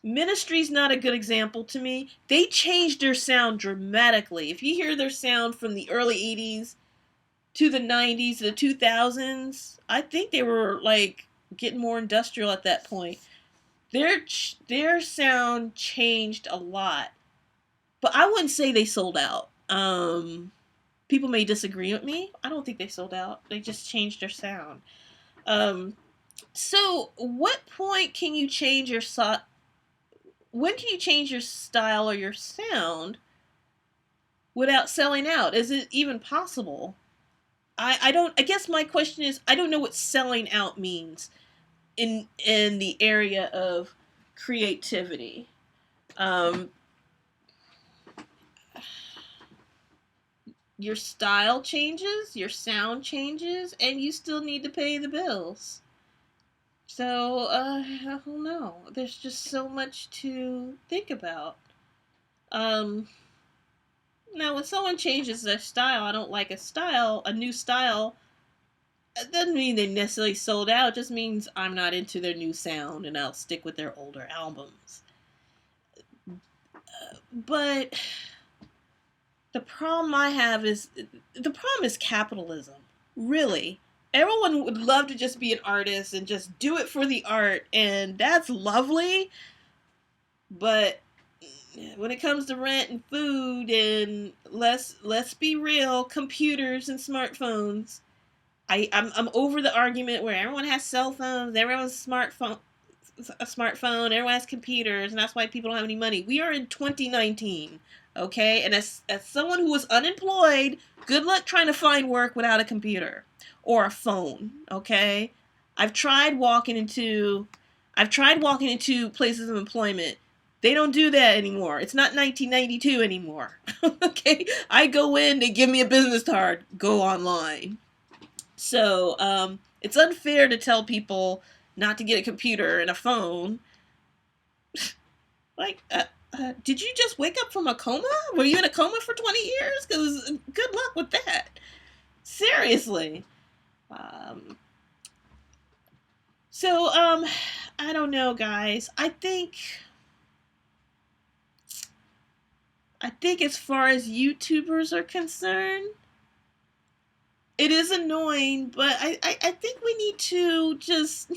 Ministry's not a good example to me. They changed their sound dramatically. If you hear their sound from the early 80s to the 90s, the 2000s, I think they were like getting more industrial at that point. Their sound changed a lot. But I wouldn't say they sold out. People may disagree with me. I don't think they sold out. They just changed their sound. So what point can you change your when can you change your style or your sound without selling out? Is it even possible? I guess my question is, I don't know what selling out means in the area of creativity. Your style changes, your sound changes, and you still need to pay the bills. So, I don't know. There's just so much to think about. Now, when someone changes their style, I don't like a new style, it doesn't mean they necessarily sold out. It just means I'm not into their new sound, and I'll stick with their older albums. But the problem is capitalism. Really. Everyone would love to just be an artist and just do it for the art, and that's lovely. But when it comes to rent and food and let's be real, computers and smartphones. I'm over the argument where everyone has cell phones, everyone has a smartphone, everyone has computers, and that's why people don't have any money. We are in 2019, okay? And as someone who was unemployed, good luck trying to find work without a computer or a phone, okay? I've tried walking into places of employment. They don't do that anymore. It's not 1992 anymore. Okay? I go in, they give me a business card, go online. So, it's unfair to tell people not to get a computer and a phone. Like, did you just wake up from a coma? Were you in a coma for 20 years? Because good luck with that. Seriously. So, I don't know, guys. I think as far as YouTubers are concerned, it is annoying, but I think we need to just...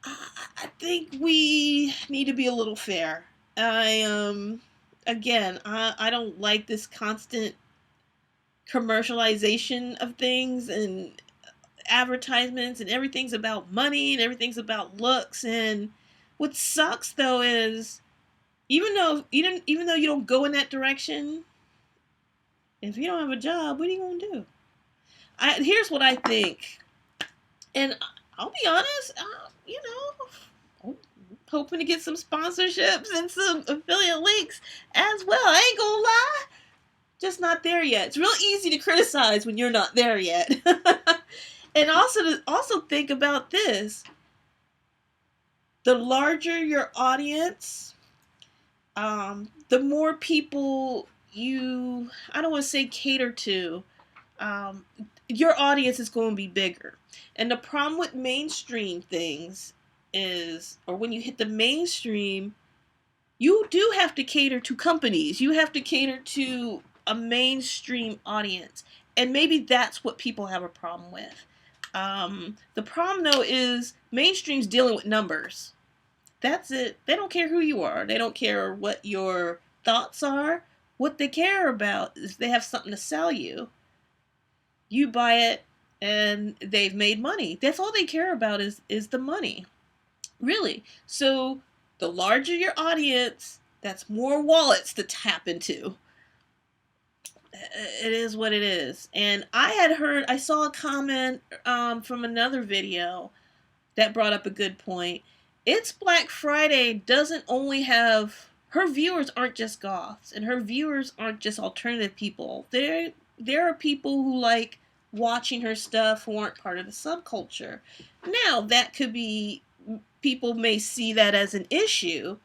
I think we need to be a little fair. I don't like this constant commercialization of things and advertisements, and everything's about money and everything's about looks. And what sucks though is even though you don't go in that direction, if you don't have a job, what are you gonna do? Here's what I think, and I'll be honest, hoping to get some sponsorships and some affiliate links as well. I ain't gonna lie, just not there yet. It's real easy to criticize when you're not there yet. And also think about this: the larger your audience, the more people I don't want to say cater to, your audience is going to be bigger. And the problem with mainstream things is, or when you hit the mainstream, you do have to cater to companies. You have to cater to a mainstream audience. And maybe that's what people have a problem with. The problem, though, is mainstream's dealing with numbers. That's it. They don't care who you are. They don't care what your thoughts are. What they care about is they have something to sell you. You buy it, and they've made money. That's all they care about is the money. Really. So the larger your audience, that's more wallets to tap into. It is what it is. And I saw a comment from another video that brought up a good point. It's Black Friday doesn't only have, her viewers aren't just goths, and her viewers aren't just alternative people. There are people who like watching her stuff who aren't part of the subculture. Now, that could be, people may see that as an issue,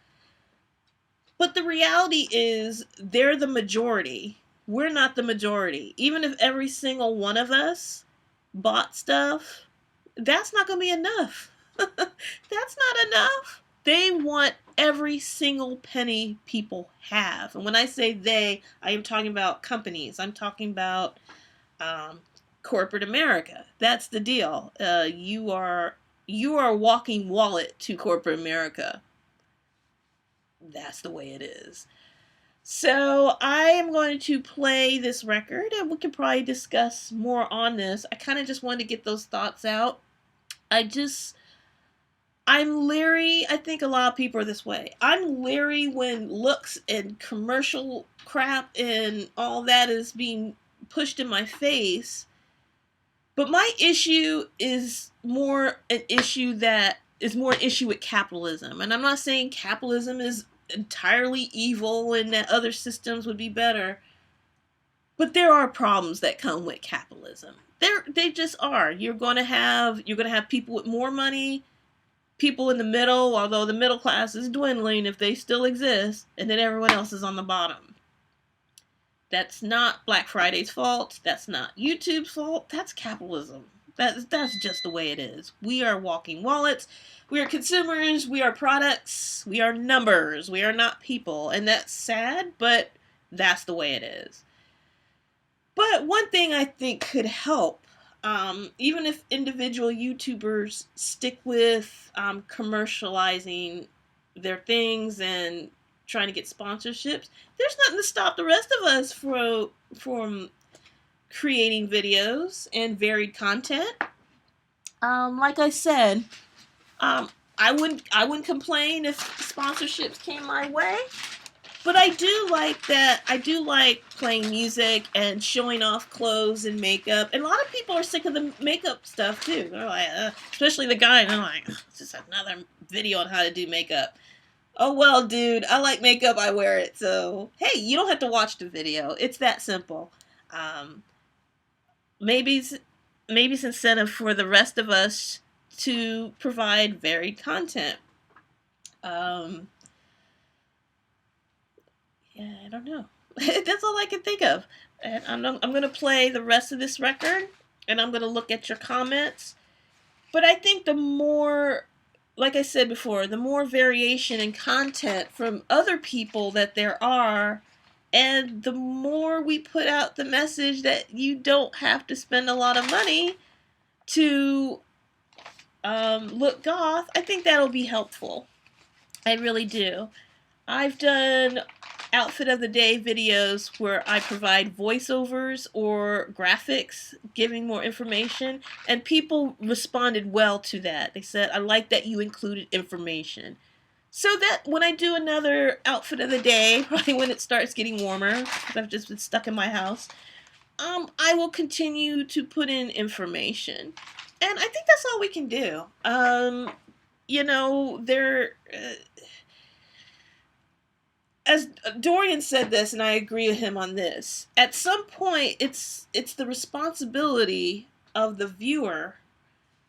but the reality is they're the majority. We're not the majority. Even if every single one of us bought stuff, that's not going to be enough. That's not enough. They want every single penny people have. And when I say they, I am talking about companies. I'm talking about corporate America. That's the deal. You are a walking wallet to corporate America. That's the way it is. So I am going to play this record, and we can probably discuss more on this. I kind of just wanted to get those thoughts out. I'm leery. I think a lot of people are this way. I'm leery when looks and commercial crap and all that is being pushed in my face. But my issue is more an issue with capitalism. And I'm not saying capitalism is entirely evil and that other systems would be better, but there are problems that come with capitalism. They just are. You're gonna have people with more money, people in the middle, although the middle class is dwindling if they still exist, and then everyone else is on the bottom. That's not Black Friday's fault. That's not YouTube's fault. That's capitalism. That's just the way it is. We are walking wallets. We are consumers. We are products. We are numbers. We are not people. And that's sad, but that's the way it is. But one thing I think could help, even if individual YouTubers stick with commercializing their things and trying to get sponsorships, there's nothing to stop the rest of us from creating videos and varied content. Like I said, I wouldn't complain if sponsorships came my way, but I do like playing music and showing off clothes and makeup. And a lot of people are sick of the makeup stuff too. They're like, especially the guy, and they're like, it's just another video on how to do makeup. Oh well, dude, I like makeup, I wear it. So hey, you don't have to watch the video. It's that simple. Maybe it's incentive for the rest of us to provide varied content. Yeah, I don't know. That's all I can think of. And I'm going to play the rest of this record, and I'm going to look at your comments. But I think the more, like I said before, the more variation in content from other people that there are, and the more we put out the message that you don't have to spend a lot of money to look goth, I think that'll be helpful. I really do. I've done outfit of the day videos where I provide voiceovers or graphics giving more information, and people responded well to that. They said, I like that you included information. So that when I do another outfit of the day, probably when it starts getting warmer, because I've just been stuck in my house, I will continue to put in information. And I think that's all we can do. As Dorian said this, and I agree with him on this, at some point, it's the responsibility of the viewer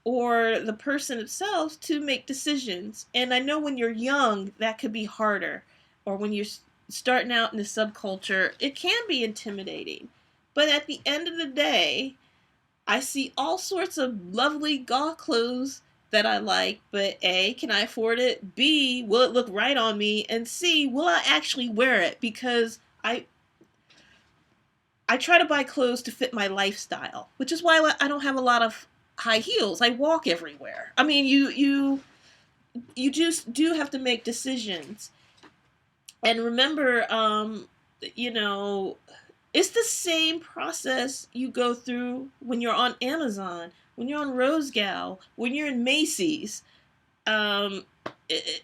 or the person itself to make decisions. And I know when you're young, that could be harder. Or when you're starting out in the subculture, it can be intimidating. But at the end of the day, I see all sorts of lovely goth clothes that I like, but A, can I afford it? B, will it look right on me? And C, will I actually wear it? Because I try to buy clothes to fit my lifestyle, which is why I don't have a lot of high heels. I walk everywhere. I mean, you just do have to make decisions. And remember, you know, it's the same process you go through when you're on Amazon, when you're on Rosegal, when you're in Macy's. Um, it,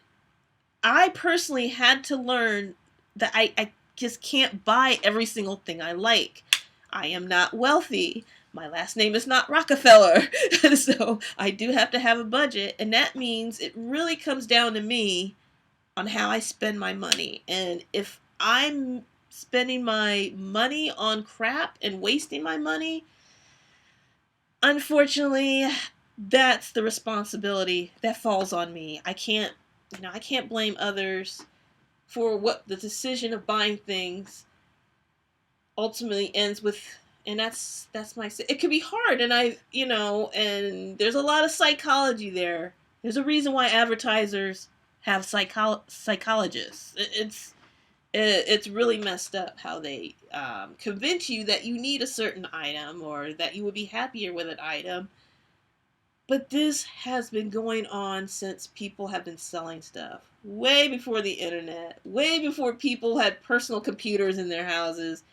I personally had to learn that I just can't buy every single thing I like. I am not wealthy. My last name is not Rockefeller. So I do have to have a budget. And that means it really comes down to me on how I spend my money. And if I'm spending my money on crap and wasting my money, unfortunately, that's the responsibility that falls on me. I can't blame others for what the decision of buying things ultimately ends with. And that's my, it could be hard. And and there's a lot of psychology there. There's a reason why advertisers have psychologists. It's really messed up how they convince you that you need a certain item or that you would be happier with an item. But this has been going on since people have been selling stuff. Way before the internet. Way before people had personal computers in their houses.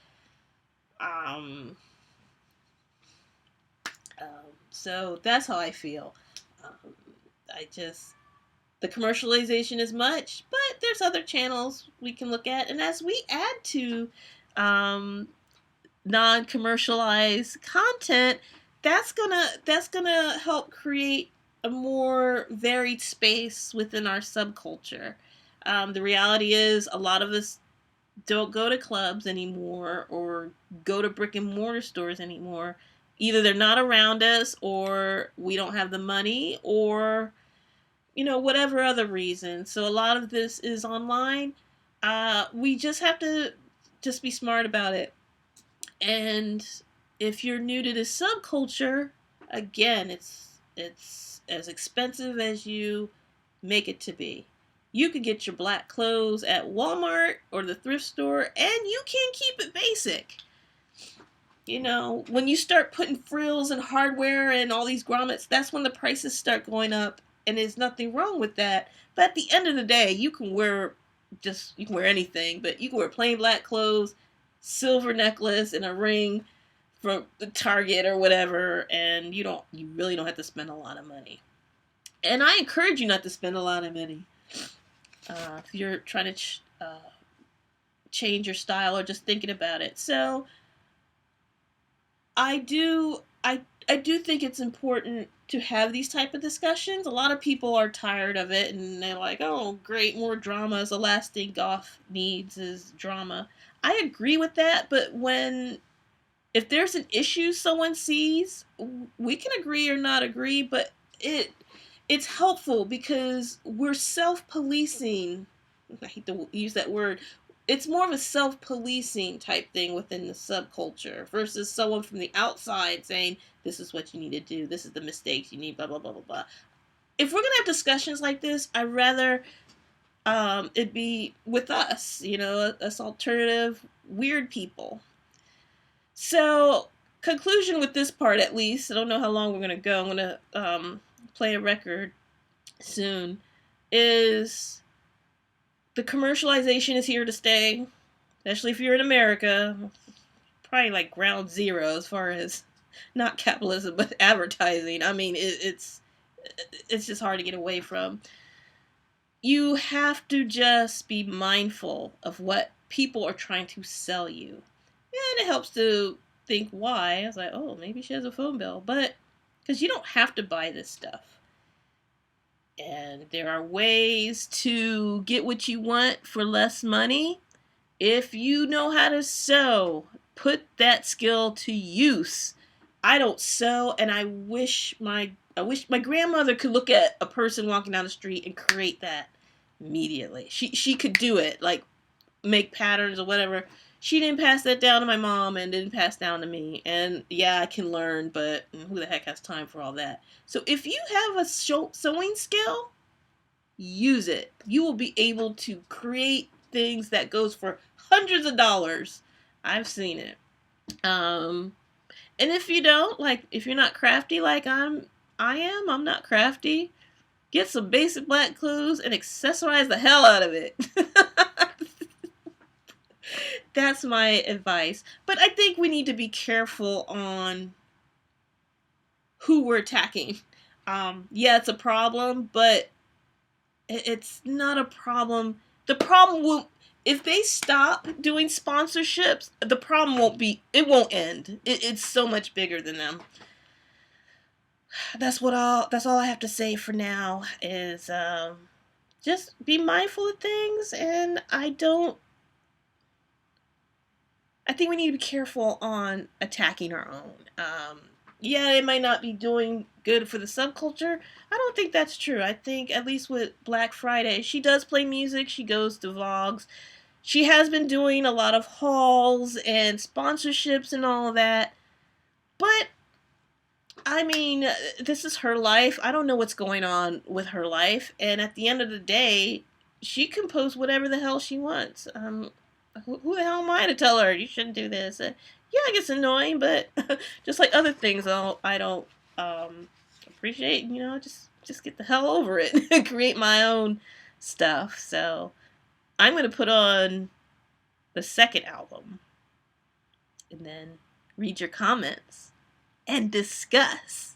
So that's how I feel. The commercialization is much, but there's other channels we can look at. And as we add to non-commercialized content, that's gonna help create a more varied space within our subculture. The reality is a lot of us don't go to clubs anymore or go to brick and mortar stores anymore. Either they're not around us or we don't have the money or whatever other reason. So a lot of this is online. We just have to just be smart about it. And if you're new to this subculture, again, it's as expensive as you make it to be. You could get your black clothes at Walmart or the thrift store, and you can keep it basic. When you start putting frills and hardware and all these grommets, that's when the prices start going up. And there's nothing wrong with that. But at the end of the day, you can wear anything, but you can wear plain black clothes, silver necklace, and a ring from the Target or whatever, and you really don't have to spend a lot of money. And I encourage you not to spend a lot of money if you're trying to change your style or just thinking about it. So I do think it's important to have these type of discussions. A lot of people are tired of it, and they're like, oh, great, more drama is the last thing Goth needs is drama. I agree with that, but if there's an issue someone sees, we can agree or not agree, but it's helpful because we're self-policing. I hate to use that word. It's more of a self-policing type thing within the subculture versus someone from the outside saying, this is what you need to do, this is the mistakes you need, blah, blah, blah, blah, blah. If we're going to have discussions like this, I'd rather it be with us, us alternative, weird people. So, conclusion with this part at least, I don't know how long we're going to go, I'm going to play a record soon, is the commercialization is here to stay, especially if you're in America. Probably like ground zero as far as not capitalism but advertising. I mean, it's just hard to get away from. You have to just be mindful of what people are trying to sell you, and it helps to think why. I was like, oh, maybe she has a phone bill, but because you don't have to buy this stuff. And there are ways to get what you want for less money. If you know how to sew, put that skill to use. I don't sew, and I wish my grandmother could look at a person walking down the street and create that immediately. She could do it, like make patterns or whatever. She didn't pass that down to my mom and didn't pass down to me. And yeah, I can learn, but who the heck has time for all that? So if you have a sewing skill, use it. You will be able to create things that goes for hundreds of dollars. I've seen it. And if you don't, like, if you're not crafty like I'm not crafty. Get some basic black clothes and accessorize the hell out of it. That's my advice. But I think we need to be careful on who we're attacking. Yeah, it's a problem, but it's not a problem. The problem will, if they stop doing sponsorships, the problem won't end. It's so much bigger than them. That's all I have to say for now is just be mindful of things, and I think we need to be careful on attacking our own. Yeah, it might not be doing good for the subculture. I don't think that's true. I think, at least with Black Friday, she does play music, she goes to vlogs. She has been doing a lot of hauls and sponsorships and all of that. But, I mean, this is her life. I don't know what's going on with her life. And at the end of the day, she can post whatever the hell she wants. Who the hell am I to tell her you shouldn't do this? Yeah, it gets annoying, but just like other things I don't appreciate, just get the hell over it and create my own stuff. So I'm going to put on the second album and then read your comments and discuss.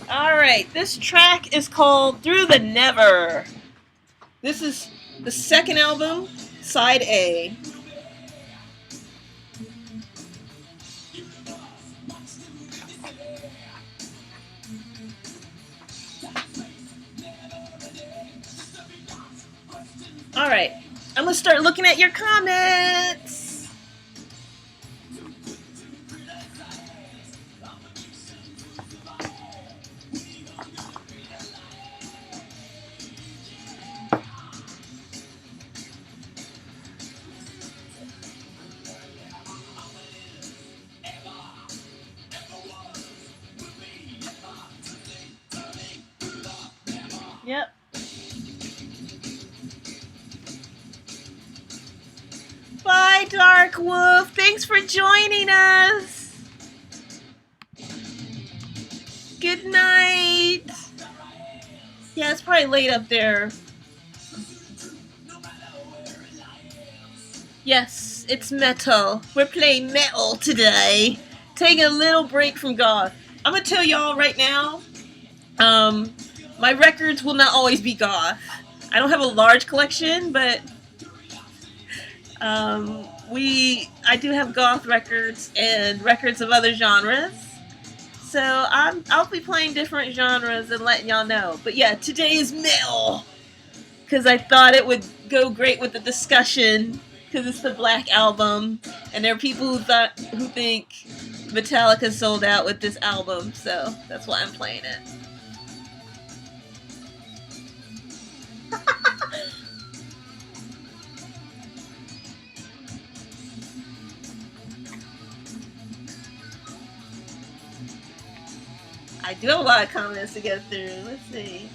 Alright, this track is called Through the Never. This is the second album, side A. Alright, I'm gonna start looking at your comments. Yep. Bye, Dark Wolf. Thanks for joining us. Good night. Yeah, it's probably late up there. Yes, it's metal. We're playing metal today. Taking a little break from Goth. I'm gonna tell y'all right now, my records will not always be Goth. I don't have a large collection, but I do have Goth records and records of other genres. So I'll be playing different genres and letting y'all know. But yeah, today is metal, because I thought it would go great with the discussion, because it's the Black Album, and there are people who think Metallica sold out with this album, so that's why I'm playing it. I do have a lot of comments to get through. Let's see.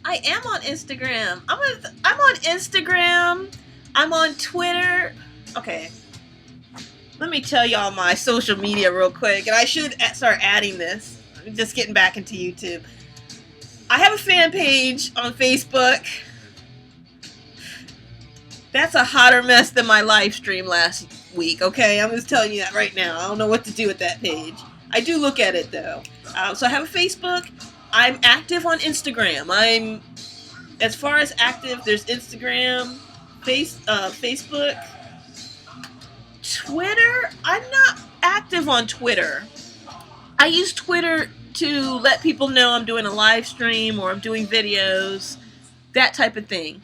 I am on Instagram. I'm on Instagram. I'm on Twitter. Okay. let me tell y'all my social media real quick, and I should start adding this. I'm just getting back into YouTube. I have a fan page on Facebook. That's a hotter mess than my live stream last week, okay? I'm just telling you that right now. I don't know what to do with that page. I do look at it, though. So I have a Facebook. I'm active on Instagram. As far as active, there's Instagram, Facebook, Twitter. I'm not active on Twitter. I use Twitter to let people know I'm doing a live stream or I'm doing videos, that type of thing.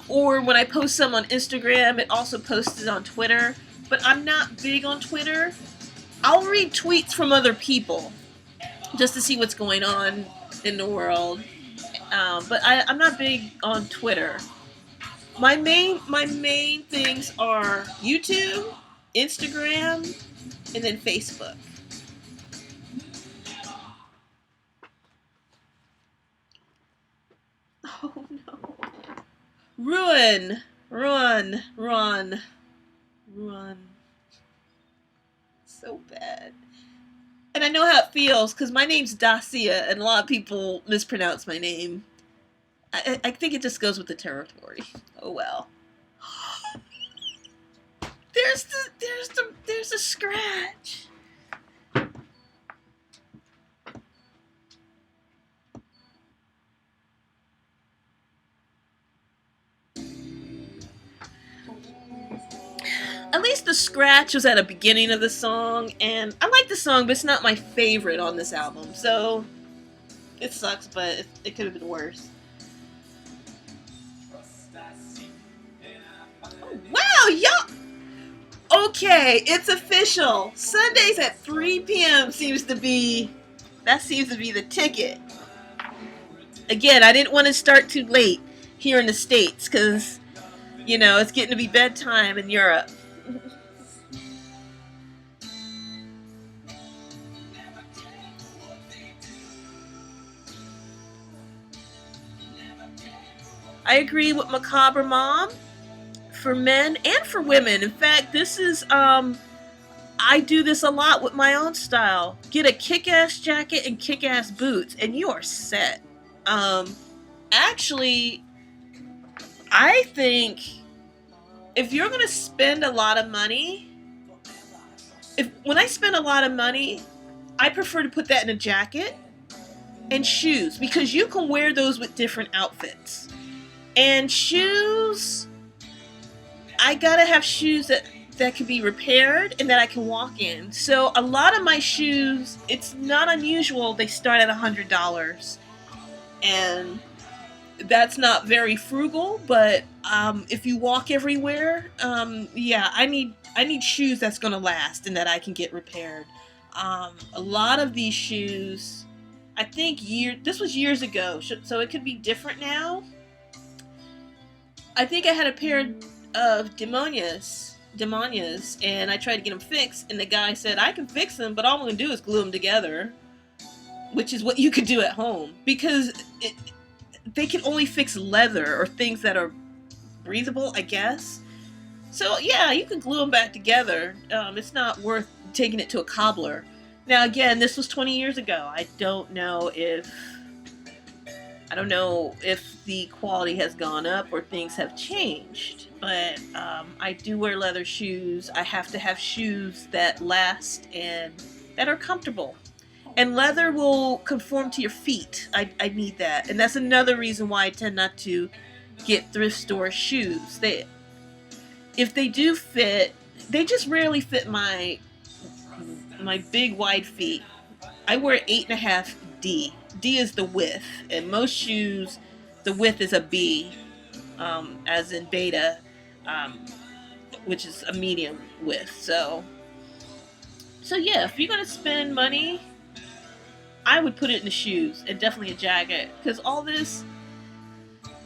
Or when I post some on Instagram, it also posted on Twitter. But I'm not big on Twitter. I'll read tweets from other people just to see what's going on in the world. But I'm not big on Twitter. My main things are YouTube, Instagram, and then Facebook. Oh no. Run. So bad. And I know how it feels, because my name's Dacia, and a lot of people mispronounce my name. I think it just goes with the territory. Oh well. There's a scratch. At least the scratch was at the beginning of the song, and I like the song, but it's not my favorite on this album, so it sucks, but it could have been worse. Oh, wow, y'all! Okay, it's official. Sundays at 3 p.m. seems to be the ticket. Again, I didn't want to start too late here in the States, because, it's getting to be bedtime in Europe. I agree with Macabre Mom, for men and for women. In fact, this is, I do this a lot with my own style. Get a kick-ass jacket and kick-ass boots, and you are set. Actually, I think if you're going to spend a lot of money, when I spend a lot of money, I prefer to put that in a jacket and shoes, because you can wear those with different outfits. And shoes, I gotta have shoes that can be repaired and that I can walk in. So a lot of my shoes, it's not unusual, they start at $100. And that's not very frugal, but if you walk everywhere, I need shoes that's gonna last and that I can get repaired. A lot of these shoes, I think this was years ago, so it could be different now. I think I had a pair of demonias, and I tried to get them fixed, and the guy said, I can fix them, but all I'm going to do is glue them together, which is what you could do at home, because they can only fix leather or things that are breathable, I guess. So, yeah, you can glue them back together. It's not worth taking it to a cobbler. Now, again, this was 20 years ago. I don't know if the quality has gone up or things have changed, but I do wear leather shoes. I have to have shoes that last and that are comfortable. And leather will conform to your feet. I need that. And that's another reason why I tend not to get thrift store shoes. If they do fit, they just rarely fit my big wide feet. I wear 8.5 D. D is the width, and most shoes, the width is a B, as in beta, which is a medium width. So yeah, if you're gonna spend money, I would put it in the shoes, and definitely a jacket, because all this,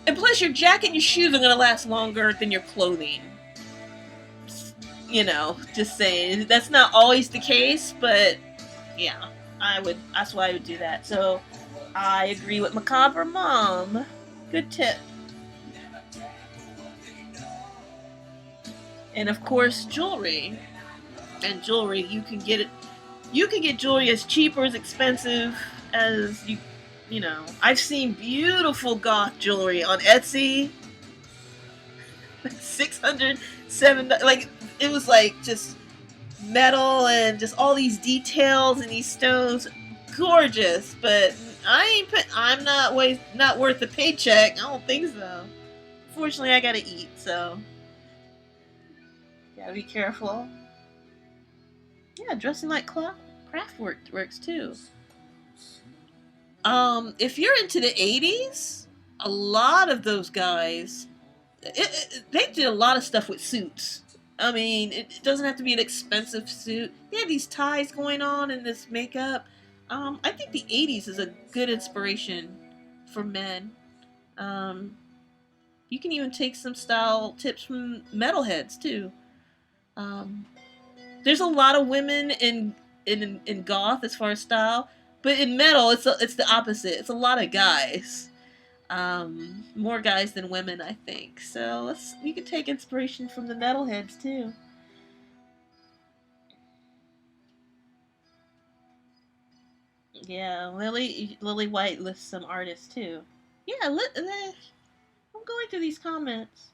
and plus your jacket and your shoes are gonna last longer than your clothing. Just saying, that's not always the case, but yeah, that's why I would do that. So I agree with Macabre Mom. Good tip. And of course, jewelry. and jewelry. You can get jewelry as cheap or as expensive as you know. I've seen beautiful goth jewelry on Etsy. $600, $700, like it was like just metal and just all these details and these stones, gorgeous. But I'm not worth the paycheck. I don't think so. Fortunately, I gotta eat, so gotta be careful. Yeah, dressing like craft works too. If you're into the 80s, a lot of those guys, they did a lot of stuff with suits. I mean, it doesn't have to be an expensive suit. They had these ties going on and this makeup. I think the 80s is a good inspiration for men. You can even take some style tips from metalheads too. There's a lot of women in goth as far as style, but in metal it's the opposite. It's a lot of guys. More guys than women, I think. So you can take inspiration from the metalheads too. Yeah, Lily White lists some artists too. Yeah, I'm going through these comments.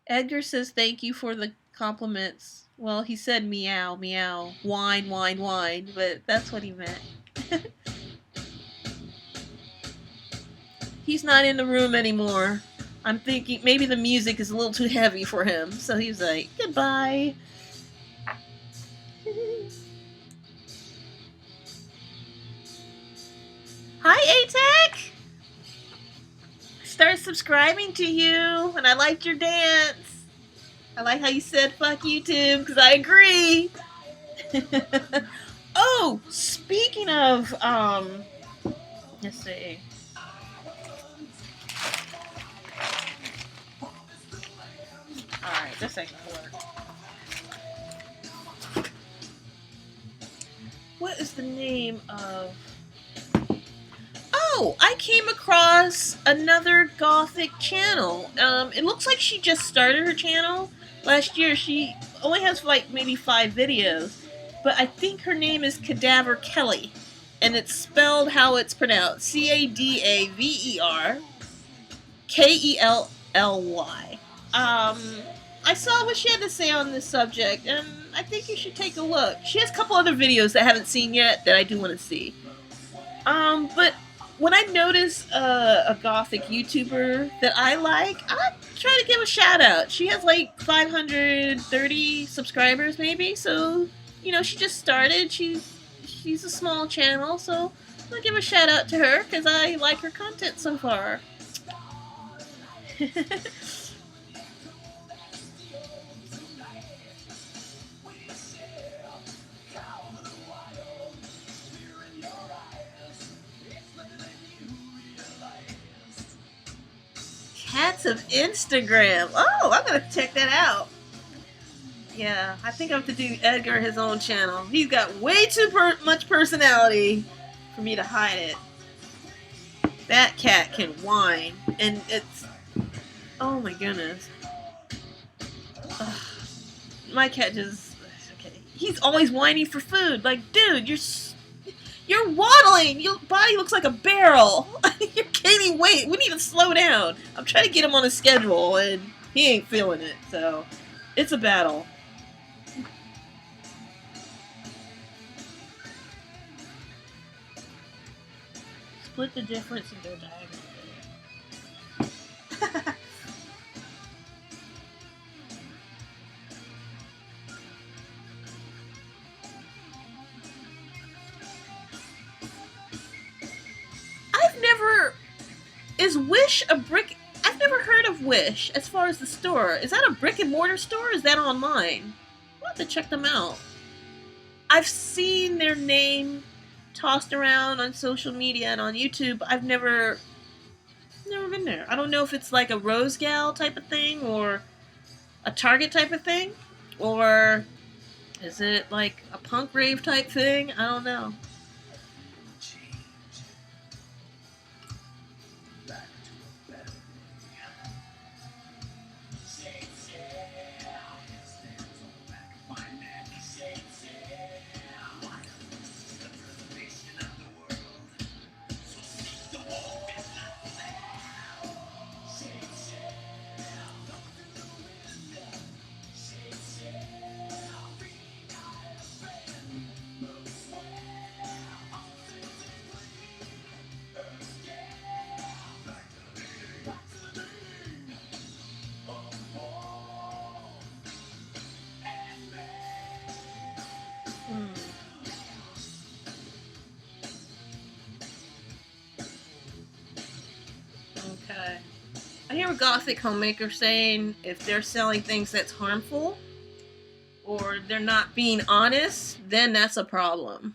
Edgar says thank you for the compliments. Well, he said meow, meow, whine, whine, whine, but that's what he meant. He's not in the room anymore. I'm thinking maybe the music is a little too heavy for him, so he's like, goodbye. Hi, A-Tech! Start subscribing to you, and I liked your dance. I like how you said fuck YouTube, because I agree. Oh, speaking of, let's see. Alright, this ain't gonna work. What is the name of... Oh, I came across another Gothic channel. It looks like she just started her channel last year. She only has like maybe 5 videos, but I think her name is Cadaver Kelly, and it's spelled how it's pronounced: Cadaver Kelly. I saw what she had to say on this subject, and I think you should take a look. She has a couple other videos that I haven't seen yet that I do want to see. But when I notice a Gothic YouTuber that I like, I try to give a shout out. She has like 530 subscribers, maybe. So, you know, she just started. She's a small channel, so I'll give a shout out to her because I like her content so far. Cats of Instagram. Oh, I'm gonna check that out. Yeah, I think I have to do Edgar his own channel. He's got way too much personality for me to hide it. That cat can whine, and it's... Oh my goodness. Ugh. My cat just... Okay. He's always whining for food. Like, dude, you're waddling. Your body looks like a barrel. You're gaining weight. We need to slow down. I'm trying to get him on a schedule, and he ain't feeling it. So, it's a battle. Split the difference and go diagonal. Is Wish a brick... I've never heard of Wish as far as the store. Is that a brick and mortar store or is that online? I'll have to check them out. I've seen their name tossed around on social media and on YouTube. I've never been there. I don't know if it's like a Rose Gal type of thing or a Target type of thing, or is it like a punk rave type thing? I don't know. Okay. I hear a Gothic homemaker saying if they're selling things that's harmful or they're not being honest, then that's a problem.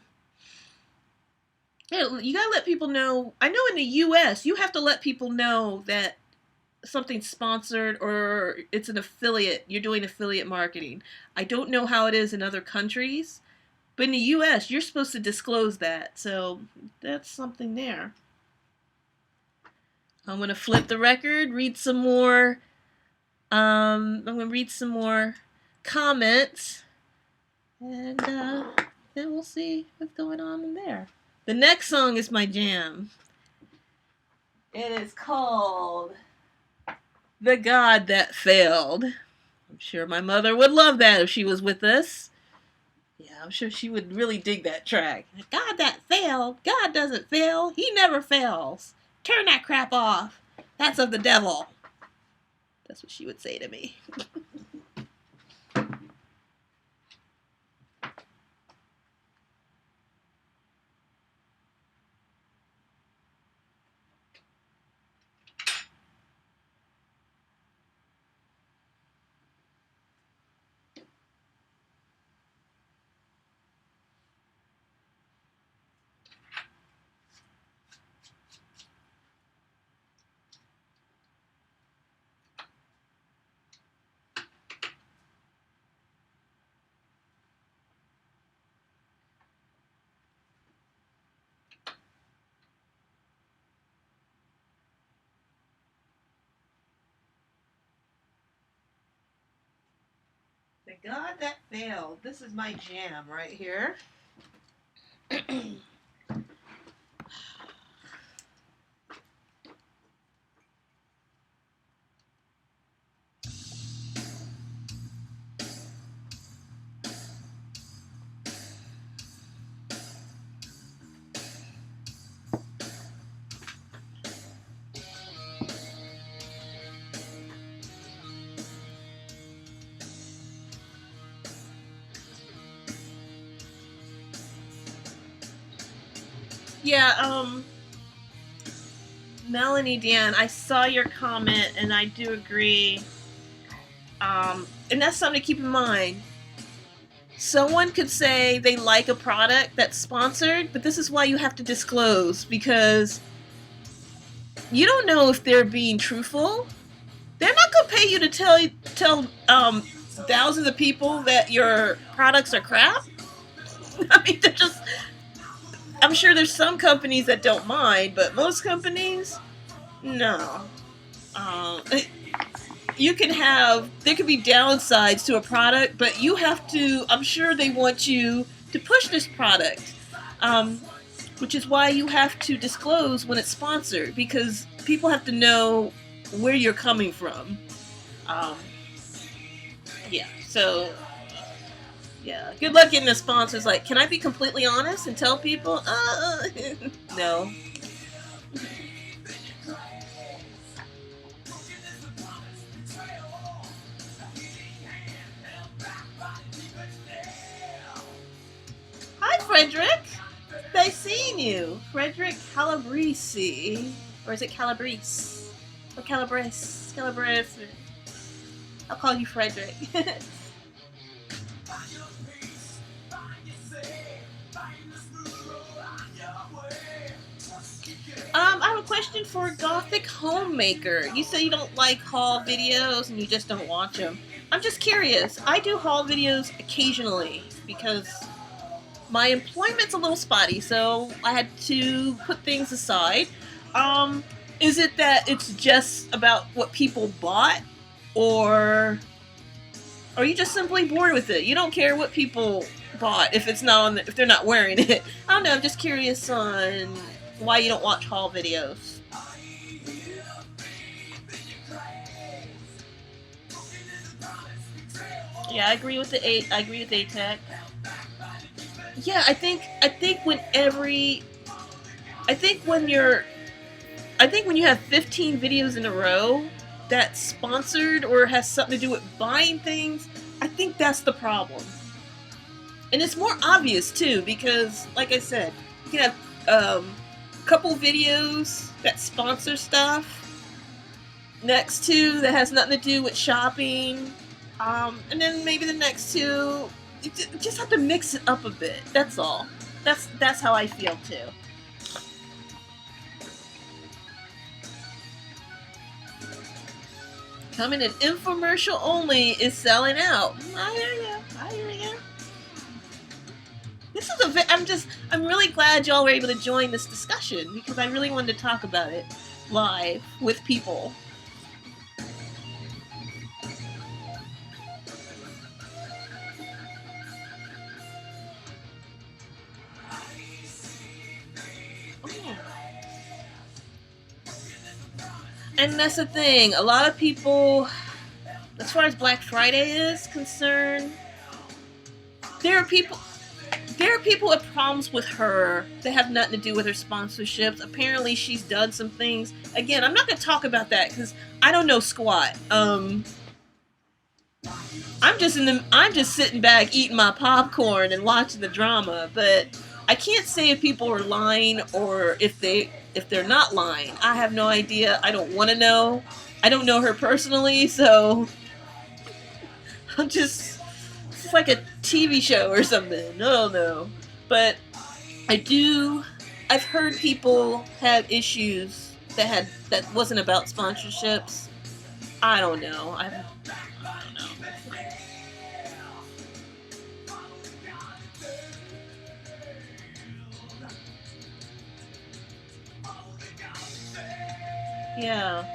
You gotta let people know. I know in the US, you have to let people know that something's sponsored or it's an affiliate. You're doing affiliate marketing. I don't know how it is in other countries, but in the US, you're supposed to disclose that. So that's something there. I'm going to flip the record, read some more. I'm going to read some more comments, and then we'll see what's going on in there. The next song is my jam. It is called The God That Failed. I'm sure my mother would love that if she was with us. Yeah, I'm sure she would really dig that track. God that failed. God doesn't fail. He never fails. Turn that crap off. That's of the devil. That's what she would say to me. The God That Failed. This is my jam right here. Yeah, Melanie Dan, I saw your comment and I do agree. And that's something to keep in mind. Someone could say they like a product that's sponsored, but this is why you have to disclose, because you don't know if they're being truthful. They're not going to pay you to tell thousands of people that your products are crap. I mean, they're just... I'm sure there's some companies that don't mind, but most companies, no. You can have... There could be downsides to a product, but you have to... I'm sure they want you to push this product. Which is why you have to disclose when it's sponsored, because people have to know where you're coming from. Yeah, so... Yeah, good luck getting the sponsors. Like, can I be completely honest and tell people? No. Hi, Frederick. Nice seeing you. Frederick Calabrese. Or is it Calabrese? Or Calabrese? Calabrese. I'll call you Frederick. I have a question for Gothic Homemaker. You say you don't like haul videos and you just don't watch them. I'm just curious. I do haul videos occasionally because my employment's a little spotty, so I had to put things aside. Is it that it's just about what people bought, or are you just simply bored with it? You don't care what people bought if it's not if they're not wearing it. I don't know. I'm just curious on why you don't watch haul videos. Yeah, I agree with I agree with ATEC. Yeah, I think when when you have 15 videos in a row that's sponsored or has something to do with buying things, I think that's the problem. And it's more obvious too, because like I said, you can have a couple videos that sponsor stuff, next two that has nothing to do with shopping. And then maybe the next two, you just have to mix it up a bit. That's all. That's how I feel too. Coming in infomercial only is selling out. I hear ya. I hear ya. This is I'm really glad y'all were able to join this discussion because I really wanted to talk about it live with people. And that's the thing. A lot of people, as far as Black Friday is concerned, there are people with problems with her that have nothing to do with her sponsorships. Apparently, she's done some things. Again, I'm not going to talk about that because I don't know squat. I'm just sitting back eating my popcorn and watching the drama. But I can't say if people are lying or if they're not lying. I have no idea. I don't want to know. I don't know her personally, so it's like a TV show or something. I don't know. But I've heard people have issues that wasn't about sponsorships. I don't know. I don't know. Yeah.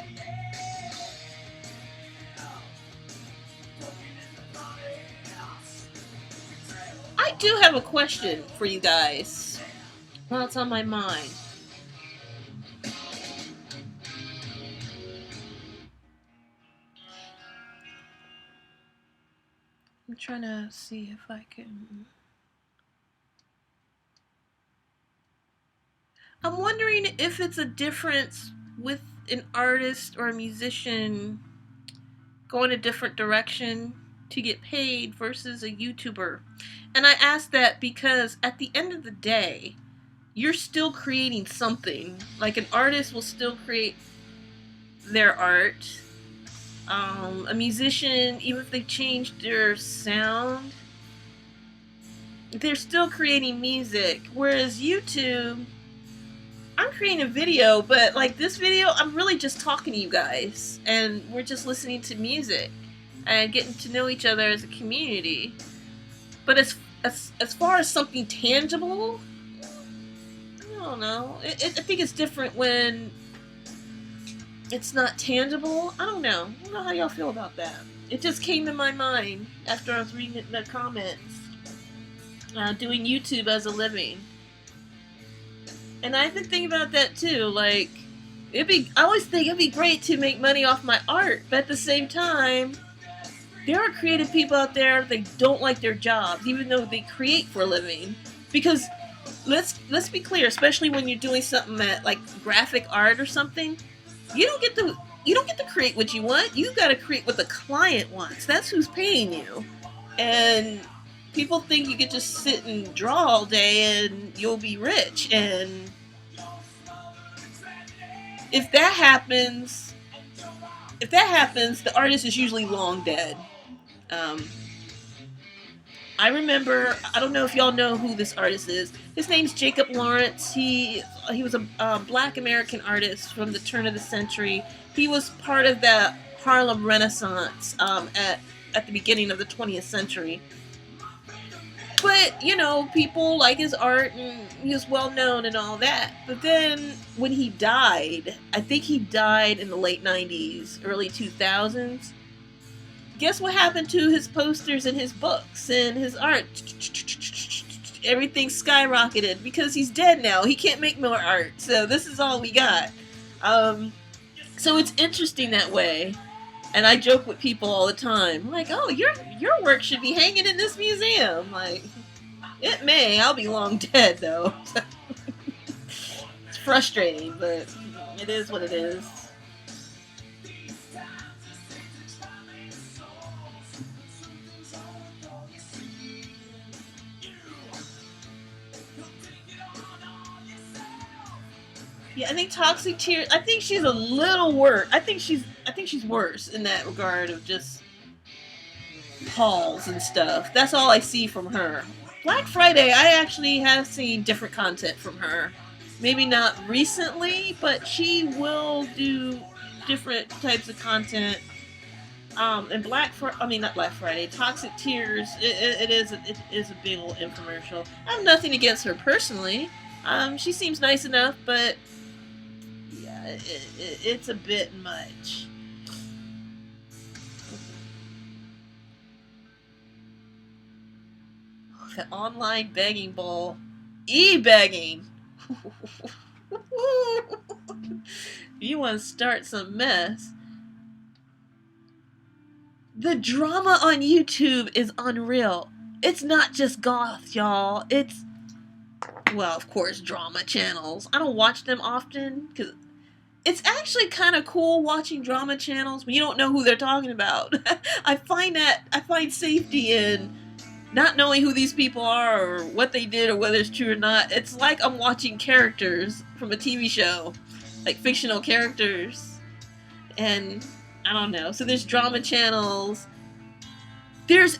I do have a question for you guys. Well, it's on my mind. I'm trying to see if I can. I'm wondering if it's a difference with an artist or a musician going a different direction to get paid versus a YouTuber. And I ask that because at the end of the day, you're still creating something. Like an artist will still create their art. A musician, even if they changed their sound, they're still creating music. Whereas YouTube, I'm creating a video, but like this video, I'm really just talking to you guys, and we're just listening to music and getting to know each other as a community. But as far as something tangible, I don't know. I think it's different when it's not tangible. I don't know how y'all feel about that. It just came to my mind after I was reading the comments. Doing YouTube as a living. And I've been thinking about that too. Like, I always think it'd be great to make money off my art, but at the same time, there are creative people out there that don't like their jobs, even though they create for a living. Because let's be clear, especially when you're doing something like graphic art or something, you don't get to create what you want. You got to create what the client wants. That's who's paying you. And people think you could just sit and draw all day and you'll be rich. And if that happens, the artist is usually long dead. I remember, I don't know if y'all know who this artist is. His name's Jacob Lawrence. He was a Black American artist from the turn of the century. He was part of the Harlem Renaissance at the beginning of the 20th century. But, people like his art and he was well known and all that. But then when he died, I think he died in the late 90s, early 2000s. Guess what happened to his posters and his books and his art? Everything skyrocketed because he's dead now. He can't make more art. So this is all we got. So it's interesting that way. And I joke with people all the time. Like, oh, your work should be hanging in this museum. Like, it may. I'll be long dead, though. It's frustrating, but it is what it is. Yeah, I think Toxic Tears. I think she's a little worse. I think she's worse in that regard of just hauls and stuff. That's all I see from her. Black Friday, I actually have seen different content from her. Maybe not recently, but she will do different types of content. And not Black Friday, Toxic Tears. It is a big old infomercial. I have nothing against her personally. She seems nice enough, but yeah, it's a bit much. The online begging bowl, e-begging. You want to start some mess? The drama on YouTube is unreal. It's not just goth, y'all. It's, well, of course, drama channels. I don't watch them often because it's actually kind of cool watching drama channels when you don't know who they're talking about. I find safety in not knowing who these people are or what they did or whether it's true or not. It's like I'm watching characters from a TV show, like fictional characters. And I don't know. So there's drama channels. There's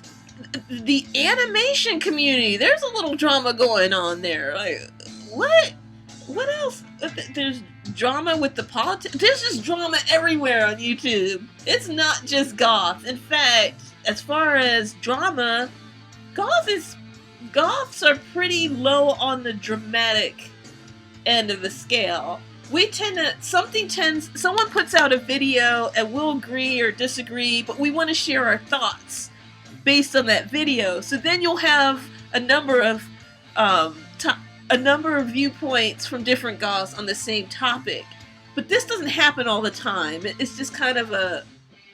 the animation community. There's a little drama going on there. Like, what? What else? There's drama with the politics. There's just drama everywhere on YouTube. It's not just goth. In fact, as far as drama, goths are pretty low on the dramatic end of the scale. We tend to, someone puts out a video and we'll agree or disagree, but we want to share our thoughts based on that video. So then you'll have a number of viewpoints from different goths on the same topic. But this doesn't happen all the time. It's just kind of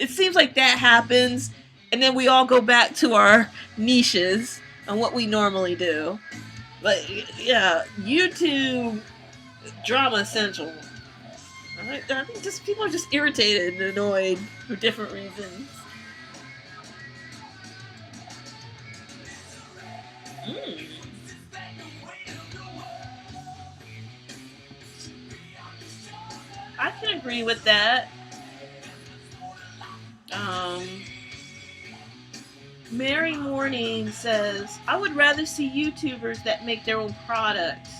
it seems like that happens, and then we all go back to our niches and what we normally do. But yeah, YouTube drama central. I think just people are just irritated and annoyed for different reasons. I can agree with that. Mary Morning says, I would rather see YouTubers that make their own products,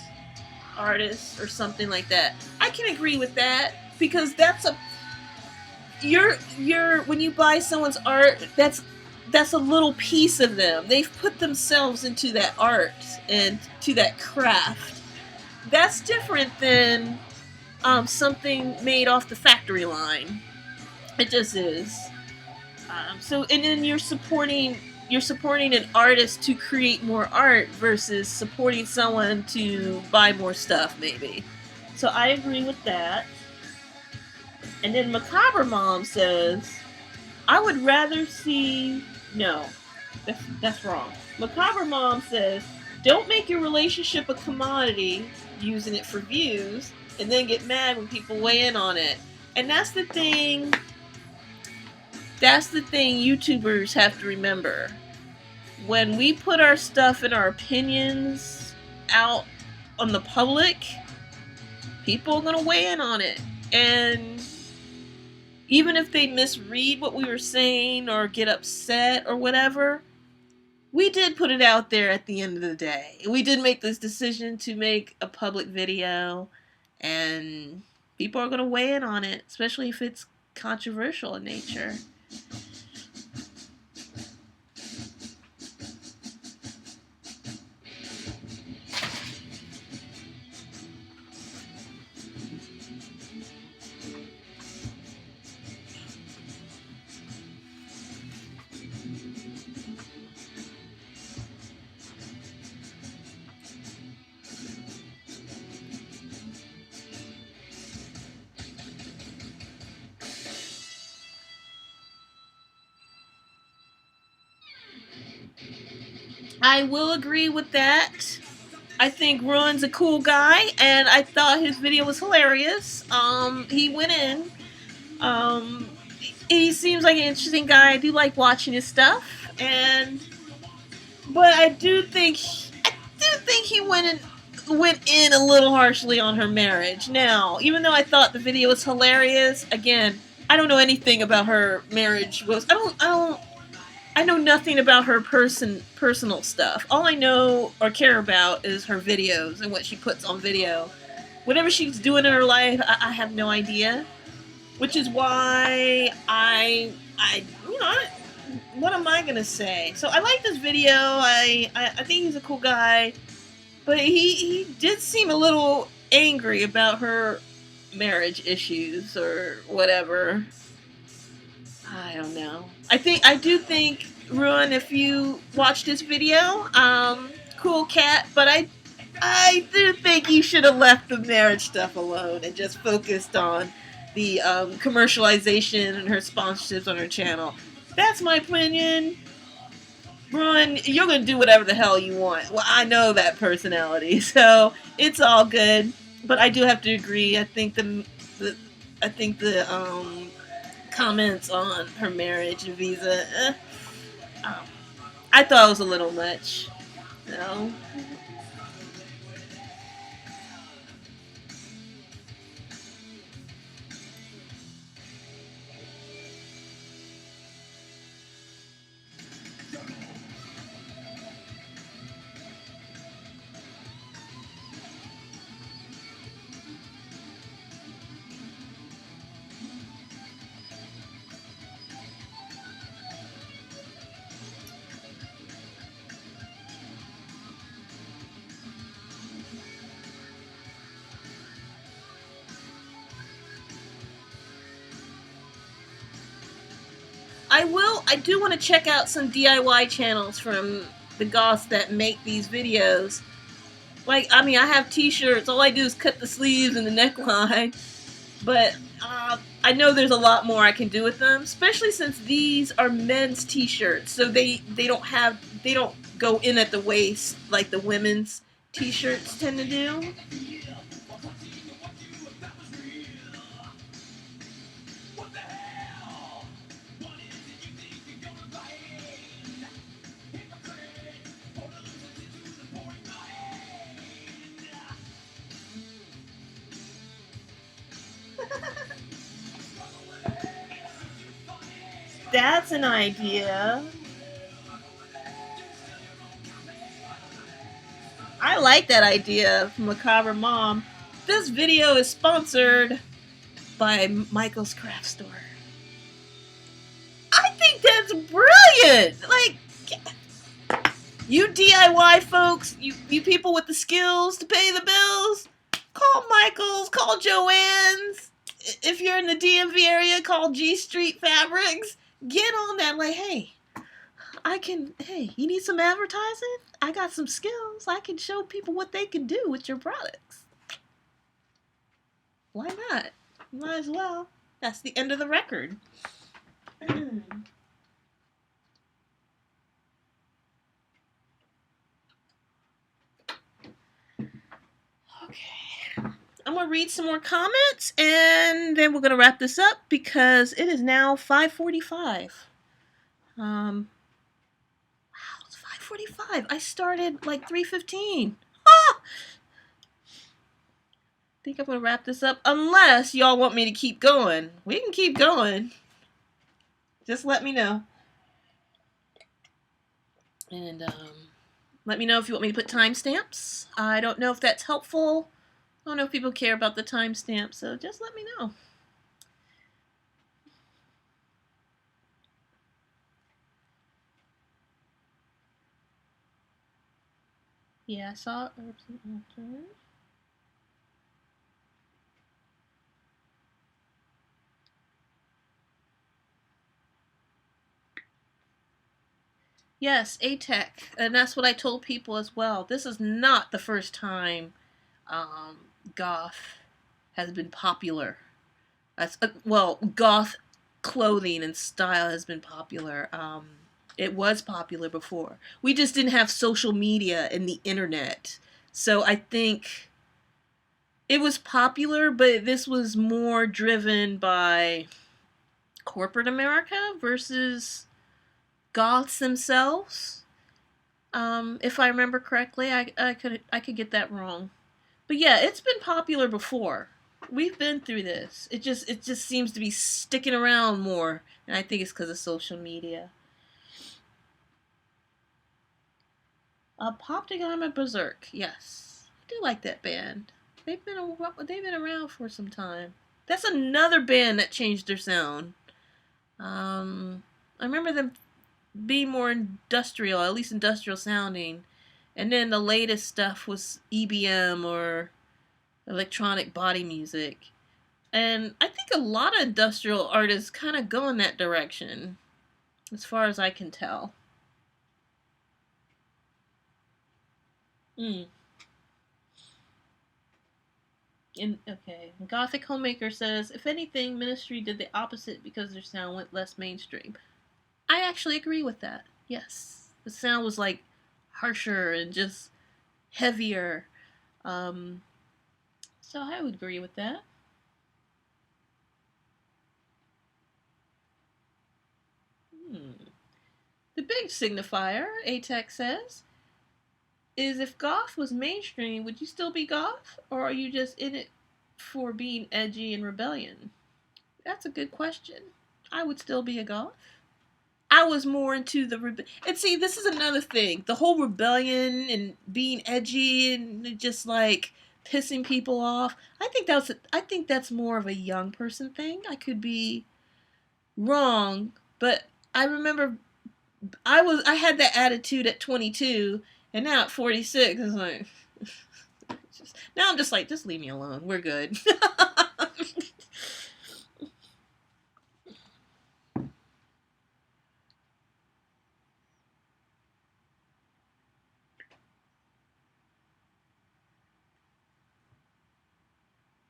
artists or something like that. I can agree with that because that's when you buy someone's art, that's a little piece of them. They've put themselves into that art and to that craft. That's different than something made off the factory line. It just is. And then you're supporting an artist to create more art versus supporting someone to buy more stuff, maybe. So I agree with that. And then Macabre Mom says, I would rather see... No, that's wrong. Macabre Mom says, don't make your relationship a commodity, using it for views, and then get mad when people weigh in on it. And that's the thing YouTubers have to remember. When we put our stuff and our opinions out on the public, people are going to weigh in on it. And even if they misread what we were saying or get upset or whatever, we did put it out there at the end of the day. We did make this decision to make a public video, and people are going to weigh in on it, especially if it's controversial in nature. I will agree with that. I think Ruin's a cool guy, and I thought his video was hilarious. He went in. He seems like an interesting guy. I do like watching his stuff, but I do think he went in went in a little harshly on her marriage. Now, even though I thought the video was hilarious, again, I don't know anything about her marriage. I know nothing about her personal stuff. All I know or care about is her videos and what she puts on video. Whatever she's doing in her life, I have no idea. Which is why what am I gonna say? So I like this video. I think he's a cool guy, but he did seem a little angry about her marriage issues or whatever. I don't know. I do think, Ruin, if you watch this video, cool cat, but I do think you should have left the marriage stuff alone and just focused on the commercialization and her sponsorships on her channel. That's my opinion. Ruin, you're gonna do whatever the hell you want. Well, I know that personality, so it's all good. But I do have to agree. I think the comments on her marriage and visa, I thought it was a little much. No. I do want to check out some DIY channels from the Goths that make these videos. Like, I mean, I have t-shirts. All I do is cut the sleeves and the neckline. But I know there's a lot more I can do with them, especially since these are men's t-shirts. So they don't go in at the waist like the women's t-shirts tend to do. That's an idea. I like that idea from Macabre Mom. This video is sponsored by Michael's Craft Store. I think that's brilliant! Like, you DIY folks, you people with the skills to pay the bills, call Michael's, call Joanne's. If you're in the DMV area, call G Street Fabrics. Get on that, like, hey, you need some advertising? I got some skills. I can show people what they can do with your products. Why not? Might as well. That's the end of the record. Okay. I'm going to read some more comments, and then we're going to wrap this up because it is now 5:45. Wow, it's 5:45. I started like 3:15. Ah! I think I'm going to wrap this up unless y'all want me to keep going. We can keep going. Just let me know. And let me know if you want me to put timestamps. I don't know if that's helpful. I don't know if people care about the timestamp, so just let me know. Yeah, I saw herbs and altars. Yes, ATEC, and that's what I told people as well. This is not the first time Goth has been popular. Goth clothing and style has been popular. It was popular before. We just didn't have social media and the internet. So I think it was popular, but this was more driven by corporate America versus Goths themselves. If I remember correctly, I could get that wrong. But yeah, it's been popular before. We've been through this. It just seems to be sticking around more, and I think it's because of social media. Poptagon and Berserk, yes, I do like that band. They've been around for some time. That's another band that changed their sound. I remember them being more industrial, at least industrial sounding, and then the latest stuff was EBM or electronic body music. And I think a lot of industrial artists kind of go in that direction, as far as I can tell. Mm. Okay, Gothic Homemaker says, if anything, Ministry did the opposite because their sound went less mainstream. I actually agree with that. Yes, the sound was like harsher and just heavier. Um, so I would agree with that. Hmm. The big signifier, ATEC says, is if goth was mainstream, would you still be goth? Or are you just in it for being edgy and rebellion? That's a good question. I would still be a goth. I was more into the and see, this is another thing. The whole rebellion and being edgy and just like pissing people off. I think that's more of a young person thing. I could be wrong, but I remember I had that attitude at 22, and now at 46, it's like now I'm just like, just leave me alone. We're good.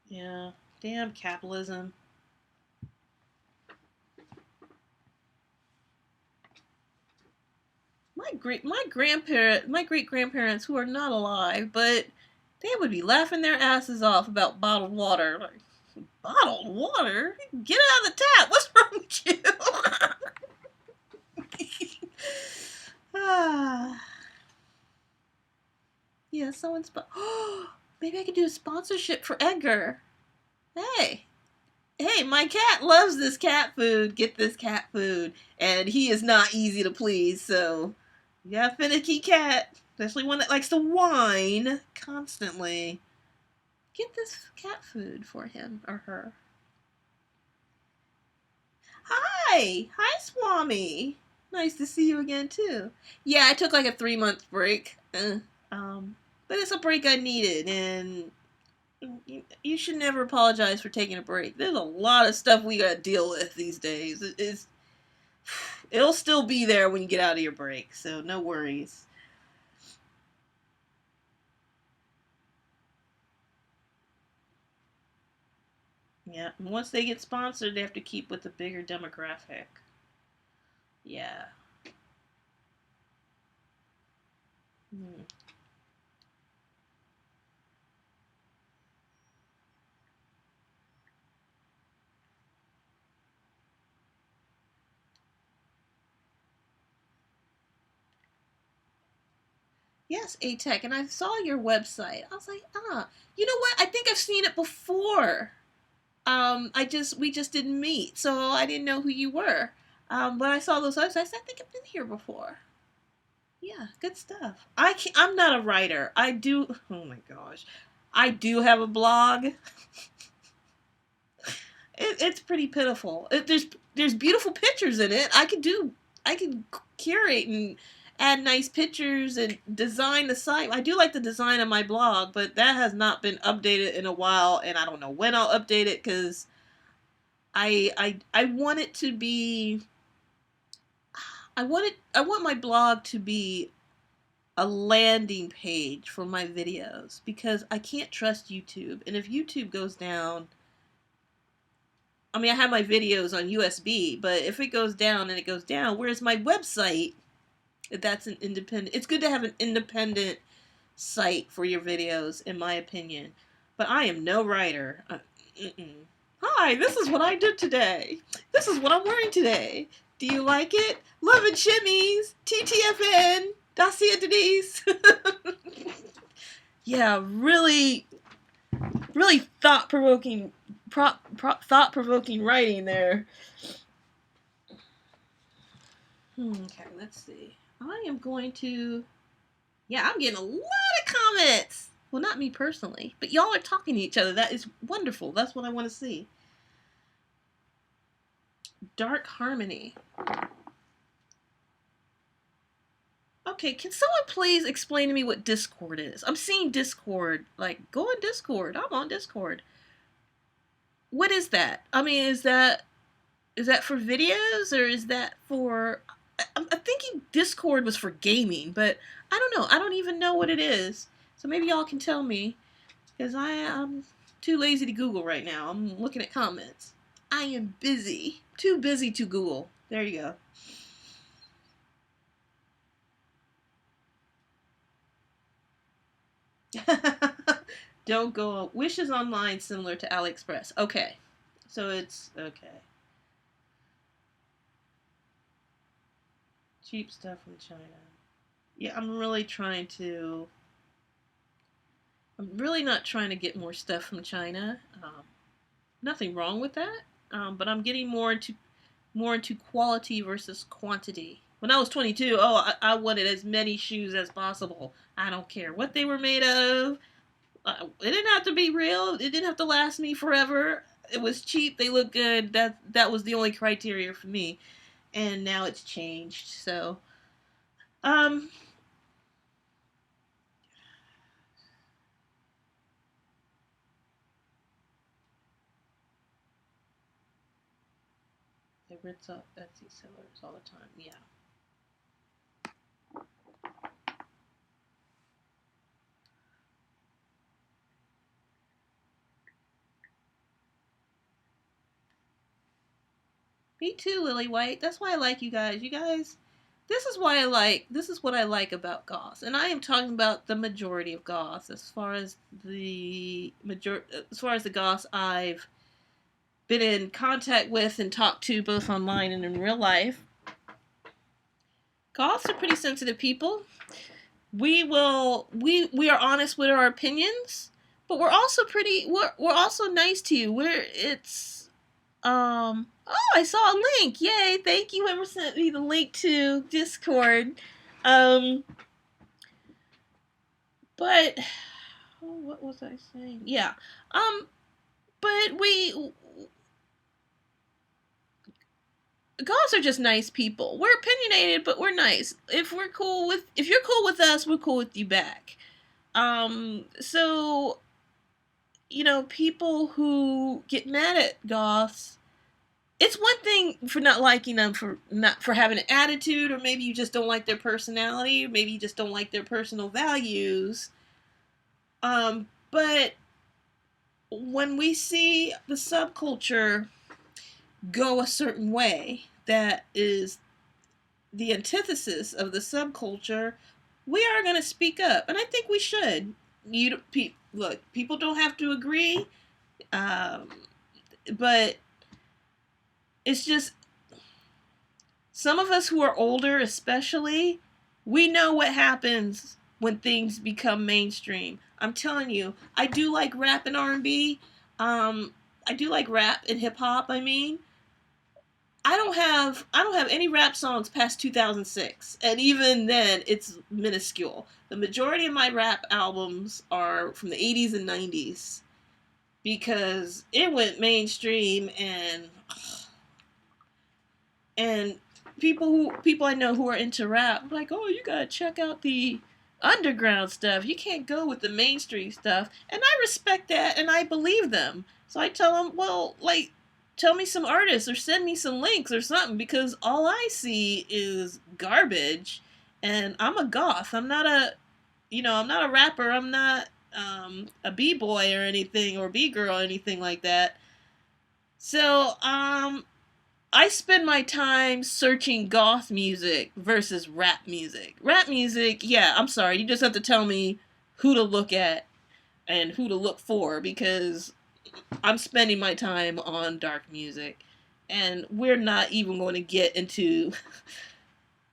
Yeah, damn capitalism. My great grandparents who are not alive, but they would be laughing their asses off about bottled water. Like, bottled water? Get it out of the tap. What's wrong with you? ah, yeah, someone's. Maybe I could do a sponsorship for Edgar. Hey, hey, my cat loves this cat food. Get this cat food, and he is not easy to please. So, yeah, finicky cat, especially one that likes to whine constantly. Get this cat food for him or her. Hi, Swami. Nice to see you again too. Yeah, I took like a 3 month break. But it's a break I needed, and you should never apologize for taking a break. There's a lot of stuff we gotta deal with these days. It'll still be there when you get out of your break, so no worries. Yeah, and once they get sponsored, they have to keep with the bigger demographic. Yeah. Hmm. Yes, A-Tech, and I saw your website. I was like, you know what? I think I've seen it before. We just didn't meet, so I didn't know who you were. But I saw those websites. I think I've been here before. Yeah, good stuff. I'm not a writer. I do. Oh my gosh, I do have a blog. It's pretty pitiful. There's beautiful pictures in it. I can curate and add nice pictures and design the site. I do like the design of my blog, but that has not been updated in a while, and I don't know when I'll update it because I want it to be. I want my blog to be a landing page for my videos because I can't trust YouTube. And if YouTube goes down, I mean, I have my videos on USB, but if it goes down and it goes down, where's my website? If that's an independent, it's good to have an independent site for your videos, in my opinion. But I am no writer. Hi, this is what I did today. This is what I'm wearing today. Do you like it? Love and shimmies. TTFN. Dacia Denise. Yeah, really, really thought-provoking, thought-provoking writing there. Okay, let's see. I am going to... Yeah, I'm getting a lot of comments. Well, not me personally, but y'all are talking to each other. That is wonderful. That's what I want to see. Dark harmony. Okay, can someone please explain to me what Discord is? I'm seeing Discord. Like, go on Discord. I'm on Discord. What is that? I mean, is that for videos or is that for... I'm thinking Discord was for gaming, but I don't know. I don't even know what it is. So maybe y'all can tell me, because I'm too lazy to Google right now. I'm looking at comments. I am busy. Too busy to Google. There you go. Don't go. Wish is online similar to AliExpress. Okay. So it's okay. Cheap stuff from China. Yeah, I'm really not trying to get more stuff from China. Nothing wrong with that. But I'm getting more into quality versus quantity. When I was 22, I wanted as many shoes as possible. I don't care what they were made of. It didn't have to be real. It didn't have to last me forever. It was cheap. They looked good. That was the only criteria for me. And now it's changed. So, they rinse up Etsy sellers all the time. Yeah. Me too, Lily White. That's why I like you guys. You guys, this is what I like about Goth. And I am talking about the majority of Goths as far as the Goths I've been in contact with and talked to both online and in real life. Goths are pretty sensitive people. We are honest with our opinions, but we're also nice to you. I saw a link. Yay, thank you whoever sent me the link to Discord. But what was I saying? Yeah. But Goths are just nice people. We're opinionated, but we're nice. If you're cool with us, we're cool with you back. So, people who get mad at Goths, it's one thing for not liking them for having an attitude, or maybe you just don't like their personality, or maybe you just don't like their personal values. But when we see the subculture go a certain way that is the antithesis of the subculture, we are going to speak up, and I think we should. Look, people don't have to agree, but it's just some of us who are older, especially, we know what happens when things become mainstream. I'm telling you, I do like rap and R&B. I do like rap and hip hop. I mean, I don't have any rap songs past 2006, and even then, it's minuscule. The majority of my rap albums are from the 80s and 90s because it went mainstream, and people I know who are into rap are like, oh, you gotta check out the underground stuff. You can't go with the mainstream stuff, and I respect that, and I believe them. So I tell them, well, like, tell me some artists or send me some links or something, because all I see is garbage, and I'm a goth. I'm not a rapper. I'm not a b-boy or anything, or b-girl or anything like that. So I spend my time searching goth music versus rap music. Rap music, yeah, I'm sorry, you just have to tell me who to look at and who to look for, because I'm spending my time on dark music. And we're not even going to get into...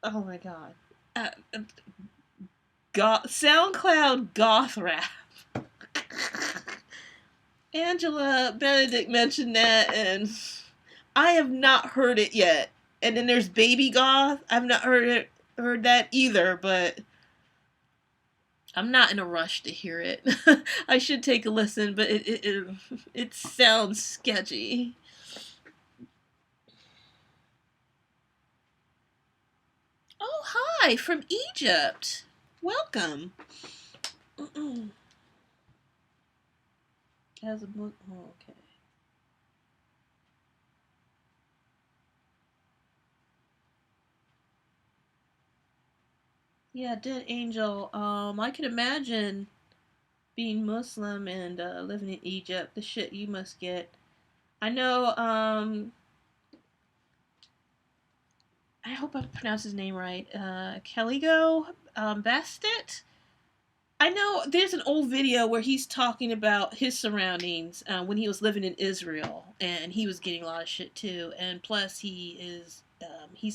Oh my god. SoundCloud goth rap. Angela Benedict mentioned that, and I have not heard it yet. And then there's Baby Goth. I've not heard that either, but I'm not in a rush to hear it. I should take a listen, but it sounds sketchy. Oh, hi, from Egypt. Welcome. As a book. Oh, okay. Yeah, Dead Angel. I can imagine being Muslim and living in Egypt. The shit you must get. I know. I hope I pronounced his name right. Caligo Bastet. I know there's an old video where he's talking about his surroundings when he was living in Israel, and he was getting a lot of shit too. And plus, he's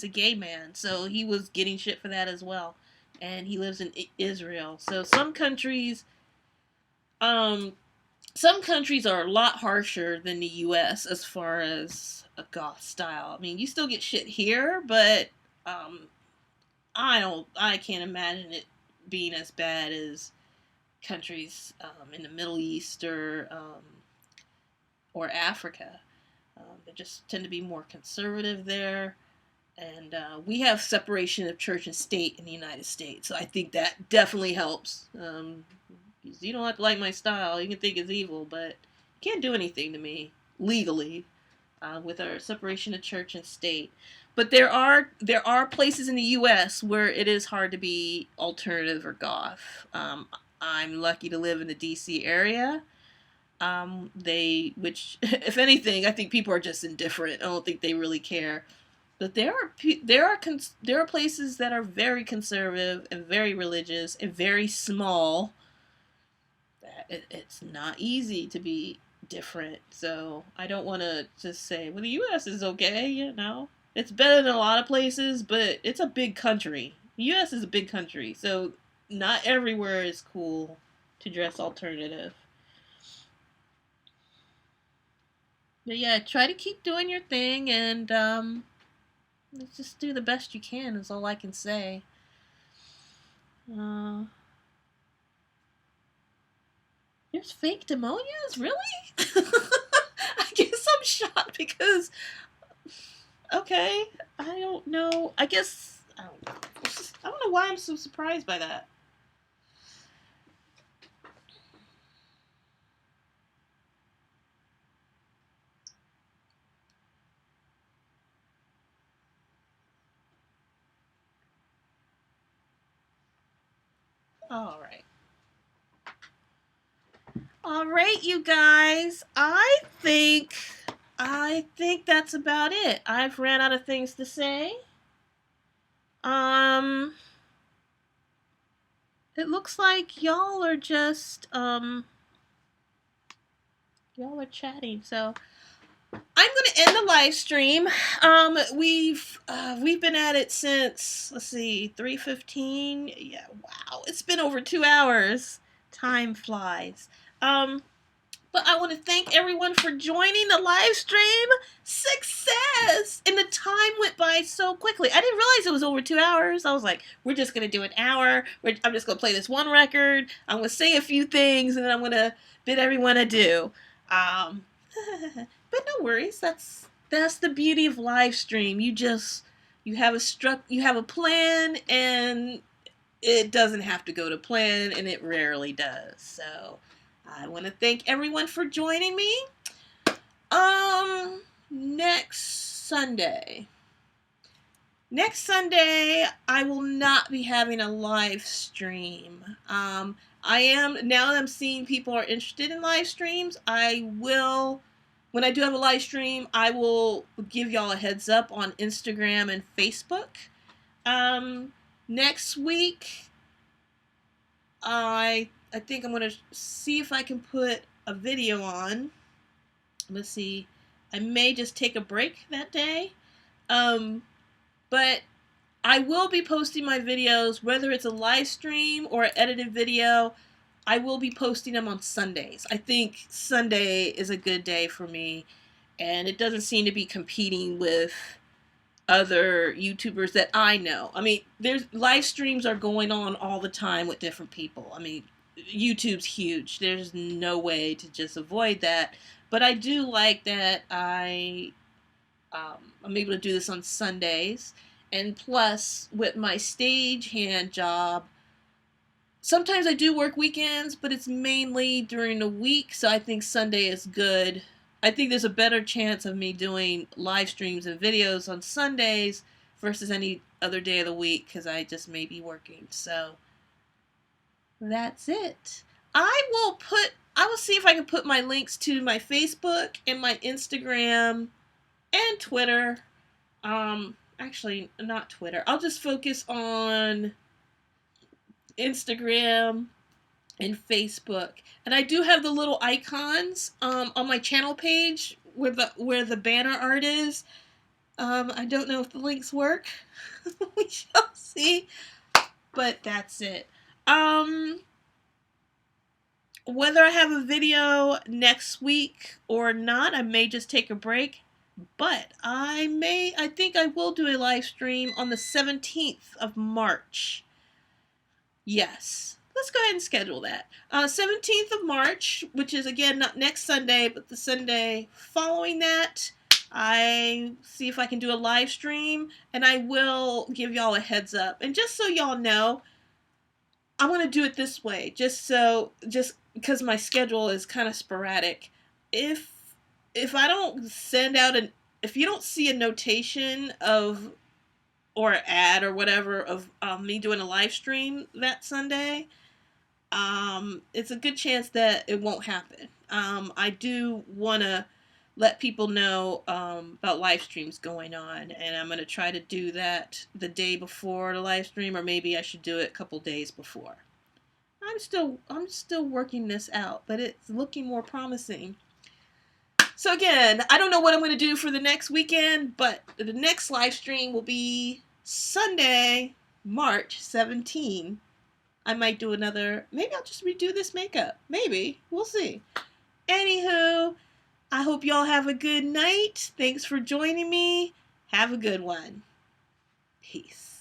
a gay man, so he was getting shit for that as well. And he lives in Israel. So some countries are a lot harsher than the U.S. as far as a goth style. I mean, you still get shit here, but I can't imagine it being as bad as countries in the Middle East or Africa. They just tend to be more conservative there. And we have separation of church and state in the United States. So I think that definitely helps. You don't have to like my style. You can think it's evil, but you can't do anything to me legally with our separation of church and state. But there are places in the U.S. where it is hard to be alternative or goth. I'm lucky to live in the D.C. area. Which, if anything, I think people are just indifferent. I don't think they really care. But there are places that are very conservative and very religious and very small. That it's not easy to be different. So I don't want to just say, well, the U.S. is okay. You know, it's better than a lot of places, but it's a big country. The U.S. is a big country, so not everywhere is cool to dress alternative. But yeah, try to keep doing your thing and let's just do the best you can is all I can say. There's fake demonias? Really? I guess I'm shocked because okay, I don't know. I guess I don't know. I don't know why I'm so surprised by that. All right. All right, you guys. I think that's about it. I've ran out of things to say. It looks like y'all are just y'all are chatting. So I'm gonna end the live stream. We've been at it since 3:15. Yeah, wow, it's been over 2 hours. Time flies. But I want to thank everyone for joining the live stream. Success! And the time went by so quickly. I didn't realize it was over 2 hours. I was like, we're just going to do an hour. I'm just going to play this one record. I'm going to say a few things, and then I'm going to bid everyone adieu. But no worries. That's the beauty of live stream. You have a plan, and it doesn't have to go to plan, and it rarely does. So I want to thank everyone for joining me. Next Sunday, I will not be having a live stream. I am, now that I'm seeing people are interested in live streams, when I do have a live stream, I will give y'all a heads up on Instagram and Facebook. Next week, I think I'm going to see if I can put a video on. Let's see. I may just take a break that day. But I will be posting my videos, whether it's a live stream or an edited video. I will be posting them on Sundays. I think Sunday is a good day for me, and it doesn't seem to be competing with other YouTubers that I know. I mean, there's live streams are going on all the time with different people. I mean, YouTube's huge. There's no way to just avoid that. But I do like that I'm able to do this on Sundays. And plus, with my stagehand job, sometimes I do work weekends, but it's mainly during the week, so I think Sunday is good. I think there's a better chance of me doing live streams and videos on Sundays versus any other day of the week, because I just may be working. So that's it. I will see if I can put my links to my Facebook and my Instagram and Twitter. Actually, not Twitter. I'll just focus on Instagram and Facebook. And I do have the little icons on my channel page where the banner art is. I don't know if the links work. We shall see. But that's it. Whether I have a video next week or not, I may just take a break. But I think I will do a live stream on the 17th of March. Yes. Let's go ahead and schedule that. 17th of March, which is, again, not next Sunday, but the Sunday following that. I see if I can do a live stream, and I will give y'all a heads up. And just so y'all know, I want to do it this way, just because my schedule is kind of sporadic. If I don't send out if you don't see a notation of or an ad or whatever of me doing a live stream that Sunday, it's a good chance that it won't happen. I do want to let people know about live streams going on, and I'm going to try to do that the day before the live stream, or maybe I should do it a couple days before. I'm still working this out, but it's looking more promising. So again, I don't know what I'm going to do for the next weekend, but the next live stream will be Sunday, March 17. I might do another, maybe I'll just redo this makeup. Maybe. We'll see. Anywho, I hope y'all have a good night. Thanks for joining me. Have a good one. Peace.